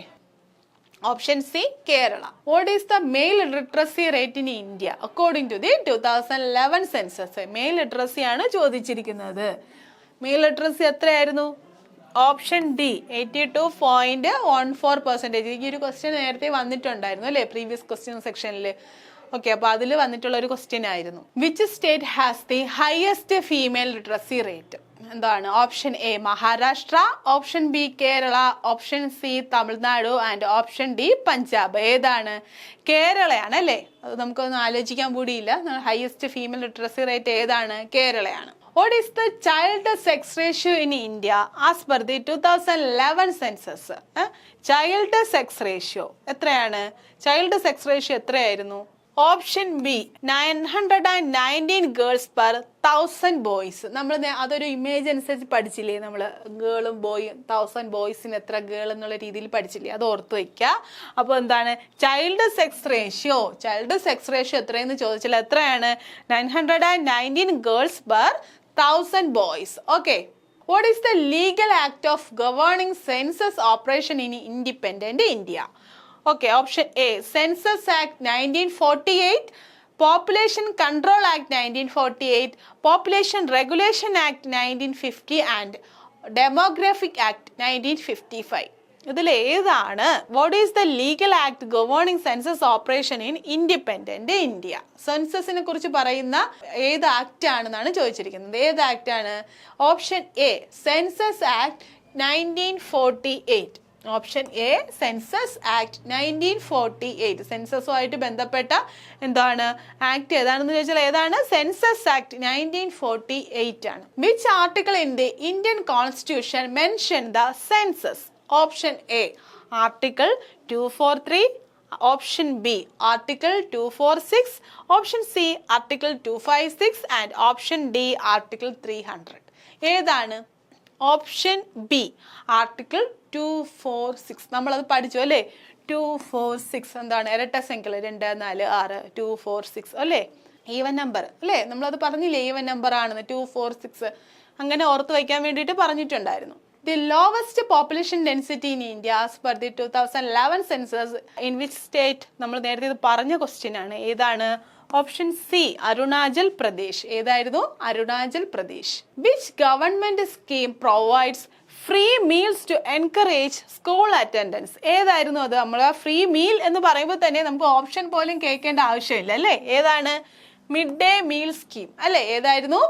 Option C Kerala. What is the male literacy rate in India according to the 2011 census? Male literacy ആണ് ചോദിച്ചിരിക്കുന്നത്. Male literacy എത്രയായിരുന്നു? Option D 82.14%. ഈ ഒരു question നേരത്തെ വന്നിട്ടുണ്ടായിരുന്നു അല്ലേ? പ്രീവിയസ് ക്വസ്റ്റ്യൻ സെക്ഷനിൽ. ഓക്കെ, അപ്പൊ അതിൽ വന്നിട്ടുള്ള ഒരു ക്വസ്റ്റ്യൻ ആയിരുന്നു. Which state has the highest female literacy rate? എന്താണ്? Option A Maharashtra, option B Kerala, option C Tamil Nadu and option D Punjab. ഏതാണ്? കേരളയാണ് അല്ലേ? അത് നമുക്കൊന്നും ആലോചിക്കാൻ കൂടിയില്ല. ഹയസ്റ്റ് ഫീമെയിൽ ലിറ്ററസി റേറ്റ് ഏതാണ്? കേരളയാണ്. What is the child sex ratio in India as per the 2011 census? Child sex ratio എത്രയാണ്? ചൈൽഡ് സെക്സ് റേഷ്യോ എത്രയായിരുന്നു? Option B 919 girls per 1000 boys. നമ്മൾ അതൊരു ഇമേജ് അനുസരിച്ച് പഠിച്ചില്ലേ? നമ്മൾ ഗേളും ബോയും 1000 ബോയ്സിന് എത്ര ഗേൾ എന്നുള്ള രീതിയിൽ പഠിച്ചില്ലേ? അത് ഓർത്ത് വയ്ക്കുക. അപ്പോൾ എന്താണ് child sex ratio? Child sex ratio എത്രയെന്ന് ചോദിച്ചാൽ എത്രയാണ്? 919 girls per 1000 boys. Okay. What is the legal act of governing census operation in independent India? Okay, option A, Census Act 1948, Population Control Act 1948, Population Regulation Act 1950 and Demographic Act 1955. ഇതിൽ ഏതാണ്? What is the legal act governing census operation in independent India? സെൻസസിനെ കുറിച്ച് പറയുന്ന ഏത് act ആണെന്നാണ് ചോദിച്ചിരിക്കുന്നത്. ഏത് act ആണ്? Option A census act 1948. Option A census act 1948. സെൻസസുമായിട്ട് ബന്ധപ്പെട്ട എന്താണ് ആക്ട് ഏതാണെന്ന് ചോദിച്ചാൽ ഏതാണ്? സെൻസസ് ആക്ട് 1948 ആണ്. Which article in the Indian constitution mention the census? Option A article 243, option B article 246, option C article 256 and option D article 300. ഏതാണ്? Option B article 246. നമ്മളത് പഠിച്ചു അല്ലേ? 246 എന്താണ്? ഇരട്ട സംഖ്യ 2, 4, 6, 246 അല്ലേ? ഈവൻ നമ്പർ അല്ലേ? നമ്മളത് പറഞ്ഞില്ലേ ഈവൻ നമ്പർ ആണെന്ന്. 246 അങ്ങനെ ഓർത്ത് വയ്ക്കാൻ വേണ്ടിയിട്ട് പറഞ്ഞിട്ടുണ്ടായിരുന്നു. The lowest population density in India as per the 2011 census in which state? നമ്മൾ നേരത്തെ ഇത് പറഞ്ഞ ക്വസ്റ്റ്യൻ ആണ്. ഏതാണ്? Option C Arunachal Pradesh. ഏതായിരുന്നു? Arunachal Pradesh. Which government scheme provides free meals to encourage school attendance. ഏതായിരുന്നു അത്? നമ്മൾ ഫ്രീ മീൽ എന്ന് പറയുമ്പോൾ തന്നെ നമുക്ക് ഓപ്ഷൻ പോലും കേൾക്കേണ്ട ആവശ്യമില്ല അല്ലേ? ഏതാണ്? മിഡ് ഡേ മീൽ സ്കീം അല്ലേ? ഏതായിരുന്നു?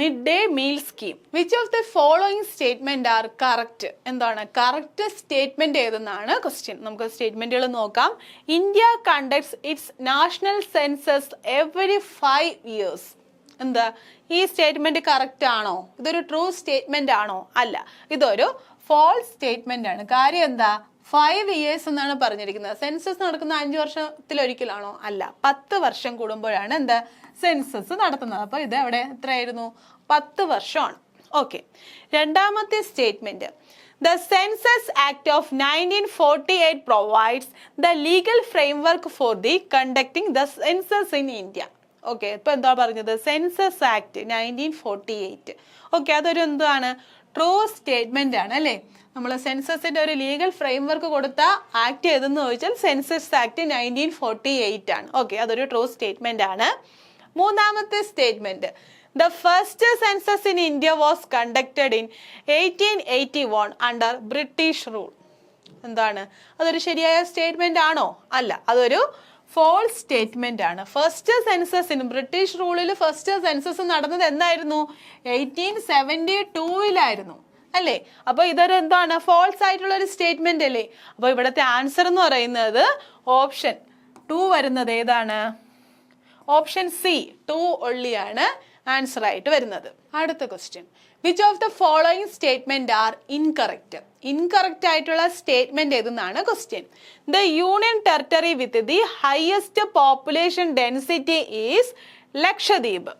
Mid day meal scheme. Which of the following statement are correct? എന്താണ് കറക്റ്റ് സ്റ്റേറ്റ്മെന്റ് ഏതെന്നാണ് ക്വസ്റ്റ്യൻ. നമുക്ക് സ്റ്റേറ്റ്മെന്റുകൾ നോക്കാം. India conducts it's national census every 5 years. എന്താ ഈ സ്റ്റേറ്റ്മെന്റ് കറക്റ്റ് ആണോ? ഇതൊരു ട്രൂ സ്റ്റേറ്റ്മെന്റ് ആണോ? അല്ല, ഇതൊരു ഫോൾസ് സ്റ്റേറ്റ്മെന്റ് ആണ്. കാര്യം എന്താ? 5 years എന്നാണ് പറഞ്ഞിരിക്കുന്നത്. സെൻസസ് നടക്കുന്ന 5 വർഷത്തിലൊരിക്കലാണോ? അല്ല, 10 വർഷം കൂടുമ്പോഴാണ് എന്താ സെൻസസ് നടത്തുന്നത്. അപ്പൊ ഇത് എവിടെ എത്രയായിരുന്നു? 10 വർഷമാണ്. ഓക്കെ, രണ്ടാമത്തെ statement, The Census Act of 1948 provides the legal framework for the conducting the census in India. Okay, ഇപ്പൊ എന്താ പറഞ്ഞത്? Census act 1948. ഓക്കെ, അതൊരു എന്താണ്? ട്രൂ സ്റ്റേറ്റ്മെന്റ് ആണ് അല്ലേ? നമ്മൾ സെൻസസിന്റെ ഒരു ലീഗൽ ഫ്രെയിംവർക്ക് കൊടുത്ത ആക്ട് ഏതെന്ന് ചോദിച്ചാൽ സെൻസസ് ആക്ട് 1948 ആണ്. ഓക്കെ, അതൊരു ട്രൂ സ്റ്റേറ്റ്മെന്റ് ആണ്. മൂന്നാമത്തെ statement, The first census in India was conducted in 1881 under British rule. എന്താണ്? അതൊരു ശരിയായ സ്റ്റേറ്റ്മെന്റ് ആണോ? അല്ല, അതൊരു ഫോൾസ് സ്റ്റേറ്റ്മെന്റ് ആണ്. ഫസ്റ്റ് സെൻസസിന് ബ്രിട്ടീഷ് റൂളിൽ ഫസ്റ്റ് സെൻസസ് നടന്നത് എന്നായിരുന്നു? 1872 അല്ലേ? അപ്പൊ ഇതൊരു എന്താണ്? ഫോൾസ് ആയിട്ടുള്ള ഒരു സ്റ്റേറ്റ്മെന്റ് അല്ലേ? അപ്പൊ ഇവിടുത്തെ ആൻസർ എന്ന് പറയുന്നത് ഓപ്ഷൻ 2 വരുന്നത് ഏതാണ്? ഓപ്ഷൻ സി 2 ഒള്ളിയാണ് ആൻസർ ആയിട്ട് വരുന്നത്. അടുത്ത question, which of the following statement are incorrect? Incorrect ആയിട്ടുള്ള സ്റ്റേറ്റ്മെന്റ് ഏതെന്നാണ് question. The union territory with the highest population density is Lakshadweep.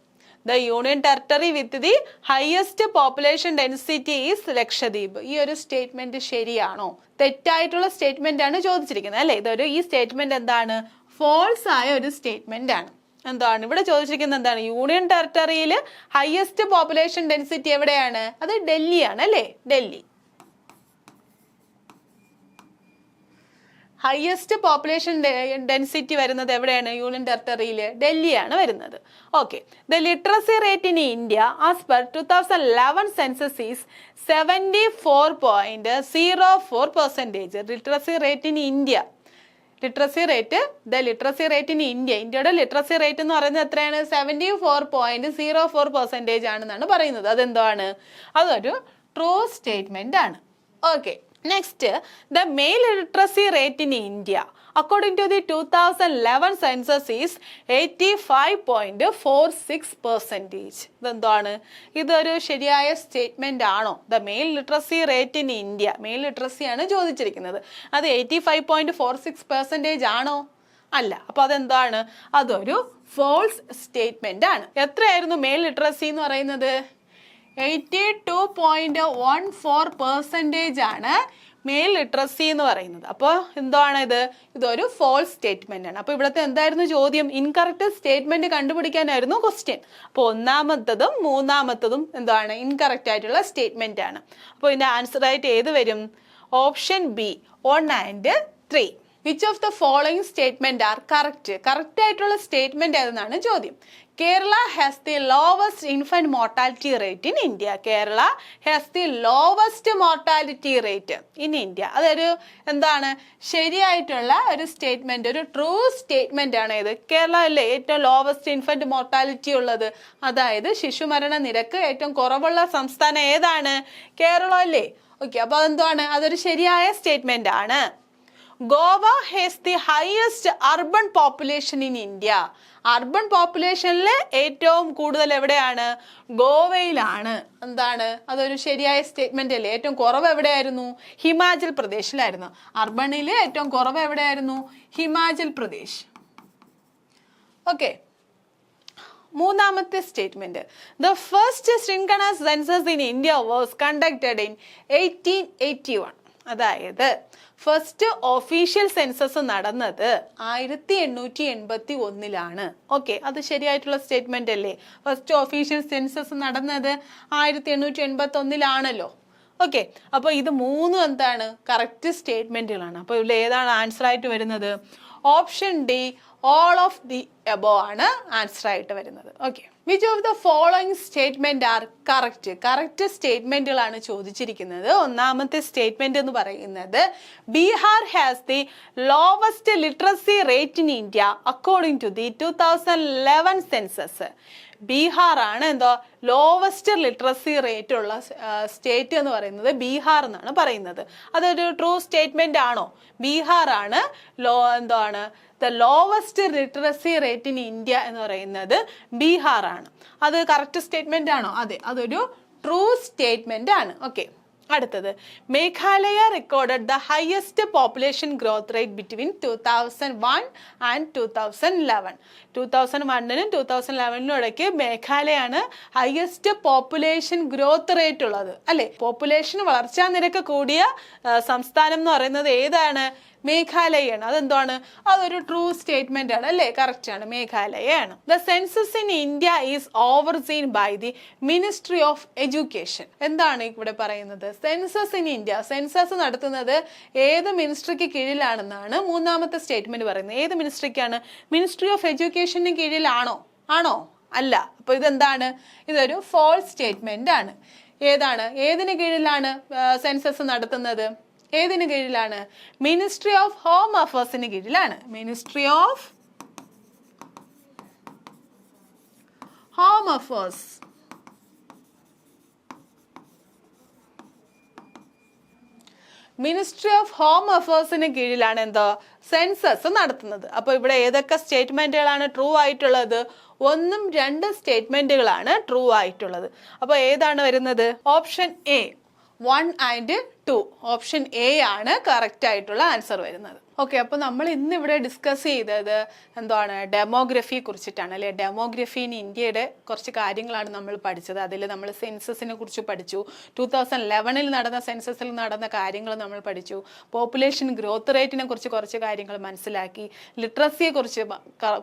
The union territory with the highest population density is Lakshadweep. ഈ ഒരു statement ശരിയാണോ? തെറ്റായിട്ടുള്ള statement ആണ് ചോദിച്ചിരിക്കുന്നത് അല്ലേ? ഈ സ്റ്റേറ്റ്മെന്റ് എന്താണ്? ഫോൾസ് ആയ ഒരു സ്റ്റേറ്റ്മെന്റ് ആണ്. എന്താണ് ഇവിടെ ചോദിച്ചിരിക്കുന്നത്? എന്താണ്? യൂണിയൻ ടെറിട്ടറിയിൽ ഹയസ്റ്റ് പോപ്പുലേഷൻ ഡെൻസിറ്റി എവിടെയാണ്? അത് ഡൽഹിയാണ് അല്ലേ? ഡൽഹി. ഹയസ്റ്റ് പോപ്പുലേഷൻ ഡെൻസിറ്റി വരുന്നത് എവിടെയാണ്? യൂണിയൻ ടെറിട്ടറിയിൽ ഡൽഹിയാണ് വരുന്നത്. Okay, the literacy rate in India as per 2011 census is 74.04%. Literacy rate in India, literacy rate in India, ഇന്ത്യയുടെ ലിറ്ററസി റേറ്റ് എന്ന് പറയുന്നത് എത്രയാണ്? 74.04% ആണെന്നാണ് പറയുന്നത്. അതെന്താണ്? അതൊരു ട്രൂ സ്റ്റേറ്റ്മെന്റ് ആണ്. Okay, next, the male literacy rate in India according to the 2011 census is 85.46%. ഇതെന്താണ്? ഇതൊരു ശരിയായ സ്റ്റേറ്റ്മെന്റ് ആണോ? The male literacy rate in India, male literacy ആണ് ചോദിച്ചിരിക്കുന്നത്. അത് 85.46% ആണോ? അല്ല. അപ്പൊ അതെന്താണ്? അതൊരു ഫോൾസ് സ്റ്റേറ്റ്മെന്റ് ആണ്. എത്രയായിരുന്നു മെയിൽ ലിറ്ററസി എന്ന് പറയുന്നത്? 82.14% ആണ് മെയിൽ ലിറ്ററസി എന്ന് പറയുന്നത്. അപ്പോൾ എന്താണ് ഇതൊരു ഫോൾസ് സ്റ്റേറ്റ്മെന്റ് ആണ്. അപ്പോൾ ഇവിടുത്തെ എന്തായിരുന്നു ചോദ്യം? ഇൻകറക്റ്റ് സ്റ്റേറ്റ്മെന്റ് കണ്ടുപിടിക്കാനായിരുന്നു ക്വസ്റ്റ്യൻ. അപ്പോൾ ഒന്നാമത്തതും മൂന്നാമത്തതും എന്താണ്? ഇൻകറക്റ്റ് ആയിട്ടുള്ള സ്റ്റേറ്റ്മെന്റ് ആണ്. അപ്പോൾ ഇതിന്റെ ആൻസർ ആയിട്ട് ഏത് വരും? Option B 1 and 3. Which of the following statement are correct? Correct ആയിട്ടുള്ള സ്റ്റേറ്റ്മെന്റ് ഏതെന്നാണ് ചോദ്യം. Kerala has the lowest infant mortality rate in India. Kerala has the lowest mortality rate in India. അതൊരു എന്താണ്? ശരിയായിട്ടുള്ള ഒരു സ്റ്റേറ്റ്മെന്റ്, ഒരു ട്രൂ സ്റ്റേറ്റ്മെന്റ് ആണ്. ഇത് കേരള അല്ലേ ഏറ്റവും ലോവസ്റ്റ് ഇൻഫന്റ് മോർട്ടാലിറ്റി ഉള്ളത്? അതായത് ശിശുമരണ നിരക്ക് ഏറ്റവും കുറവുള്ള സംസ്ഥാനം ഏതാണ്? കേരളം അല്ലേ? ഓക്കെ, അപ്പൊ അതെന്താണ്? അതൊരു ശരിയായ സ്റ്റേറ്റ്മെന്റ് ആണ്. Goa has the highest urban population in India. Urban പോപ്പുലേഷനിൽ ഏറ്റവും കൂടുതൽ എവിടെയാണ്? ഗോവയിലാണ്. എന്താണ്? അതൊരു ശരിയായ സ്റ്റേറ്റ്മെന്റ് അല്ലേ? ഏറ്റവും കുറവ് എവിടെയായിരുന്നു? ഹിമാചൽ പ്രദേശിലായിരുന്നു. അർബണിൽ ഏറ്റവും കുറവ് എവിടെയായിരുന്നു? ഹിമാചൽ പ്രദേശ്. ഓക്കെ, മൂന്നാമത്തെ സ്റ്റേറ്റ്മെന്റ്, ദ ഫസ്റ്റ് ശൃംഖല census in India was conducted in 1881. അതായത് ഫസ്റ്റ് ഒഫീഷ്യൽ സെൻസസ് നടന്നത് 1881. ഓക്കെ, അത് ശരിയായിട്ടുള്ള സ്റ്റേറ്റ്മെന്റ് അല്ലേ? ഫസ്റ്റ് ഒഫീഷ്യൽ സെൻസസ് നടന്നത് 1881 ഓക്കെ, അപ്പൊ ഇത് മൂന്നും എന്താണ്? കറക്റ്റ് സ്റ്റേറ്റ്മെന്റുകളാണ്. അപ്പൊ ഇതിൽ ഏതാണ് ആൻസർ ആയിട്ട് വരുന്നത്? Option D all of the above ആണ് ആൻസർ ആയിട്ട് വരുന്നത്. Okay, which of the following statement are correct? Correct സ്റ്റേറ്റ്മെന്റുകളാണ് ചോദിച്ചിരിക്കുന്നത്. ഒന്നാമത്തെ സ്റ്റേറ്റ്മെന്റ് എന്ന് പറയുന്നത് Bihar has the lowest literacy rate in India according to the 2011 census. Bihar ആണ് എന്തോ ലോവസ്റ്റ് ലിറ്ററസി റേറ്റ് ഉള്ള സ്റ്റേറ്റ് എന്ന് പറയുന്നത് ബീഹാർ എന്നാണ് പറയുന്നത്. അതൊരു ട്രൂ സ്റ്റേറ്റ്മെന്റ് ആണോ? ബീഹാർ ആണ് എന്താണ് the lowest literacy rate in India എന്ന് പറയുന്നത് ബീഹാർ ആണ്. അത് കറക്റ്റ് സ്റ്റേറ്റ്മെന്റ് ആണോ? അതെ, അതൊരു ട്രൂ സ്റ്റേറ്റ്മെന്റ് ആണ്. ഓക്കെ, അടുത്തത് Meghalaya recorded the highest population growth rate between 2001 and 2011. 2001നും 2011നും ഇടയ്ക്ക് മേഘാലയാണ് ഹയസ്റ്റ് പോപ്പുലേഷൻ ഗ്രോത്ത് റേറ്റ് ഉള്ളത്, അല്ലെ? പോപ്പുലേഷൻ വളർച്ചാ നിരക്ക് കൂടിയ സംസ്ഥാനം എന്ന് പറയുന്നത് ഏതാണ്? മേഘാലയാണ്. അതെന്താണ്? അതൊരു ട്രൂ സ്റ്റേറ്റ്മെന്റ് ആണ്, അല്ലേ? കറക്റ്റ് ആണ്, മേഘാലയാണ്. The census in India is overseen by the ministry of education. എന്താണ് ഇവിടെ പറയുന്നത്? സെൻസസ് ഇൻ ഇന്ത്യ, സെൻസസ് നടത്തുന്നത് ഏത് മിനിസ്ട്രിക്ക് കീഴിലാണെന്നാണ് മൂന്നാമത്തെ സ്റ്റേറ്റ്മെന്റ് പറയുന്നത്. ഏത് മിനിസ്ട്രിക്കാണ്? മിനിസ്ട്രി ഓഫ് എഡ്യൂക്കേഷന് കീഴിലാണോ? ആണോ? അല്ല. അപ്പൊ ഇതെന്താണ്? ഇതൊരു ഫോൾസ് സ്റ്റേറ്റ്മെന്റ് ആണ്. ഏതാണ്? ഏതിന് കീഴിലാണ് സെൻസസ് നടത്തുന്നത്? ഏതിന് കീഴിലാണ്? മിനിസ്ട്രി ഓഫ് ഹോം അഫയേഴ്സിന് കീഴിലാണ്. Ministry of home affairs. Ministry of home അഫയേഴ്സിന് കീഴിലാണ് എന്തോ സെൻസസ് നടത്തുന്നത്. അപ്പൊ ഇവിടെ ഏതൊക്കെ സ്റ്റേറ്റ്മെന്റുകളാണ് ട്രൂ ആയിട്ടുള്ളത്? 1ഉം 2 സ്റ്റേറ്റ്മെന്റുകളാണ് ട്രൂ ആയിട്ടുള്ളത്. അപ്പൊ ഏതാണ് വരുന്നത്? Option A, 1 and 2. Option A ആണ് കറക്റ്റ് ആയിട്ടുള്ള ആൻസർ വരുന്നത്. ഓക്കെ, അപ്പൊ നമ്മൾ ഇന്ന് ഇവിടെ ഡിസ്കസ് ചെയ്തത് എന്താണ്? ഡെമോഗ്രഫിയെ കുറിച്ചിട്ടാണ്, അല്ലെ? ഡെമോഗ്രഫി ഇൻ ഇന്ത്യയുടെ കുറച്ച് കാര്യങ്ങളാണ് നമ്മൾ പഠിച്ചത്. അതിൽ നമ്മൾ സെൻസസിനെ കുറിച്ച് പഠിച്ചു. 2011 നടന്ന സെൻസസിൽ നടന്ന കാര്യങ്ങൾ നമ്മൾ പഠിച്ചു. പോപ്പുലേഷൻ ഗ്രോത്ത് റേറ്റിനെ കുറിച്ച് കുറച്ച് കാര്യങ്ങൾ മനസ്സിലാക്കി. ലിറ്ററസിയെ കുറിച്ച്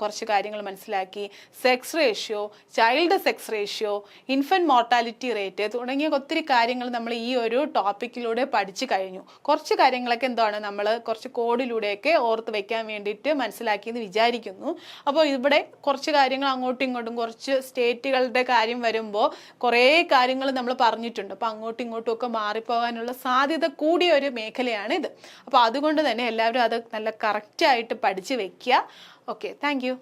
കുറച്ച് കാര്യങ്ങൾ മനസ്സിലാക്കി. Sex ratio, child sex ratio, infant mortality rate തുടങ്ങിയ ഒത്തിരി കാര്യങ്ങൾ നമ്മൾ ഈ ഒരു ടോപ്പിക്കിലൂടെ പഠിച്ചു കഴിഞ്ഞു. കുറച്ച് കാര്യങ്ങളൊക്കെ എന്താണ് നമ്മൾ കുറച്ച് കോഡിലൂടെയൊക്കെ ഓർത്ത് വെക്കാൻ വേണ്ടിയിട്ട് മനസ്സിലാക്കിയെന്ന് വിചാരിക്കുന്നു. അപ്പോൾ ഇവിടെ കുറച്ച് കാര്യങ്ങൾ അങ്ങോട്ടും ഇങ്ങോട്ടും കുറച്ച് സ്റ്റേറ്റുകളുടെ കാര്യം വരുമ്പോൾ കുറേ കാര്യങ്ങൾ നമ്മൾ പറഞ്ഞിട്ടുണ്ട്. അപ്പോൾ അങ്ങോട്ടും ഇങ്ങോട്ടും ഒക്കെ മാറിപ്പോകാനുള്ള സാധ്യത കൂടിയ ഒരു മേഖലയാണ് ഇത്. അപ്പോൾ അതുകൊണ്ട് തന്നെ എല്ലാവരും അത് നല്ല കറക്റ്റായിട്ട് പഠിച്ച് വെക്കുക. Okay, thank you.